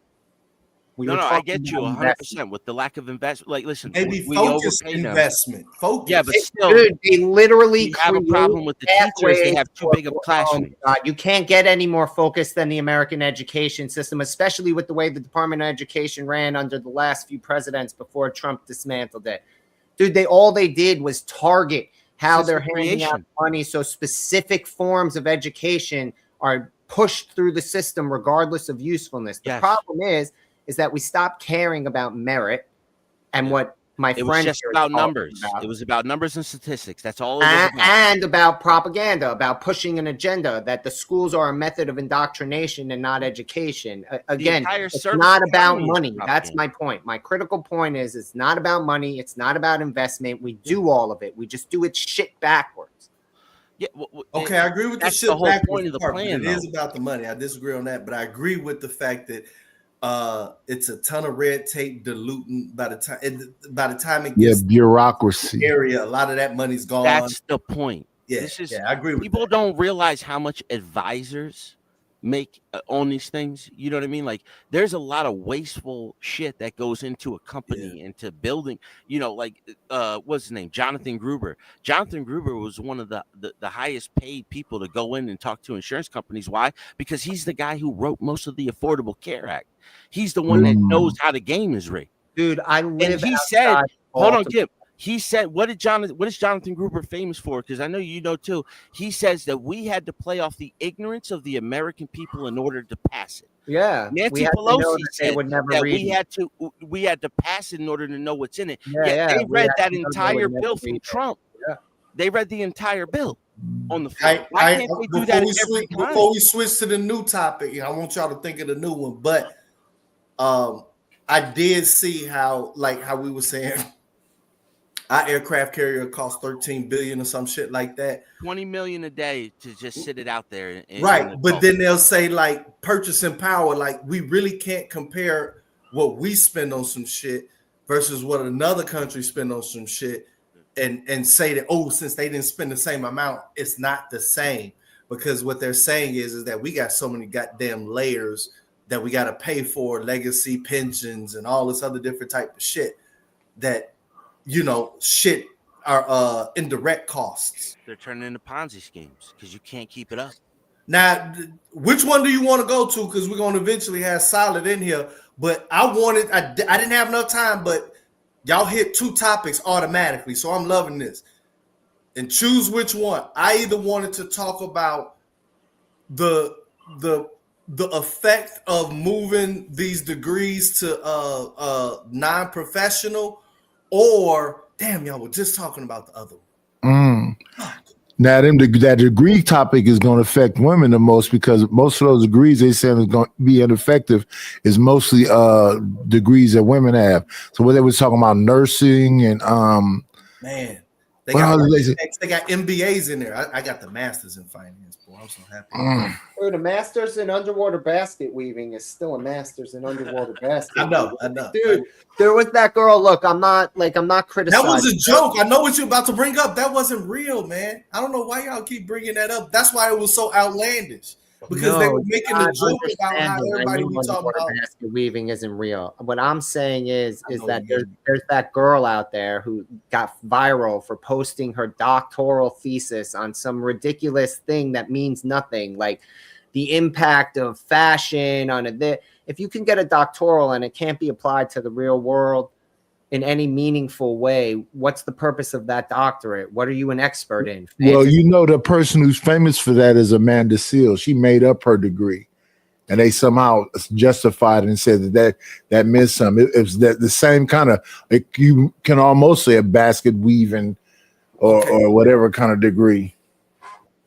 We No, were no, I talking get you about 100% with the lack of investment. Like, listen, Maybe we focus overpay them. investment. Focus. Yeah, but It's still, good. They literally we have a create problem with the teachers. They pathways have too for- big of oh classrooms. my God, you can't get any more focused than the American education system, especially with the way the Department of Education ran under the last few presidents before Trump dismantled it. Dude, all they did was target how they're handing out money, so specific forms of education are pushed through the system regardless of usefulness. The problem is that we stopped caring about merit and what my It friend was just here is about talking numbers. about. It was about numbers and statistics. That's all it was about. And about propaganda, about pushing an agenda, that the schools are a method of indoctrination and not education. Again, it's not about money. That's my point. My critical point is it's not about money. It's not about investment. We do all of it. We just do it shit backwards. Yeah. Okay, I agree with the that's shit the whole backwards point of the part, plan, but it is though. about the money. I disagree on that, but I agree with the fact that it's a ton of red tape diluting by the time it gets bureaucracy area. A lot of that money's gone. That's the point. Yeah, This is, I agree with people don't realize how much advisors make on these things. You know what I mean? Like, there's a lot of wasteful shit that goes into a company, into building, like what's his name? Jonathan Gruber. Jonathan Gruber was one of the highest paid people to go in and talk to insurance companies. Why? Because he's the guy who wrote most of the Affordable Care Act. He's the one that knows how the game is rigged. Dude, I live And he outside said, hold on, Baltimore. Kim. He said, what is Jonathan Gruber famous for? Because I know you know too. He says that we had to play off the ignorance of the American people in order to pass it. Yeah, Nancy we had to know Pelosi that they said would never that read it. we had to pass it in order to know what's in it. Yeah, They we read had that to know they entire would never bill read from it. Trump. Yeah. They read the entire bill on the floor. Why can't they do that every time? Before we switch to the new topic, I want y'all to think of the new one. But I did see how we were saying our aircraft carrier costs $13 billion or some shit like that. $20 million a day to just sit it out there. Right, but then they'll say like purchasing power. Like, we really can't compare what we spend on some shit versus what another country spend on some shit, and say that, since they didn't spend the same amount, it's not the same. Because what they're saying is that we got so many goddamn layers that we got to pay for, legacy pensions and all this other different type of shit that, shit are indirect costs. They're turning into Ponzi schemes because you can't keep it up. Now, which one do you want to go to? Because we're going to eventually have Solid in here. But I didn't have enough time, but y'all hit two topics automatically. So I'm loving this. And choose which one. I either wanted to talk about the effect of moving these degrees to non-professional, or damn, y'all were just talking about the other one. Now, that degree topic is going to affect women the most, because most of those degrees they say is going to be ineffective is mostly degrees that women have. So what they were talking about, nursing and man, they got MBAs in there. I got the masters in finance, boy. I'm so happy. Dude, a master's in underwater basket weaving is still a master's in underwater basket. I know. Dude, there was that girl. Look, I'm not criticizing. That was a joke. I know what you're about to bring up. That wasn't real, man. I don't know why y'all keep bringing that up. That's why it was so outlandish. Because they were making a joke about how everybody we talking about basket weaving isn't real. What I'm saying is that there's that girl out there who got viral for posting her doctoral thesis on some ridiculous thing that means nothing, like the impact of fashion on it. If you can get a doctoral and it can't be applied to the real world in any meaningful way, what's the purpose of that doctorate? What are you an expert in? Well, the person who's famous for that is Amanda Seales. She made up her degree, and they somehow justified it and said that meant something. It was the same kind of, like, you can almost say a basket weaving or whatever kind of degree.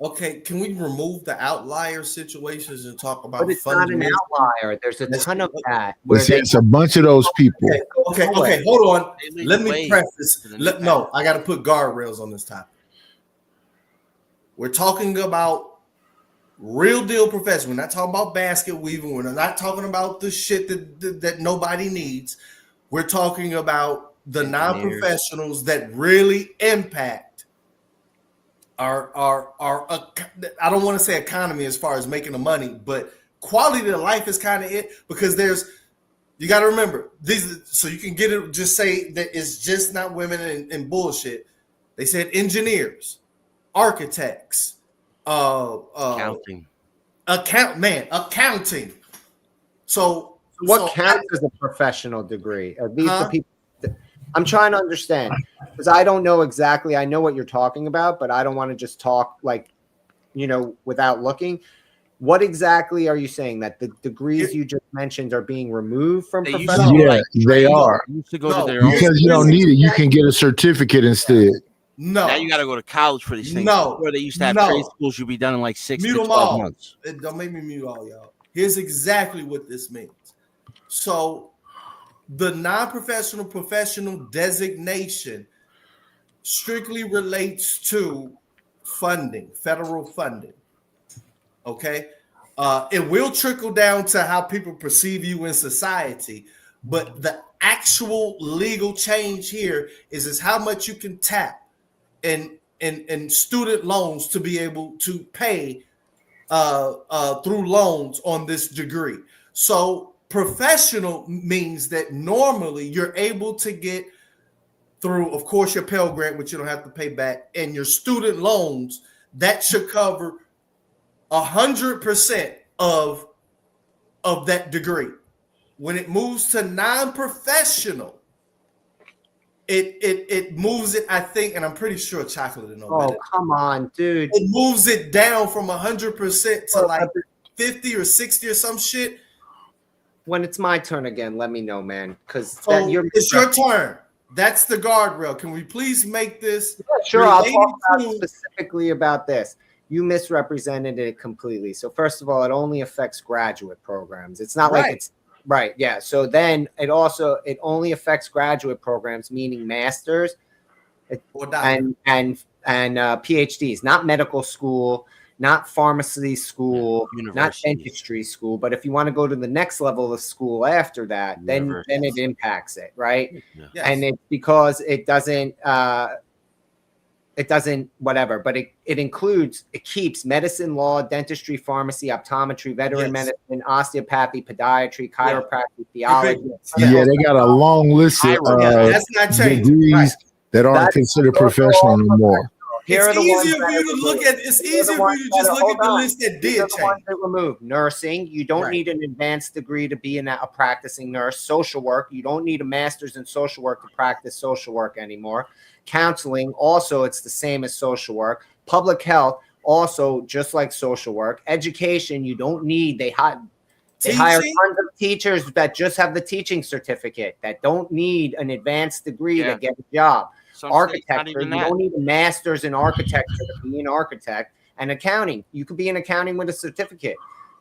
Okay, can we remove the outlier situations and talk about? But it's not an outlier. There's a ton of that. It's a bunch of those people. Okay. Hold on. Let me preface. I got to put guardrails on this topic. We're talking about real deal professionals. We're not talking about basket weaving. We're not talking about the shit that nobody needs. We're talking about the non-professionals that really impact our I don't want to say economy as far as making the money, but quality of life is kind of it, because there's You got to remember these, so you can get it. Just say that it's just not women and bullshit. They said engineers, architects, Accounting. accounting. So what counts as a professional degree? Are these the people? I'm trying to understand because I don't know exactly. I know what you're talking about, but I don't want to just talk like, without looking. What exactly are you saying? That the degrees you just mentioned are being removed from professional? Yeah, they are. Used to go to their own Because you don't need it. You can get a certificate instead. No. Now you got to go to college for these things. No. Before they used to have trade schools, you'd be done in like 6 mute to them 12 all. months. Don't make me mute all y'all. Here's exactly what this means. So the non-professional professional designation strictly relates to funding, federal funding. Okay. It will trickle down to how people perceive you in society, but the actual legal change here is how much you can tap in student loans to be able to pay through loans on this degree. So professional means that normally you're able to get through, of course, your Pell Grant, which you don't have to pay back, and your student loans. That should cover 100% of that degree. When it moves to non-professional, it moves it, I think, and I'm pretty sure Chocolate and Oh, come on, dude. It moves it down from 100% to like 50 or 60 or some shit. When it's my turn again, let me know, man. Because it's your turn. That's the guardrail. Can we please make this? Yeah, sure, I'll talk specifically about this. You misrepresented it completely. So first of all, it only affects graduate programs. It's not like it's right. Yeah. So then it only affects graduate programs, meaning masters and PhDs, not medical school, not pharmacy school, not dentistry school. But if you want to go to the next level of school after that, then it impacts it, right? Yes. And it's because it doesn't whatever, but it keeps medicine, law, dentistry, pharmacy, optometry, veteran medicine, osteopathy, podiatry, chiropractic, theology. Yeah, they got a long list of degrees that aren't considered professional no more. It's easier for you to look at. It's easier for you to just look at the list that did change. Remove nursing. You don't need an advanced degree to be a practicing nurse. Social work. You don't need a master's in social work to practice social work anymore. Counseling. Also, it's the same as social work. Public health. Also, just like social work. Education. You don't need. They hire tons of teachers that just have the teaching certificate that don't need an advanced degree to get a job. Architecture, you don't need a master's in architecture to be an architect. And accounting, you could be in accounting with a certificate.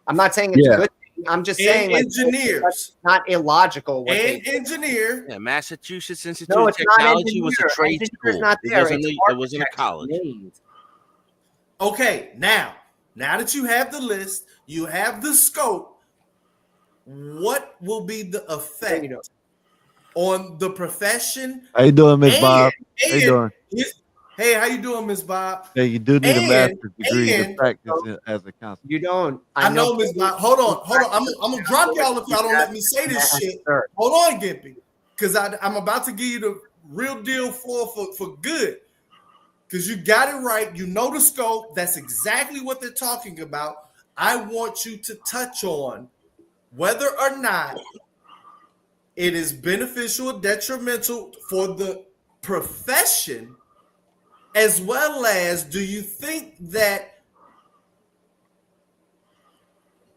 I'm not saying it's a good thing. I'm just saying engineers, not illogical. Engineer. Yeah, Massachusetts Institute of Technology was a trade school. Not there. It wasn't a college. Okay, now that you have the list, you have the scope. What will be the effect on the profession? How you doing, Miss Bob? How you doing? Hey, how you doing, Miss Bob? Yeah, you do need a master's degree to practice as a counselor. You don't. I know, Miss Bob. Hold on. I'm gonna drop y'all if y'all don't let me say this shit. Hold on, Gimpy, because I'm about to give you the real deal for good. Because you got it right. You know the scope. That's exactly what they're talking about. I want you to touch on whether or not it is beneficial or detrimental for the profession, as well as do you think that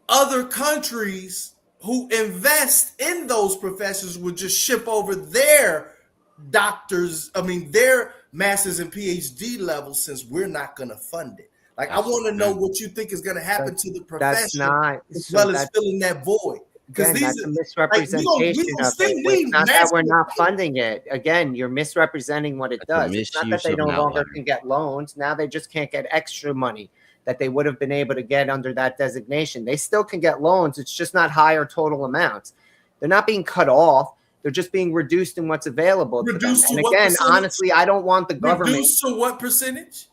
other countries who invest in those professions would just ship over their their masters and PhD levels, since we're not going to fund it? Like, I want to know what you think is going to happen to the profession, as well as filling that void. Because that's a misrepresentation of it. It's not that we're not funding it. Again, you're misrepresenting what it does. It's not that they no longer can get loans. Now they just can't get extra money that they would have been able to get under that designation. They still can get loans. It's just not higher total amounts. They're not being cut off. They're just being reduced in what's available to them. And again, honestly, I don't want the government. Reduced to what percentage?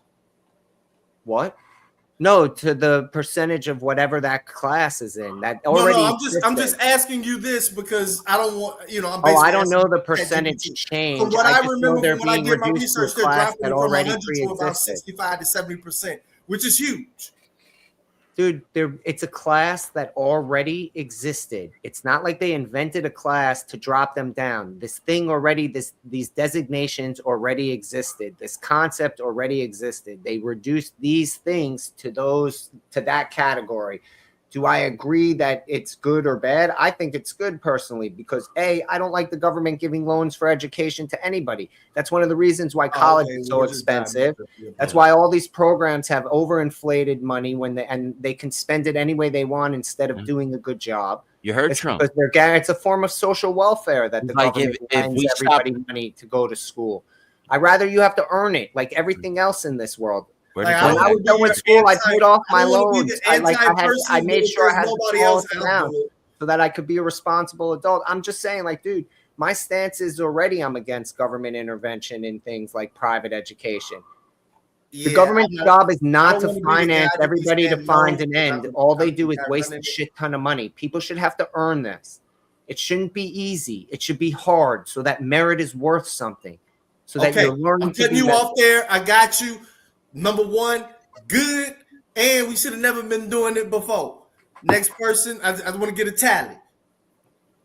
What? No, to the percentage of whatever that class is in. That No, already. I'm just asking you this because I don't want, I'm Oh, basically I don't know the asking percentage ChatGPT. change. From what I I just know remember, they're from when I being did my reduced to a research, they're class dropping that it from already 100 to about pre-existed. 65 to 70%, which is huge. Dude, it's a class that already existed. It's not like they invented a class to drop them down. This thing already, these designations already existed. This concept already existed. They reduced these things to that category. Do I agree that it's good or bad? I think it's good personally because I don't like the government giving loans for education to anybody. That's one of the reasons why college is so expensive. That's why all these programs have overinflated money and they can spend it any way they want instead of doing a good job. You heard it's Trump. Because it's a form of social welfare that the government lends everybody money to go to school. I'd rather you have to earn it like everything else in this world. When I was done with school, I paid off my loans. I made sure I had the smallest amount so that I could be a responsible adult. I'm just saying, like, dude, my stance is already I'm against government intervention in things like private education. The government's job is not to finance everybody to find an end. All they do is waste a shit ton of money. People should have to earn this. It shouldn't be easy. It should be hard so that merit is worth something. So that you're learning. I'm cutting you off there. I got you. Number one, good, and we should have never been doing it before. Next person, I want to get a tally.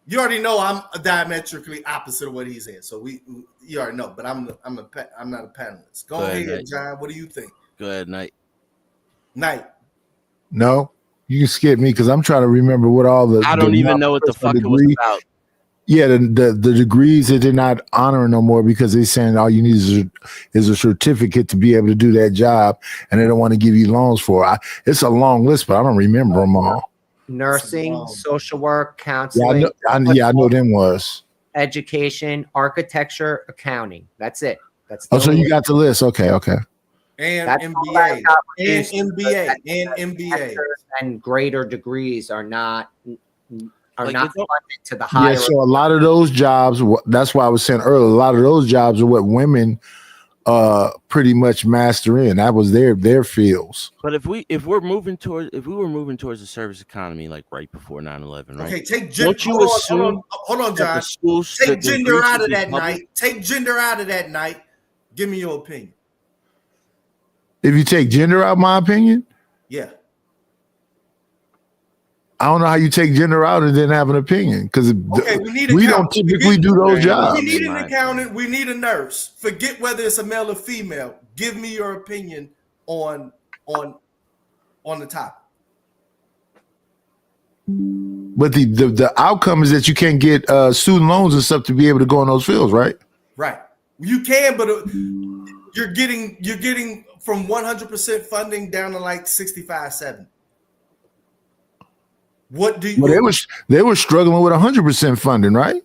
You already know I'm diametrically opposite of what he's in, so you already know. But I'm not a panelist. Go ahead, John. What do you think? Go ahead, Knight. No, you can skip me because I'm trying to remember what all the. I don't even know what the fuck it was about. Yeah, the degrees that they're not honoring no more because they're saying all you need is a certificate to be able to do that job, and they don't want to give you loans for it. It's a long list, but I don't remember them all. Nursing, social work, counseling. Yeah, I know them was. Education, architecture, accounting. That's it. So you got the list. Okay. And MBA. And MBA. And MBA. And greater degrees are not funded to the higher. Yeah, so a lot of those jobs, that's why I was saying earlier, a lot of those jobs are what women pretty much master in. That was their fields. But if we were moving towards a service economy like right before 9/11, right? Okay, take gender. Hold on, John. Take gender out of that night. Take gender out of that night. Give me your opinion. If you take gender out, my opinion? Yeah. I don't know how you take gender out and then have an opinion because we don't typically do those jobs. We need an accountant. We need a nurse. Forget whether it's a male or female. Give me your opinion on the topic. But the outcome is that you can't get student loans and stuff to be able to go in those fields, right? Right. You can, but you're getting from 100% funding down to like 65, 70. What do you? Well, they were struggling with 100% funding, right?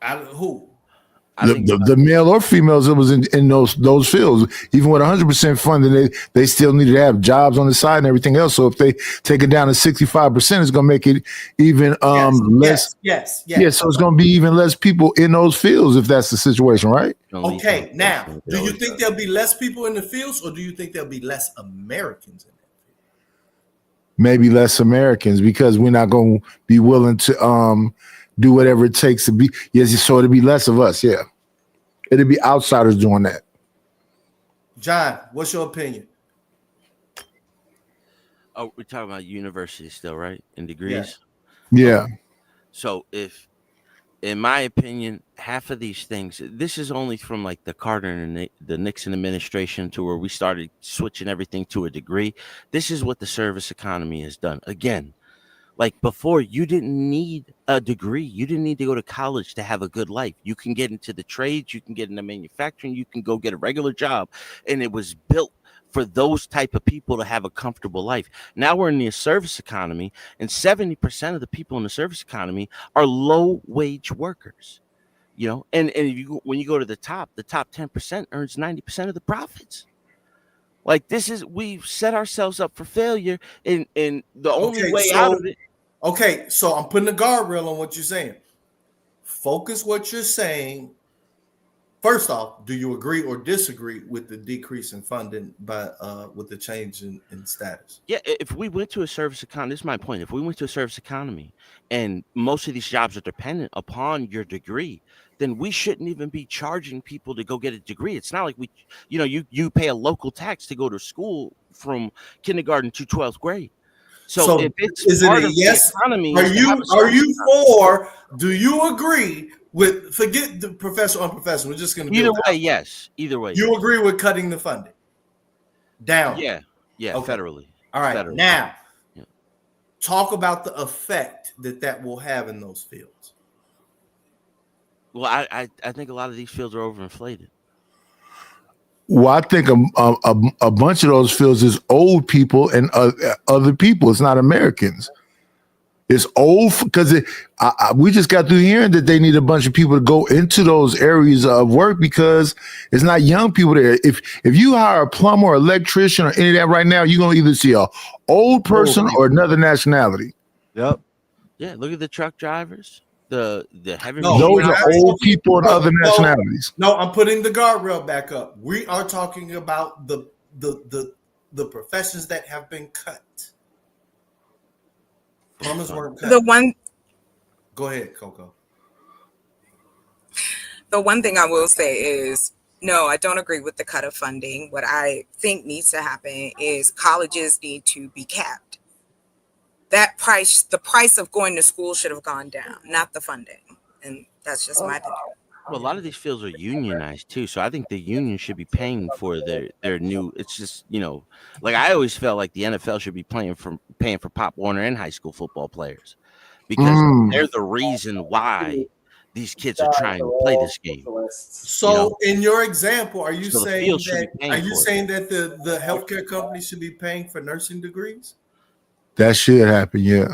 Who? The male or females that was in those fields, even with 100% funding, they still needed to have jobs on the side and everything else. So if they take it down to 65%, it's going to make it even less. Yes. Yeah, so it's going to be even less people in those fields if that's the situation, right? Okay, now, do you think there'll be less people in the fields, or do you think there'll be less Americans in it? Maybe less Americans because we're not going to be willing to do whatever it takes to be. Yes, so it'll be less of us. Yeah, it'll be outsiders doing that. John, what's your opinion? Oh, we're talking about university still, right? And degrees. Yeah. So if, in my opinion, half of these things, this is only from like the Carter and the Nixon administration to where we started switching everything to a degree. This is what the service economy has done. Again, like before, you didn't need a degree. You didn't need to go to college to have a good life. You can get into the trades. You can get into manufacturing. You can go get a regular job. And it was built for those type of people to have a comfortable life. Now we're in the service economy, and 70% of the people in the service economy are low wage workers. You know, and when you go to the top 10% earns 90% of the profits. Like we've set ourselves up for failure, and the only way out of it. Okay, so I'm putting a guardrail on what you're saying. Focus what you're saying First off, do you agree or disagree with the decrease in funding by with the change in status? Yeah, if we went to a service economy, this is my point. If we went to a service economy and most of these jobs are dependent upon your degree, then we shouldn't even be charging people to go get a degree. It's not like you pay a local tax to go to school from kindergarten to 12th grade. So if it's is it part a of yes? the economy, Are is to have you a service for? Do you agree with? Forget the professional, unprofessional. We're just going to either way, yes. Either way, you yes. agree with cutting the funding down? Yeah, okay. Federally. All right, federally. now talk about the effect that will have in those fields. Well, I think a lot of these fields are overinflated. Well, I think a bunch of those fields is old people and other people. It's not Americans. It's old because we just got through hearing that they need a bunch of people to go into those areas of work because it's not young people there. If you hire a plumber or electrician or any of that right now, you're gonna either see a old person or another nationality. Yep. Yeah, look at the truck drivers. The heavy those are old people and other nationalities. No, I'm putting the guardrail back up. We are talking about the professions that have been cut. Plumbers weren't cut. Go ahead, Coco. The one thing I will say is, no, I don't agree with the cut of funding. What I think needs to happen is colleges need to be capped. The price of going to school should have gone down, not the funding. And that's just my opinion. Well, a lot of these fields are unionized too, so I think the union should be paying for their new. It's just like I always felt like the NFL should be paying for Pop Warner and high school football players because they're the reason why these kids are trying to play this game. So, in your example, are you So the saying field should be that paying for it. the healthcare companies should be paying for nursing degrees? That should happen, yeah.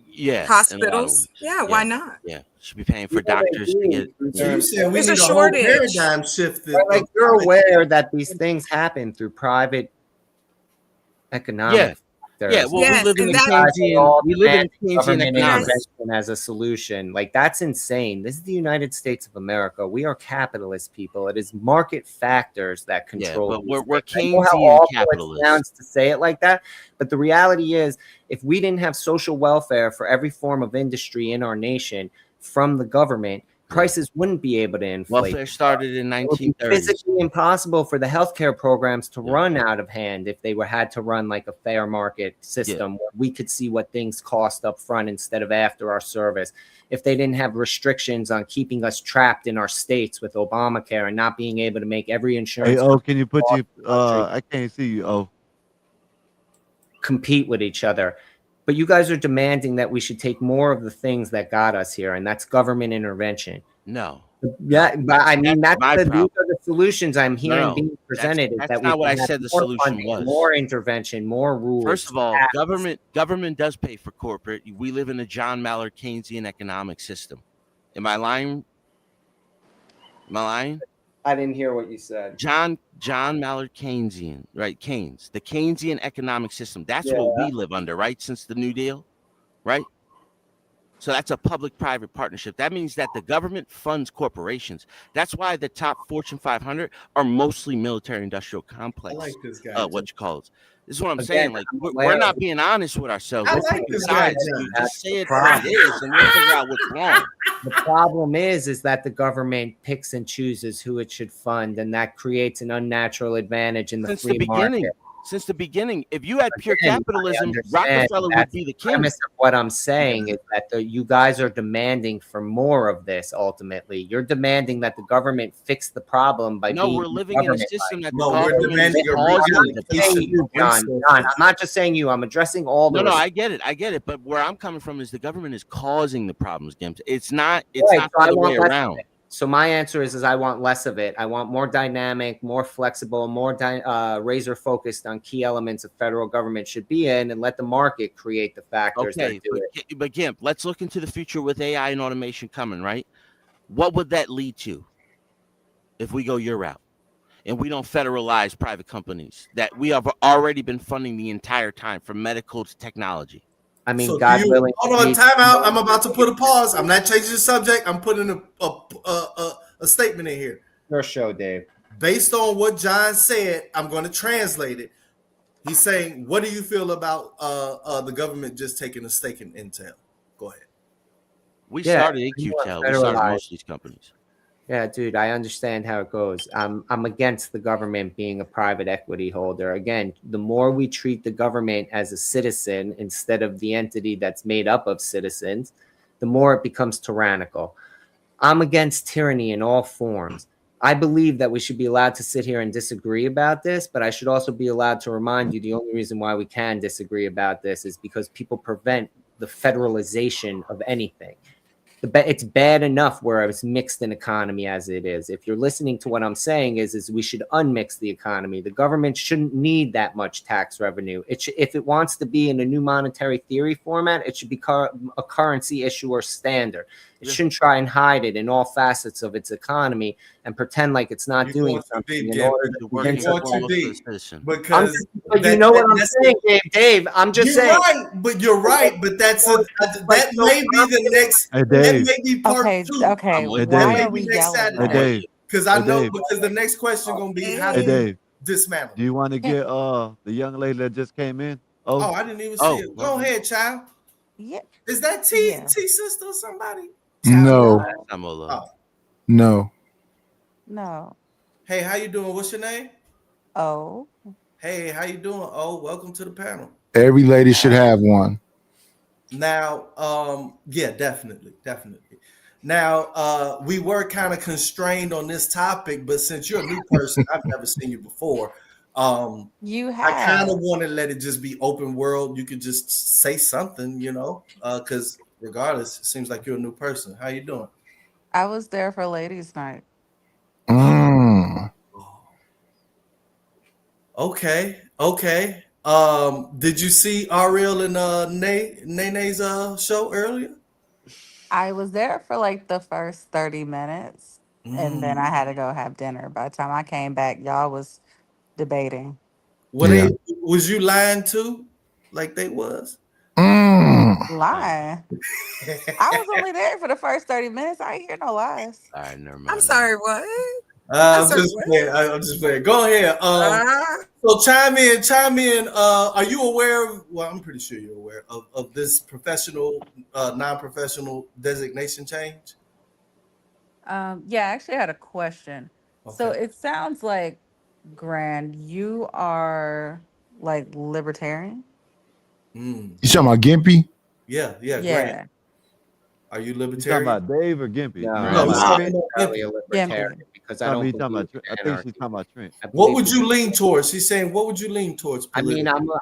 Yeah. Hospitals? Yeah, why not? Yeah. Should be paying for doctors to get. So you said we There's need a a whole shortage. paradigm shift. Like you're aware that these things happen through private economic. Yeah, well, Yes, we live in and a Keynesian government economic. intervention as a solution. Like that's insane. This is the United States of America. We are capitalist people. It is market factors that control. but these we're things. I know how Keynesian awful it capitalists. sounds to say it like that, but the reality is, if we didn't have social welfare for every form of industry in our nation from the government, prices wouldn't be able to inflate. Welfare started in It would be 1930s. physically impossible for the healthcare programs to run out of hand if they had to run like a fair market system where we could see what things cost up front instead of after our service. If they didn't have restrictions on keeping us trapped in our states with Obamacare and not being able to make every insurance Hey, can you put you? I can't see you. compete with each other. But you guys are demanding that we should take more of the things that got us here, and that's government intervention. No. Yeah, but I mean That's my these problem. are the solutions I'm hearing No, being presented. that's is that not we what I can have said the more solution funding, was. more intervention, more rules. First of all, tax. government does pay for corporate. We live in a John Mallard Keynesian economic system. Am I lying? Am I lying? I didn't hear what you said. John Mallard Keynesian, right? Keynes, the Keynesian economic system. That's Yeah. what we live under, right? Since the New Deal, right? So that's a public-private partnership. That means that the government funds corporations. That's why the top Fortune 500 are mostly military-industrial complex. I like this guy. What you call it? This is what I'm Again, saying. Like we're not being honest with ourselves. I We're like picking this guy, sides. John. You That's just say the it as it is, and we'll figure out what's wrong. The problem is that the government picks and chooses who it should fund, and that creates an unnatural advantage in the Since free the beginning. market. Since the beginning, if you had pure Again, I capitalism, understand Rockefeller would that's be the the king. premise of what I'm saying is that you guys are demanding for more of this. Ultimately, you're demanding that the government fix the problem by No, being we're living in a government-like. system that the No, we're government demanding is your causing return. the I'm saying problem. you, John. I'm not just saying you. I'm addressing all the. No, I get it. But where I'm coming from is the government is causing the problems, Gims. It's not Right, the so I other want way less of around. it. So my answer is I want less of it. I want more dynamic, more flexible, more razor focused on key elements of federal government should be in, and let the market create the factors Okay, that do it. but Gimp, let's look into the future with AI and automation coming, right? What would that lead to if we go your route and we don't federalize private companies that we have already been funding the entire time from medical to technology? I mean, So God willing. hold on, time out. I'm about to put a pause. I'm not changing the subject. I'm putting a statement in here. Your show, Dave. Based on what John said, I'm going to translate it. He's saying, what do you feel about the government just taking a stake in Intel? Go ahead. We Yeah, started you want AQTEL. We started federalized. most of these companies. Yeah, dude, I understand how it goes. I'm against the government being a private equity holder. Again, the more we treat the government as a citizen instead of the entity that's made up of citizens, the more it becomes tyrannical. I'm against tyranny in all forms. I believe that we should be allowed to sit here and disagree about this, but I should also be allowed to remind you the only reason why we can disagree about this is because people prevent the federalization of anything. It's bad enough where it's mixed an economy as it is. If you're listening to what I'm saying is we should unmix the economy. The government shouldn't need that much tax revenue. If it wants to be in a new monetary theory format, it should become a currency issuer standard. It shouldn't try and hide it in all facets of its economy and pretend like it's not doing something in order to convince us. Because but you know what I'm saying, Dave. I'm just saying. You're right. But that may be the next. Hey, That Dave. may be part two. Okay, That why may are be we next yelling? Saturday. Hey, Dave. Because I Hey, know Dave. because the next question gonna be how Hey, do you Dave. dismantle? Do you want to get the young lady that just came in? Oh, I didn't even see it. Go ahead, child. Yeah. Is that T sister or somebody? No, Oh. no. No. Hey, how you doing? What's your name? Oh. Hey, how you doing? Oh, welcome to the panel. Every lady should have one. Now, yeah, definitely. Now, we were kind of constrained on this topic, but since you're a new person, I've never seen you before. You I kind have. of want to let it just be open world. You could just say something, because regardless, it seems like you're a new person. How you doing? I was there for ladies' night. Okay. Did you see Ariel and Nene's show earlier? I was there for like the first 30 minutes and then I had to go have dinner. By the time I came back, y'all was debating. Was you lying too? Like they was? Lying. I was only there for the first 30 minutes. I ain't hear no lies. All right, never mind. I'm sorry, what? I'm just playing. Go ahead. So chime in. Are you aware of, well, I'm pretty sure you're aware of this professional, non-professional designation change? Yeah, I actually had a question. So it sounds like, Grand, you are like libertarian? You talking about Gimpy? Yeah. Yeah. Grant. Are you You talking libertarian? about Dave or Gimpy? No, No, I'm he's not talking about necessarily a Gimpy. libertarian because I don't He's talking believe about, in I think anarchy. she's talking about Trent. I What believe would in- you lean towards? She's saying, what would you lean towards? I mean, politically?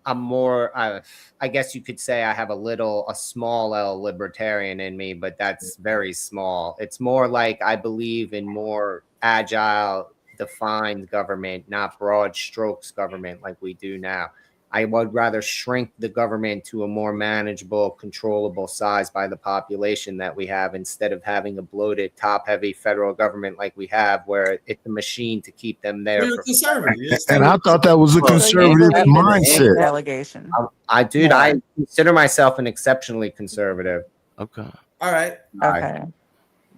I'm more. I guess you could say I have a small L libertarian in me, but that's very small. It's more like I believe in more agile, defined government, not broad strokes government like we do now. I would rather shrink the government to a more manageable, controllable size by the population that we have instead of having a bloated, top-heavy federal government like we have, where it's a machine to keep them there. You're a conservative. And I thought that was a conservative mindset. Delegation. I consider myself an exceptionally conservative. Okay. All right. Okay.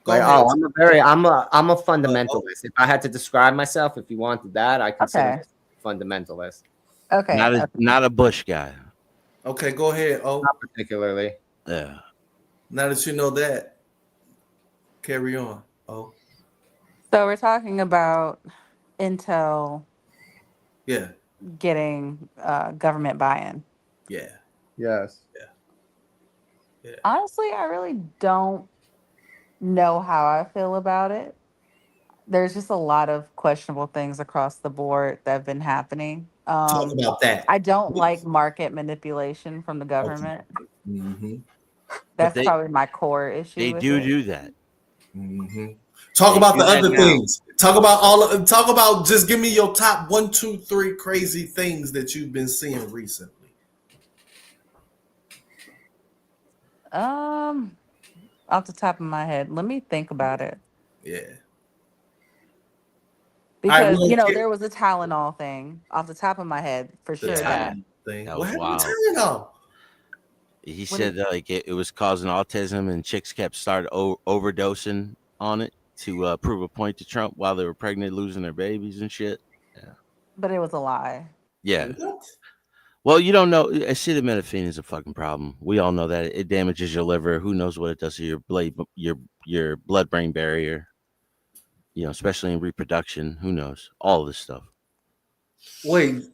Like, I'm a fundamentalist. If I had to describe myself, if you wanted that, I consider myself a fundamentalist. Okay. Not a Bush guy. Okay, go ahead. Oh, not particularly. Yeah. Now that you know that, carry on. Oh, So we're talking about Intel yeah. getting government buy-in. Yeah. Yes. Yeah. Honestly, I really don't know how I feel about it. There's just a lot of questionable things across the board that have been happening. Talk about that. I don't like market manipulation from the government. Mm-hmm. That's probably my core issue. They with do it. that. Mm-hmm. Talk about the other things. Talk about just give me your top 1, 2, 3 crazy things that you've been seeing recently. Off the top of my head, let me think about it. Yeah. Because there was a Tylenol thing off the top of my head for sure. That thing. That What was happened wild. to Tylenol? He said that, like it was causing autism, and chicks kept overdosing on it. to prove a point to Trump while they were pregnant, losing their babies and shit. Yeah. But it was a lie. Yeah. Well, you don't know. Acetaminophen is a fucking problem. We all know that it damages your liver. Who knows what it does to your blood-brain barrier? You know, especially in reproduction. Who knows? All this stuff. Wait,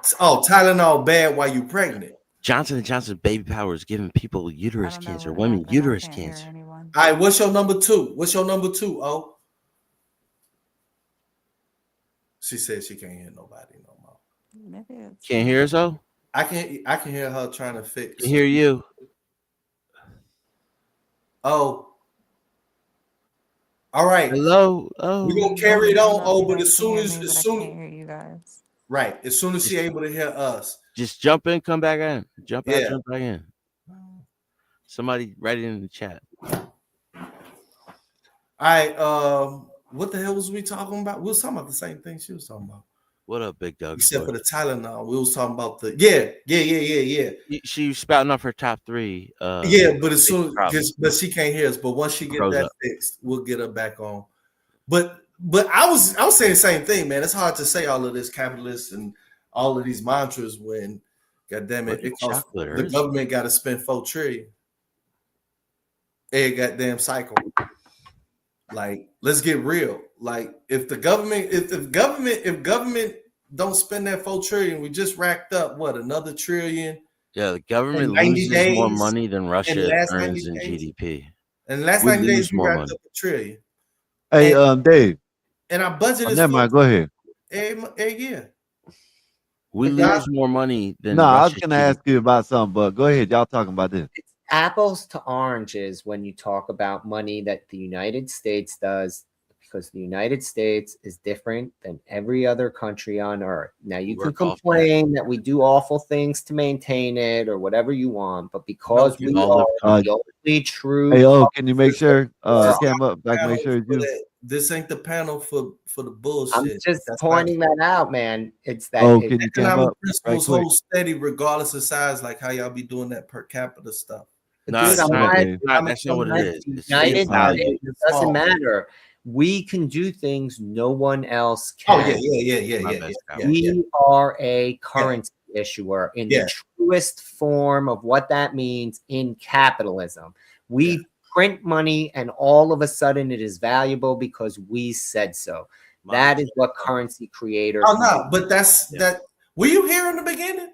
Tylenol bad while you pregnant? Johnson & Johnson baby power is giving people uterus cancer, women uterus cancer. All right, what's your number two? Oh, she said she can't hear nobody no more. Can't hear us, oh? I can hear her trying to fix. I hear you. Oh. All right. Hello. Oh. We're gonna carry it on. Oh, but as soon I can't hear you guys. Right. As soon as she's able to hear us. Just jump in, come back in. Jump out, Yeah. jump back in. Somebody write it in the chat. All right. What the hell was we talking about? We was talking about the same thing she was talking about. What up, Big Doug? Except for the Tylenol. We was talking about the yeah. She was spouting off her top three. Yeah, but as soon but she can't hear us. But once she get that fixed, we'll get her back on. But I was saying the same thing, man. It's hard to say all of this capitalist and all of these mantras when, goddamn it, the government got to spend $4 trillion. Every goddamn cycle. Like, let's get real. Like, if government don't spend that $4 trillion, we just racked up another $1 trillion. Yeah, the government loses more money than Russia earns in GDP. And the last 90 days, we racked up $1 trillion. Hey, Dave. And our budget is never mind. Go ahead. Every year. We lose more money than. No, I was going to ask you about something, but go ahead. Y'all talking about this. It's apples to oranges when you talk about money that the United States does, because the United States is different than every other country on earth. Now, you can complain that we do awful things to maintain it or whatever you want, but because we are the only true. Hey, can you make sure came up? Like, make sure you. This ain't the panel for the bullshit. I'm just pointing that out, man. It's that economic principles hold steady regardless of size, like how y'all be doing that per capita stuff. No, that's not what it is. It doesn't matter. We can do things no one else can. Oh, yeah. We are a currency issuer in the truest form of what that means in capitalism. We print money and all of a sudden it is valuable because we said so. That is what currency creators. Oh, no, but that. Were you here in the beginning?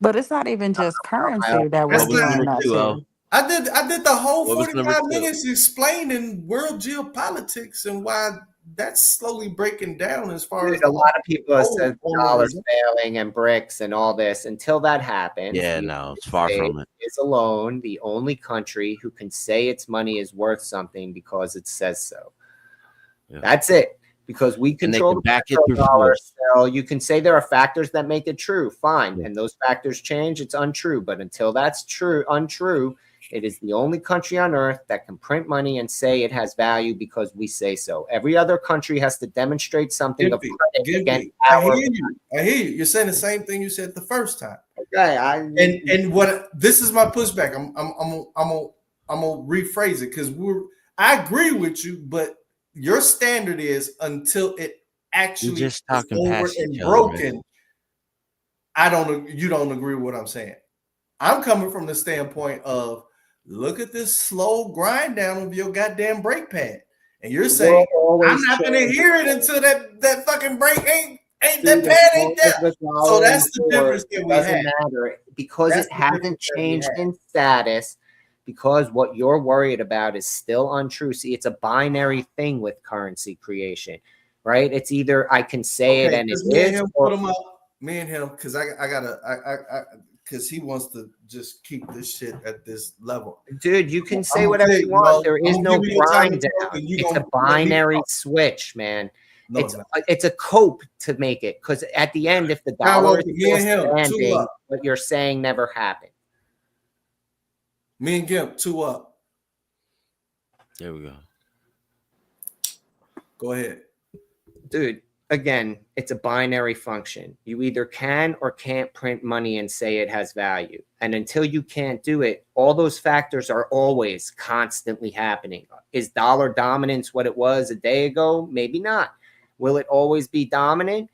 But it's not even just currency that we're doing that to. I did the whole 45 minutes explaining world geopolitics and why that's slowly breaking down as far as a lot of people have said dollars failing and bricks and all this. Until that happens, it's far from it. Is alone the only country who can say its money is worth something because it says so. Yeah. That's it. Because we control back it through force. So you can say there are factors that make it true, fine, and those factors change. It's untrue, but until that's untrue. It is the only country on earth that can print money and say it has value because we say so. Every other country has to demonstrate something of credit against our. I hear you. You're saying the same thing you said the first time. Okay. And what this is my pushback. I'm gonna rephrase it because I agree with you, but your standard is until it actually is over and broken. You don't agree with what I'm saying. I'm coming from the standpoint of look at this slow grind down of your goddamn brake pad. And you're saying I'm not gonna hear it until that fucking brake ain't that pad ain't there. So that's the difference that we have. Doesn't matter because it hasn't changed in status, because what you're worried about is still untrue. See, it's a binary thing with currency creation, right? It's either I can say it and it is. Me and him, because because he wants to just keep this shit at this level. Dude, you can say whatever you want. There is no grind down. It's a binary switch, man. It's a cope to make it, because at the end, if the dollar is still standing, what you're saying never happened. Me and Gimp, 2 up. There we go. Go ahead. Dude, again, it's a binary function. You either can or can't print money and say it has value. And until you can't do it, all those factors are always constantly happening. Is dollar dominance what it was a day ago? Maybe not. Will it always be dominant?